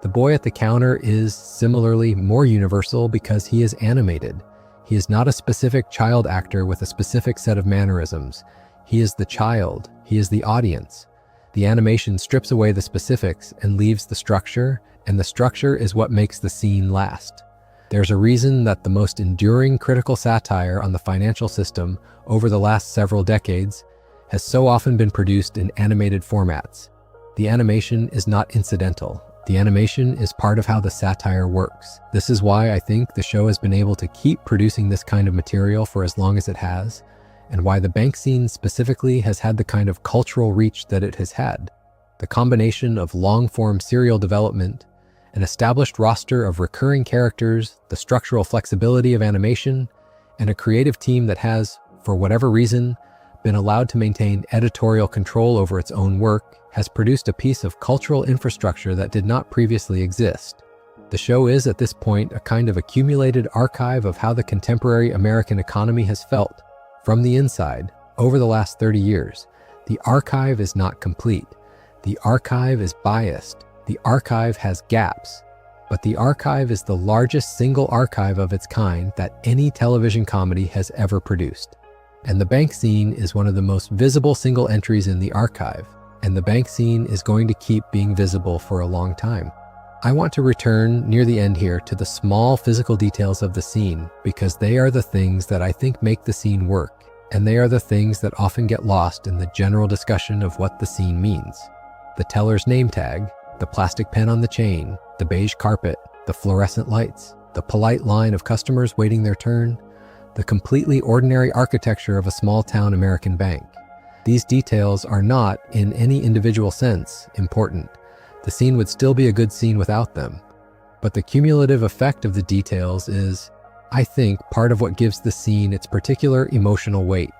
The boy at the counter is similarly more universal because he is animated. He is not a specific child actor with a specific set of mannerisms. He is the child. He is the audience. The animation strips away the specifics and leaves the structure, and the structure is what makes the scene last. There's a reason that the most enduring critical satire on the financial system over the last several decades has so often been produced in animated formats. The animation is not incidental. The animation is part of how the satire works. This is why I think the show has been able to keep producing this kind of material for as long as it has, and why the bank scene specifically has had the kind of cultural reach that it has had. The combination of long-form serial development, an established roster of recurring characters, the structural flexibility of animation, and a creative team that has, for whatever reason, been allowed to maintain editorial control over its own work, has produced a piece of cultural infrastructure that did not previously exist. The show is, at this point, a kind of accumulated archive of how the contemporary American economy has felt. From the inside, over the last 30 years, the archive is not complete. The archive is biased. The archive has gaps. But the archive is the largest single archive of its kind that any television comedy has ever produced. And the bank scene is one of the most visible single entries in the archive. And the bank scene is going to keep being visible for a long time. I want to return near the end here to the small physical details of the scene because they are the things that I think make the scene work, and they are the things that often get lost in the general discussion of what the scene means. The teller's name tag, the plastic pen on the chain, the beige carpet, the fluorescent lights, the polite line of customers waiting their turn, the completely ordinary architecture of a small-town American bank. These details are not, in any individual sense, important. The scene would still be a good scene without them. But the cumulative effect of the details is, I think, part of what gives the scene its particular emotional weight.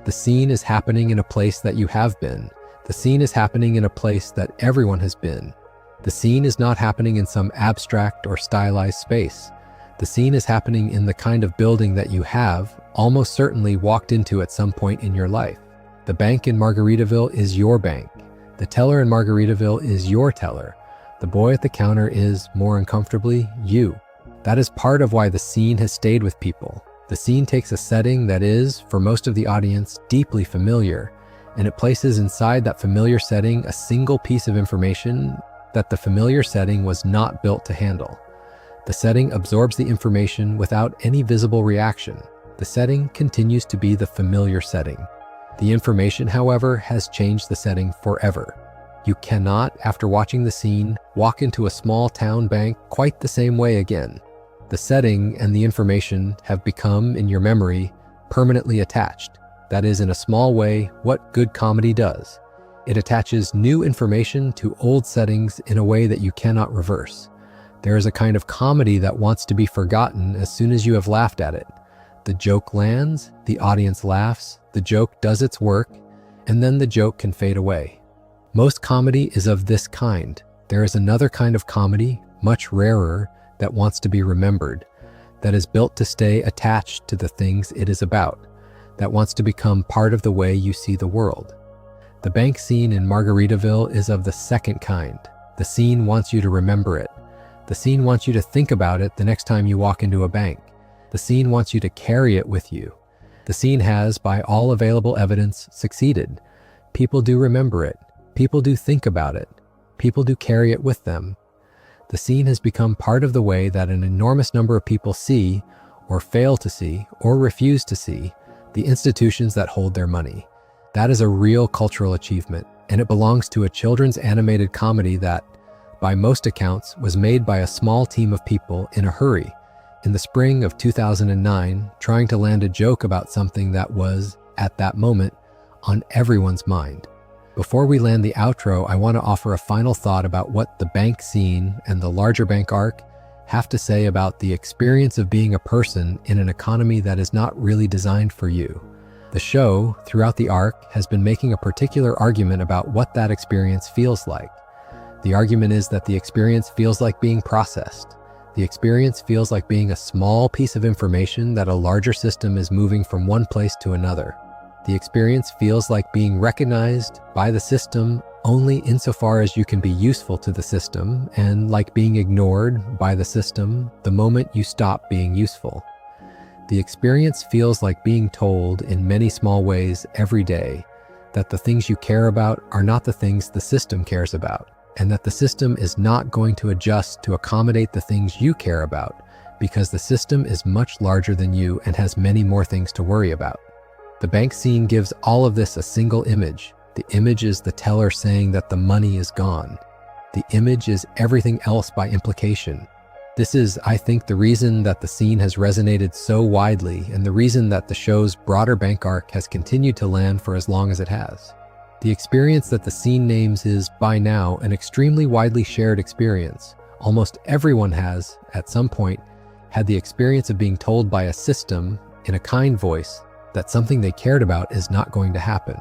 The scene is happening in a place that you have been. The scene is happening in a place that everyone has been. The scene is not happening in some abstract or stylized space. The scene is happening in the kind of building that you have, almost certainly, walked into at some point in your life. The bank in Margaritaville is your bank. The teller in Margaritaville is your teller. The boy at the counter is, more uncomfortably, you. That is part of why the scene has stayed with people. The scene takes a setting that is, for most of the audience, deeply familiar, and it places inside that familiar setting a single piece of information that the familiar setting was not built to handle. The setting absorbs the information without any visible reaction. The setting continues to be the familiar setting. The information, however, has changed the setting forever. You cannot, after watching the scene, walk into a small town bank quite the same way again. The setting and the information have become, in your memory, permanently attached. That is, in a small way, what good comedy does. It attaches new information to old settings in a way that you cannot reverse. There is a kind of comedy that wants to be forgotten as soon as you have laughed at it. The joke lands, the audience laughs, the joke does its work, and then the joke can fade away. Most comedy is of this kind. There is another kind of comedy, much rarer, that wants to be remembered. that is built to stay attached to the things it is about, that wants to become part of the way you see the world. The bank scene in Margaritaville is of the second kind. The scene wants you to remember it. The scene wants you to think about it the next time you walk into a bank. The scene wants you to carry it with you. The scene has, by all available evidence, succeeded. People do remember it. People do think about it. People do carry it with them. The scene has become part of the way that an enormous number of people see, or fail to see, or refuse to see, the institutions that hold their money. That is a real cultural achievement, and it belongs to a children's animated comedy that, by most accounts, was made by a small team of people in a hurry, in the spring of 2009, trying to land a joke about something that was, at that moment, on everyone's mind. Before we land the outro, I want to offer a final thought about what the bank scene and the larger bank arc have to say about the experience of being a person in an economy that is not really designed for you. The show, throughout the arc, has been making a particular argument about what that experience feels like. The argument is that the experience feels like being processed. The experience feels like being a small piece of information that a larger system is moving from one place to another. The experience feels like being recognized by the system only insofar as you can be useful to the system, and like being ignored by the system the moment you stop being useful. The experience feels like being told in many small ways every day that the things you care about are not the things the system cares about, and that the system is not going to adjust to accommodate the things you care about because the system is much larger than you and has many more things to worry about. The bank scene gives all of this a single image. The image is the teller saying that the money is gone. The image is everything else by implication. This is, I think, the reason that the scene has resonated so widely and the reason that the show's broader bank arc has continued to land for as long as it has. The experience that the scene names is, by now, an extremely widely shared experience. Almost everyone has, at some point, had the experience of being told by a system, in a kind voice, that something they cared about is not going to happen.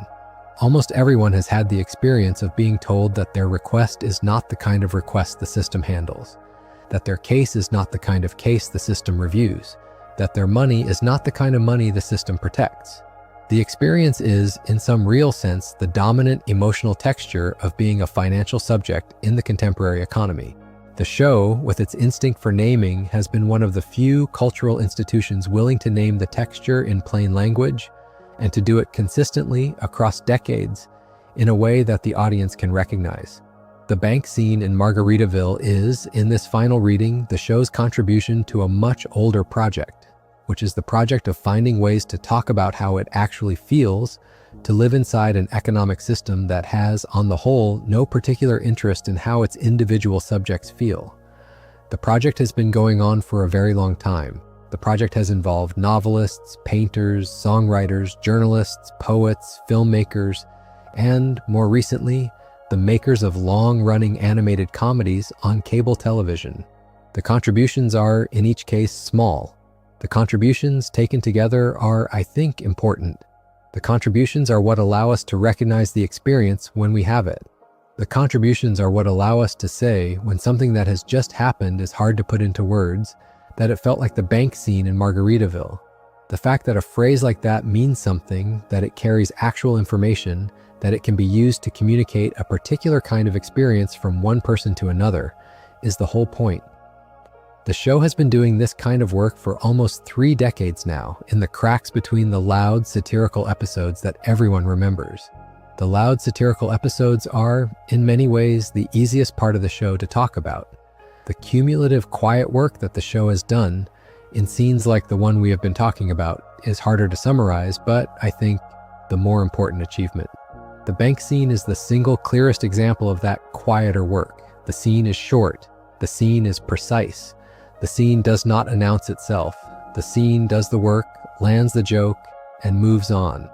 Almost everyone has had the experience of being told that their request is not the kind of request the system handles, that their case is not the kind of case the system reviews, that their money is not the kind of money the system protects. The experience is, in some real sense, the dominant emotional texture of being a financial subject in the contemporary economy. The show, with its instinct for naming, has been one of the few cultural institutions willing to name the texture in plain language, and to do it consistently across decades in a way that the audience can recognize. The bank scene in Margaritaville is, in this final reading, the show's contribution to a much older project, which is the project of finding ways to talk about how it actually feels to live inside an economic system that has, on the whole, no particular interest in how its individual subjects feel. The project has been going on for a very long time. The project has involved novelists, painters, songwriters, journalists, poets, filmmakers, and, more recently, the makers of long-running animated comedies on cable television. The contributions are, in each case, small. The contributions taken together are, I think, important. The contributions are what allow us to recognize the experience when we have it. The contributions are what allow us to say, when something that has just happened is hard to put into words, that it felt like the bank scene in Margaritaville. The fact that a phrase like that means something, that it carries actual information, that it can be used to communicate a particular kind of experience from one person to another, is the whole point. The show has been doing this kind of work for almost 3 decades now, in the cracks between the loud, satirical episodes that everyone remembers. The loud, satirical episodes are, in many ways, the easiest part of the show to talk about. The cumulative, quiet work that the show has done, in scenes like the one we have been talking about, is harder to summarize, but, I think, the more important achievement. The bank scene is the single clearest example of that quieter work. The scene is short. The scene is precise. The scene does not announce itself. The scene does the work, lands the joke, and moves on.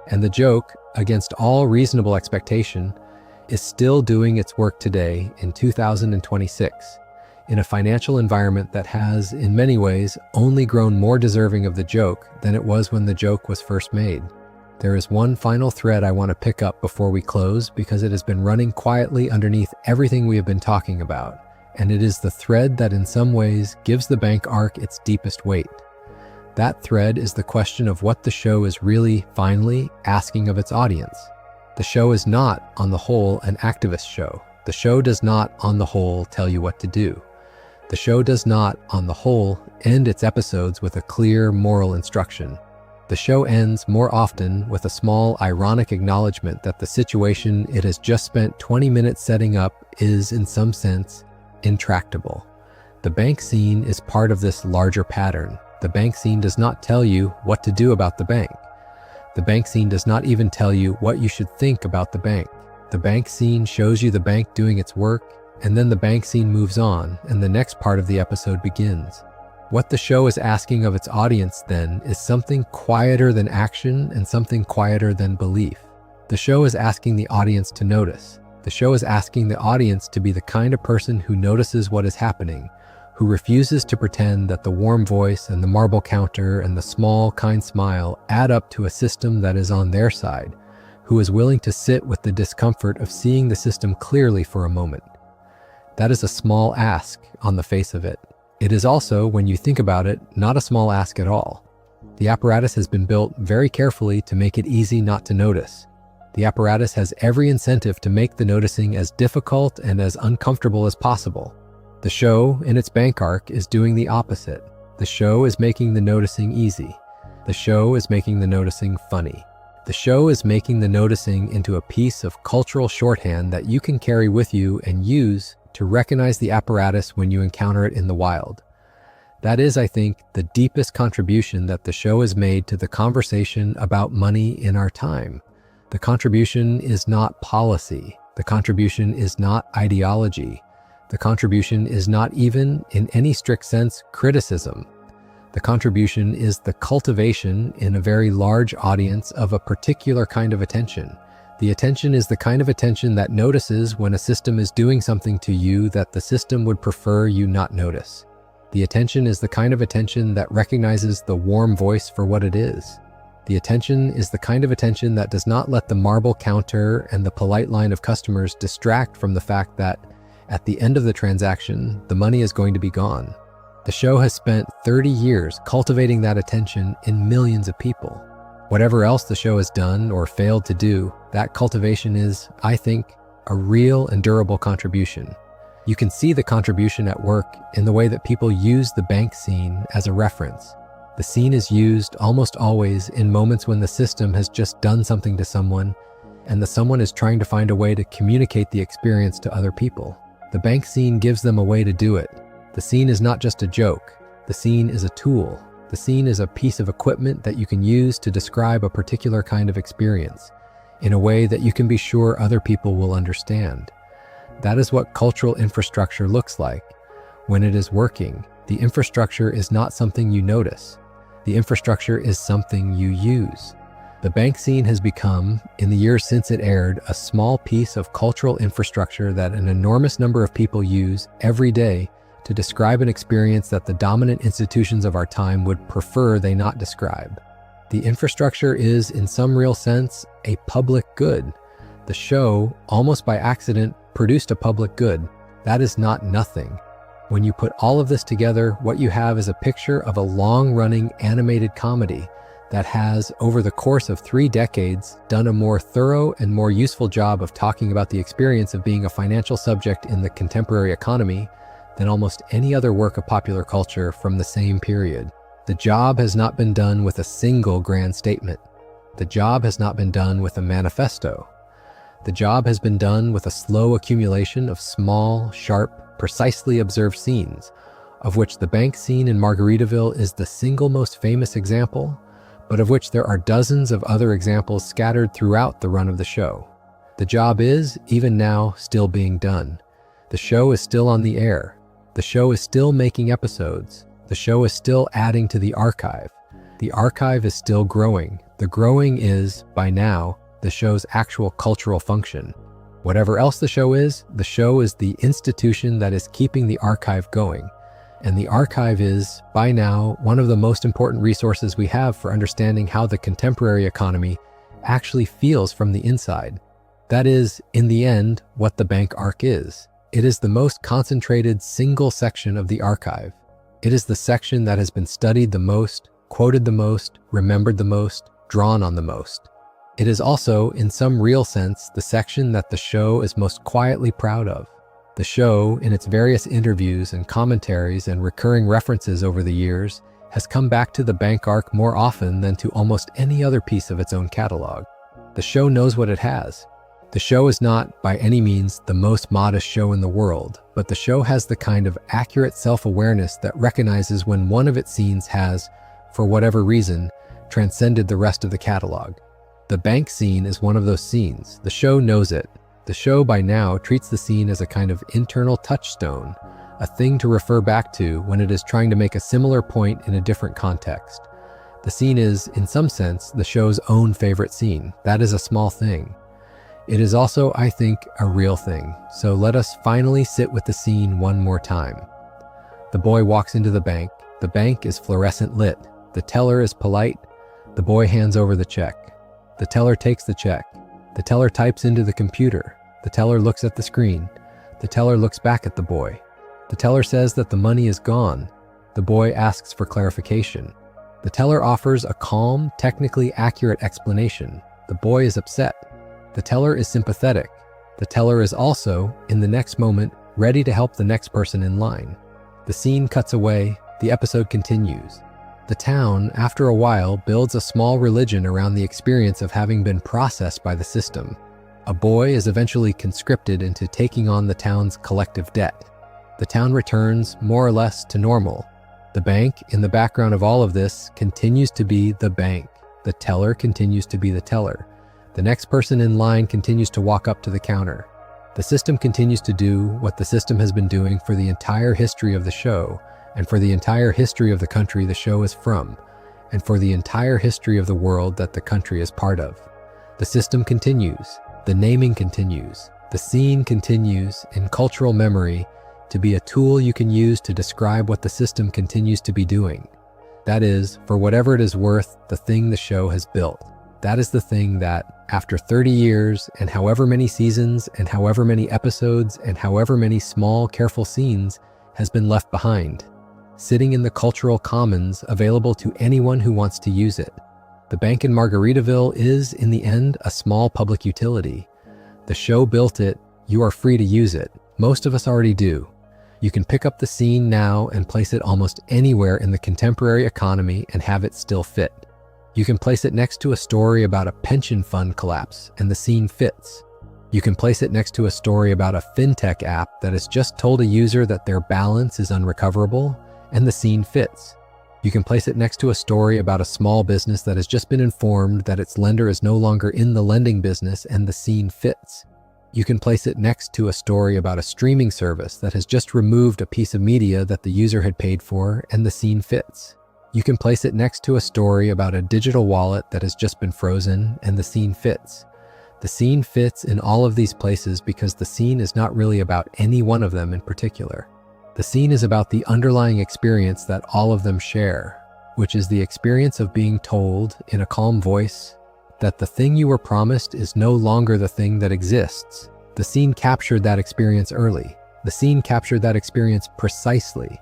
And the joke, against all reasonable expectation, is still doing its work today in 2026, in a financial environment that has, in many ways, only grown more deserving of the joke than it was when the joke was first made. There is one final thread I want to pick up before we close because it has been running quietly underneath everything we have been talking about, and it is the thread that in some ways gives the bank arc its deepest weight. That thread is the question of what the show is really, finally, asking of its audience. The show is not, on the whole, an activist show. The show does not, on the whole, tell you what to do. The show does not, on the whole, end its episodes with a clear moral instruction. The show ends more often with a small, ironic acknowledgement that the situation it has just spent 20 minutes setting up is, in some sense, intractable. The bank scene is part of this larger pattern. The bank scene does not tell you what to do about the bank. The bank scene does not even tell you what you should think about the bank. The bank scene shows you the bank doing its work, and then the bank scene moves on, and the next part of the episode begins. What the show is asking of its audience, then, is something quieter than action and something quieter than belief. The show is asking the audience to notice. The show is asking the audience to be the kind of person who notices what is happening, who refuses to pretend that the warm voice and the marble counter and the small, kind smile add up to a system that is on their side, who is willing to sit with the discomfort of seeing the system clearly for a moment. That is a small ask on the face of it. It is also, when you think about it, not a small ask at all. The apparatus has been built very carefully to make it easy not to notice. The apparatus has every incentive to make the noticing as difficult and as uncomfortable as possible. The show, in its bank arc, is doing the opposite. The show is making the noticing easy. The show is making the noticing funny. The show is making the noticing into a piece of cultural shorthand that you can carry with you and use to recognize the apparatus when you encounter it in the wild. That is, I think, the deepest contribution that the show has made to the conversation about money in our time. The contribution is not policy. The contribution is not ideology. The contribution is not even, in any strict sense, criticism. The contribution is the cultivation in a very large audience of a particular kind of attention. The attention is the kind of attention that notices when a system is doing something to you that the system would prefer you not notice. The attention is the kind of attention that recognizes the warm voice for what it is. The attention is the kind of attention that does not let the marble counter and the polite line of customers distract from the fact that, at the end of the transaction, the money is going to be gone. The show has spent 30 years cultivating that attention in millions of people. Whatever else the show has done or failed to do, that cultivation is, I think, a real and durable contribution. You can see the contribution at work in the way that people use the bank scene as a reference. The scene is used almost always in moments when the system has just done something to someone, and the someone is trying to find a way to communicate the experience to other people. The bank scene gives them a way to do it. The scene is not just a joke. The scene is a tool. The scene is a piece of equipment that you can use to describe a particular kind of experience in a way that you can be sure other people will understand. That is what cultural infrastructure looks like. When it is working, the infrastructure is not something you notice. The infrastructure is something you use. The bank scene has become, in the years since it aired, a small piece of cultural infrastructure that an enormous number of people use every day to describe an experience that the dominant institutions of our time would prefer they not describe. The infrastructure is, in some real sense, a public good. The show, almost by accident, produced a public good. That is not nothing. When you put all of this together, what you have is a picture of a long-running animated comedy that has, over the course of 3 decades, done a more thorough and more useful job of talking about the experience of being a financial subject in the contemporary economy than almost any other work of popular culture from the same period. The job has not been done with a single grand statement. The job has not been done with a manifesto. The job has been done with a slow accumulation of small, sharp, precisely observed scenes, of which the bank scene in Margaritaville is the single most famous example, but of which there are dozens of other examples scattered throughout the run of the show. The job is, even now, still being done. The show is still on the air. The show is still making episodes. The show is still adding to the archive. The archive is still growing. The growing is, by now, the show's actual cultural function. Whatever else the show is the institution that is keeping the archive going. And the archive is, by now, one of the most important resources we have for understanding how the contemporary economy actually feels from the inside. That is, in the end, what the bank arc is. It is the most concentrated single section of the archive. It is the section that has been studied the most, quoted the most, remembered the most, drawn on the most. It is also, in some real sense, the section that the show is most quietly proud of. The show, in its various interviews and commentaries and recurring references over the years, has come back to the bank arc more often than to almost any other piece of its own catalog. The show knows what it has. The show is not, by any means, the most modest show in the world, but the show has the kind of accurate self-awareness that recognizes when one of its scenes has, for whatever reason, transcended the rest of the catalog. The bank scene is one of those scenes. The show knows it. The show by now treats the scene as a kind of internal touchstone, a thing to refer back to when it is trying to make a similar point in a different context. The scene is, in some sense, the show's own favorite scene. That is a small thing. It is also, I think, a real thing. So let us finally sit with the scene one more time. The boy walks into the bank. The bank is fluorescent lit. The teller is polite. The boy hands over the check. The teller takes the check. The teller types into the computer. The teller looks at the screen. The teller looks back at the boy. The teller says that the money is gone. The boy asks for clarification. The teller offers a calm, technically accurate explanation. The boy is upset. The teller is sympathetic. The teller is also, in the next moment, ready to help the next person in line. The scene cuts away. The episode continues. The town, after a while, builds a small religion around the experience of having been processed by the system. A boy is eventually conscripted into taking on the town's collective debt. The town returns, more or less, to normal. The bank, in the background of all of this, continues to be the bank. The teller continues to be the teller. The next person in line continues to walk up to the counter. The system continues to do what the system has been doing for the entire history of the show, and for the entire history of the country the show is from, and for the entire history of the world that the country is part of. The system continues. The naming continues. The scene continues, in cultural memory, to be a tool you can use to describe what the system continues to be doing. That is, for whatever it is worth, the thing the show has built. That is the thing that, after 30 years, and however many seasons, and however many episodes, and however many small, careful scenes, has been left behind, sitting in the cultural commons available to anyone who wants to use it. The bank in Margaritaville is, in the end, a small public utility. The show built it. You are free to use it. Most of us already do. You can pick up the scene now and place it almost anywhere in the contemporary economy and have it still fit. You can place it next to a story about a pension fund collapse and the scene fits. You can place it next to a story about a fintech app that has just told a user that their balance is unrecoverable and the scene fits. You can place it next to a story about a small business that has just been informed that its lender is no longer in the lending business and the scene fits. You can place it next to a story about a streaming service that has just removed a piece of media that the user had paid for and the scene fits. You can place it next to a story about a digital wallet that has just been frozen and the scene fits. The scene fits in all of these places because the scene is not really about any one of them in particular. The scene is about the underlying experience that all of them share, which is the experience of being told in a calm voice that the thing you were promised is no longer the thing that exists. The scene captured that experience early. The scene captured that experience precisely.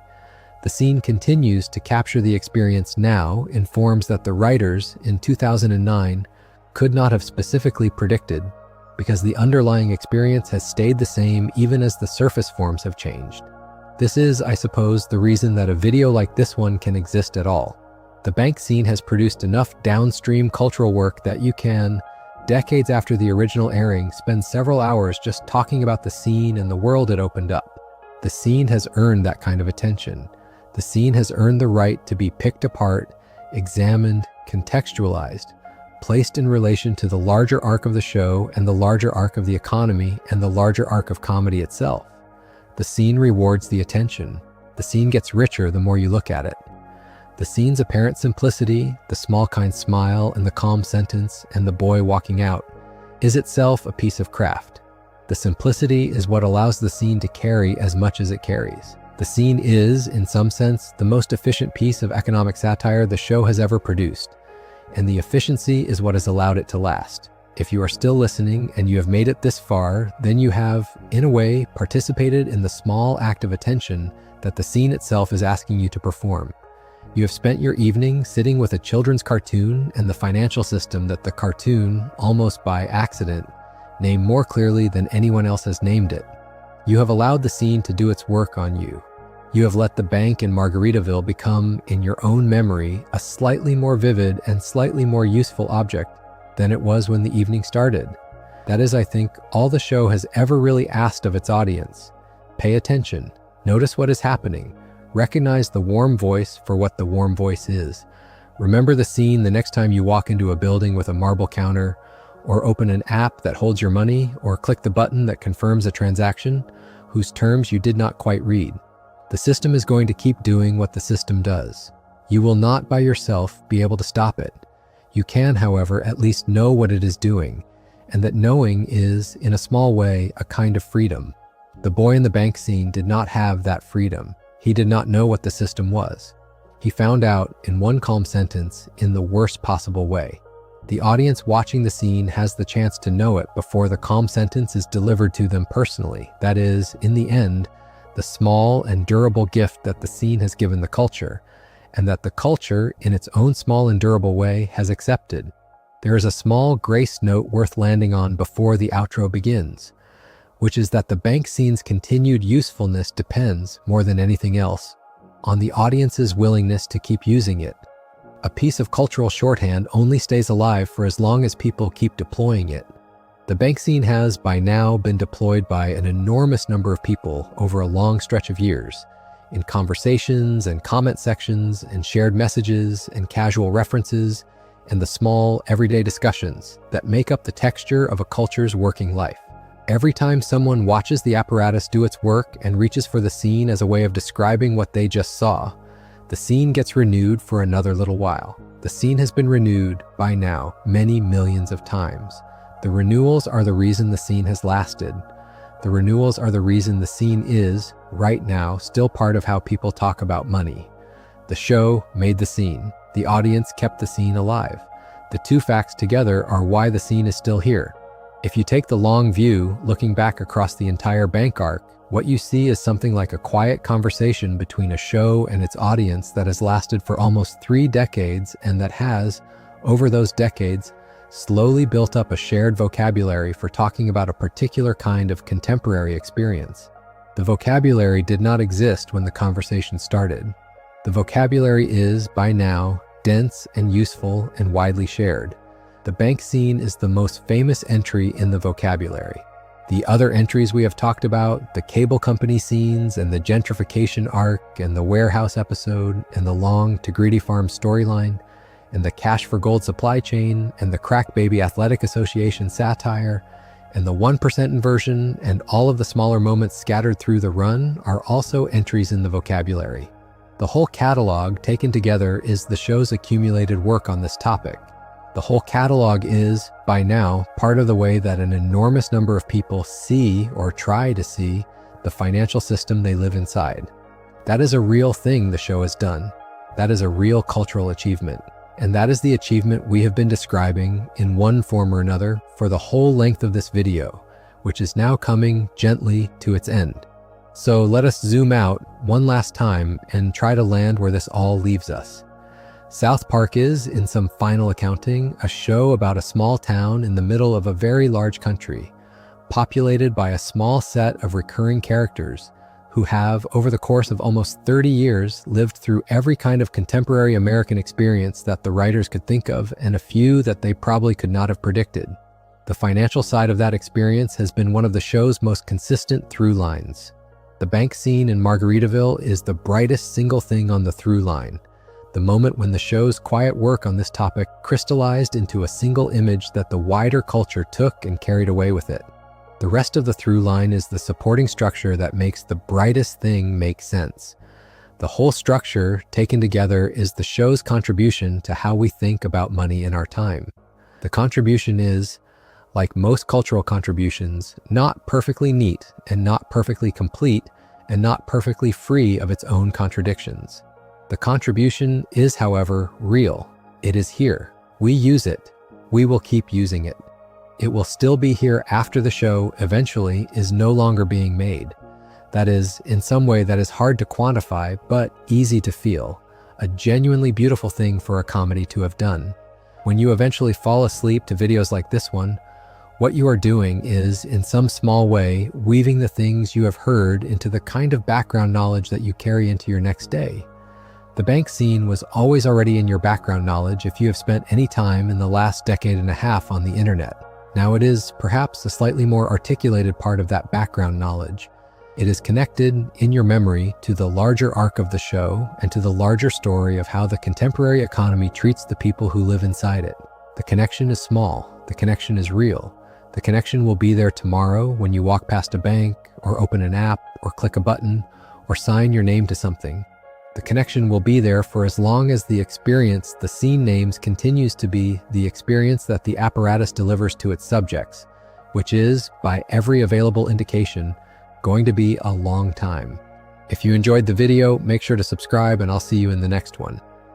The scene continues to capture the experience now in forms that the writers in 2009 could not have specifically predicted, because the underlying experience has stayed the same even as the surface forms have changed. This is, I suppose, the reason that a video like this one can exist at all. The bank scene has produced enough downstream cultural work that you can, decades after the original airing, spend several hours just talking about the scene and the world it opened up. The scene has earned that kind of attention. The scene has earned the right to be picked apart, examined, contextualized, placed in relation to the larger arc of the show and the larger arc of the economy and the larger arc of comedy itself. The scene rewards the attention. The scene gets richer the more you look at it. The scene's apparent simplicity, the small kind smile and the calm sentence and the boy walking out, is itself a piece of craft. The simplicity is what allows the scene to carry as much as it carries. The scene is, in some sense, the most efficient piece of economic satire the show has ever produced, and the efficiency is what has allowed it to last. If you are still listening and you have made it this far, then you have, in a way, participated in the small act of attention that the scene itself is asking you to perform. You have spent your evening sitting with a children's cartoon and the financial system that the cartoon, almost by accident, named more clearly than anyone else has named it. You have allowed the scene to do its work on you. You have let the bank in Margaritaville become, in your own memory, a slightly more vivid and slightly more useful object than it was when the evening started. That is, I think, all the show has ever really asked of its audience. Pay attention. Notice what is happening. Recognize the warm voice for what the warm voice is. Remember the scene the next time you walk into a building with a marble counter, or open an app that holds your money, or click the button that confirms a transaction whose terms you did not quite read. The system is going to keep doing what the system does. You will not by yourself be able to stop it. You can, however, at least know what it is doing, and that knowing is, in a small way, a kind of freedom. The boy in the bank scene did not have that freedom. He did not know what the system was. He found out, in one calm sentence, in the worst possible way. The audience watching the scene has the chance to know it before the calm sentence is delivered to them personally. That is, in the end, the small and durable gift that the scene has given the culture, and that the culture, in its own small and durable way, has accepted. There is a small grace note worth landing on before the outro begins, which is that the bank scene's continued usefulness depends, more than anything else, on the audience's willingness to keep using it. A piece of cultural shorthand only stays alive for as long as people keep deploying it. The bank scene has, by now, been deployed by an enormous number of people over a long stretch of years, in conversations and comment sections and shared messages and casual references and the small, everyday discussions that make up the texture of a culture's working life. Every time someone watches the apparatus do its work and reaches for the scene as a way of describing what they just saw, the scene gets renewed for another little while. The scene has been renewed, by now, many millions of times. The renewals are the reason the scene has lasted. The renewals are the reason the scene is, right now, still part of how people talk about money. The show made the scene. The audience kept the scene alive. The two facts together are why the scene is still here. If you take the long view, looking back across the entire bank arc, what you see is something like a quiet conversation between a show and its audience that has lasted for almost 3 decades and that has, over those decades, slowly built up a shared vocabulary for talking about a particular kind of contemporary experience. The vocabulary did not exist when the conversation started. The vocabulary is, by now, dense and useful and widely shared. The bank scene is the most famous entry in the vocabulary. The other entries we have talked about, the cable company scenes and the gentrification arc and the warehouse episode and the long to Greedy Farm storyline and the cash for gold supply chain and the crack baby athletic association satire and the 1% inversion and all of the smaller moments scattered through the run are also entries in the vocabulary. The whole catalog taken together is the show's accumulated work on this topic. The whole catalog is, by now, part of the way that an enormous number of people see or try to see the financial system they live inside. That is a real thing the show has done. That is a real cultural achievement. And that is the achievement we have been describing in one form or another for the whole length of this video, which is now coming gently to its end. So let us zoom out one last time and try to land where this all leaves us. South Park is, in some final accounting, a show about a small town in the middle of a very large country, populated by a small set of recurring characters who have, over the course of almost 30 years, lived through every kind of contemporary American experience that the writers could think of, and a few that they probably could not have predicted. The financial side of that experience has been one of the show's most consistent through lines. The bank scene in Margaritaville is the brightest single thing on the through line. The moment when the show's quiet work on this topic crystallized into a single image that the wider culture took and carried away with it. The rest of the through line is the supporting structure that makes the brightest thing make sense. The whole structure, taken together, is the show's contribution to how we think about money in our time. The contribution is, like most cultural contributions, not perfectly neat and not perfectly complete and not perfectly free of its own contradictions. The contribution is, however, real. It is here. We use it. We will keep using it. it will still be here after the show eventually is no longer being made. That is, in some way that is hard to quantify, but easy to feel. A genuinely beautiful thing for a comedy to have done. When you eventually fall asleep to videos like this one, what you are doing is, in some small way, weaving the things you have heard into the kind of background knowledge that you carry into your next day. The bank scene was always already in your background knowledge if you have spent any time in the last decade and a half on the internet. Now it is, perhaps, a slightly more articulated part of that background knowledge. It is connected, in your memory, to the larger arc of the show and to the larger story of how the contemporary economy treats the people who live inside it. The connection is small. The connection is real. The connection will be there tomorrow when you walk past a bank, or open an app, or click a button, or sign your name to something. The connection will be there for as long as the experience the scene names continues to be the experience that the apparatus delivers to its subjects, which is, by every available indication, going to be a long time. If you enjoyed the video, make sure to subscribe and I'll see you in the next one.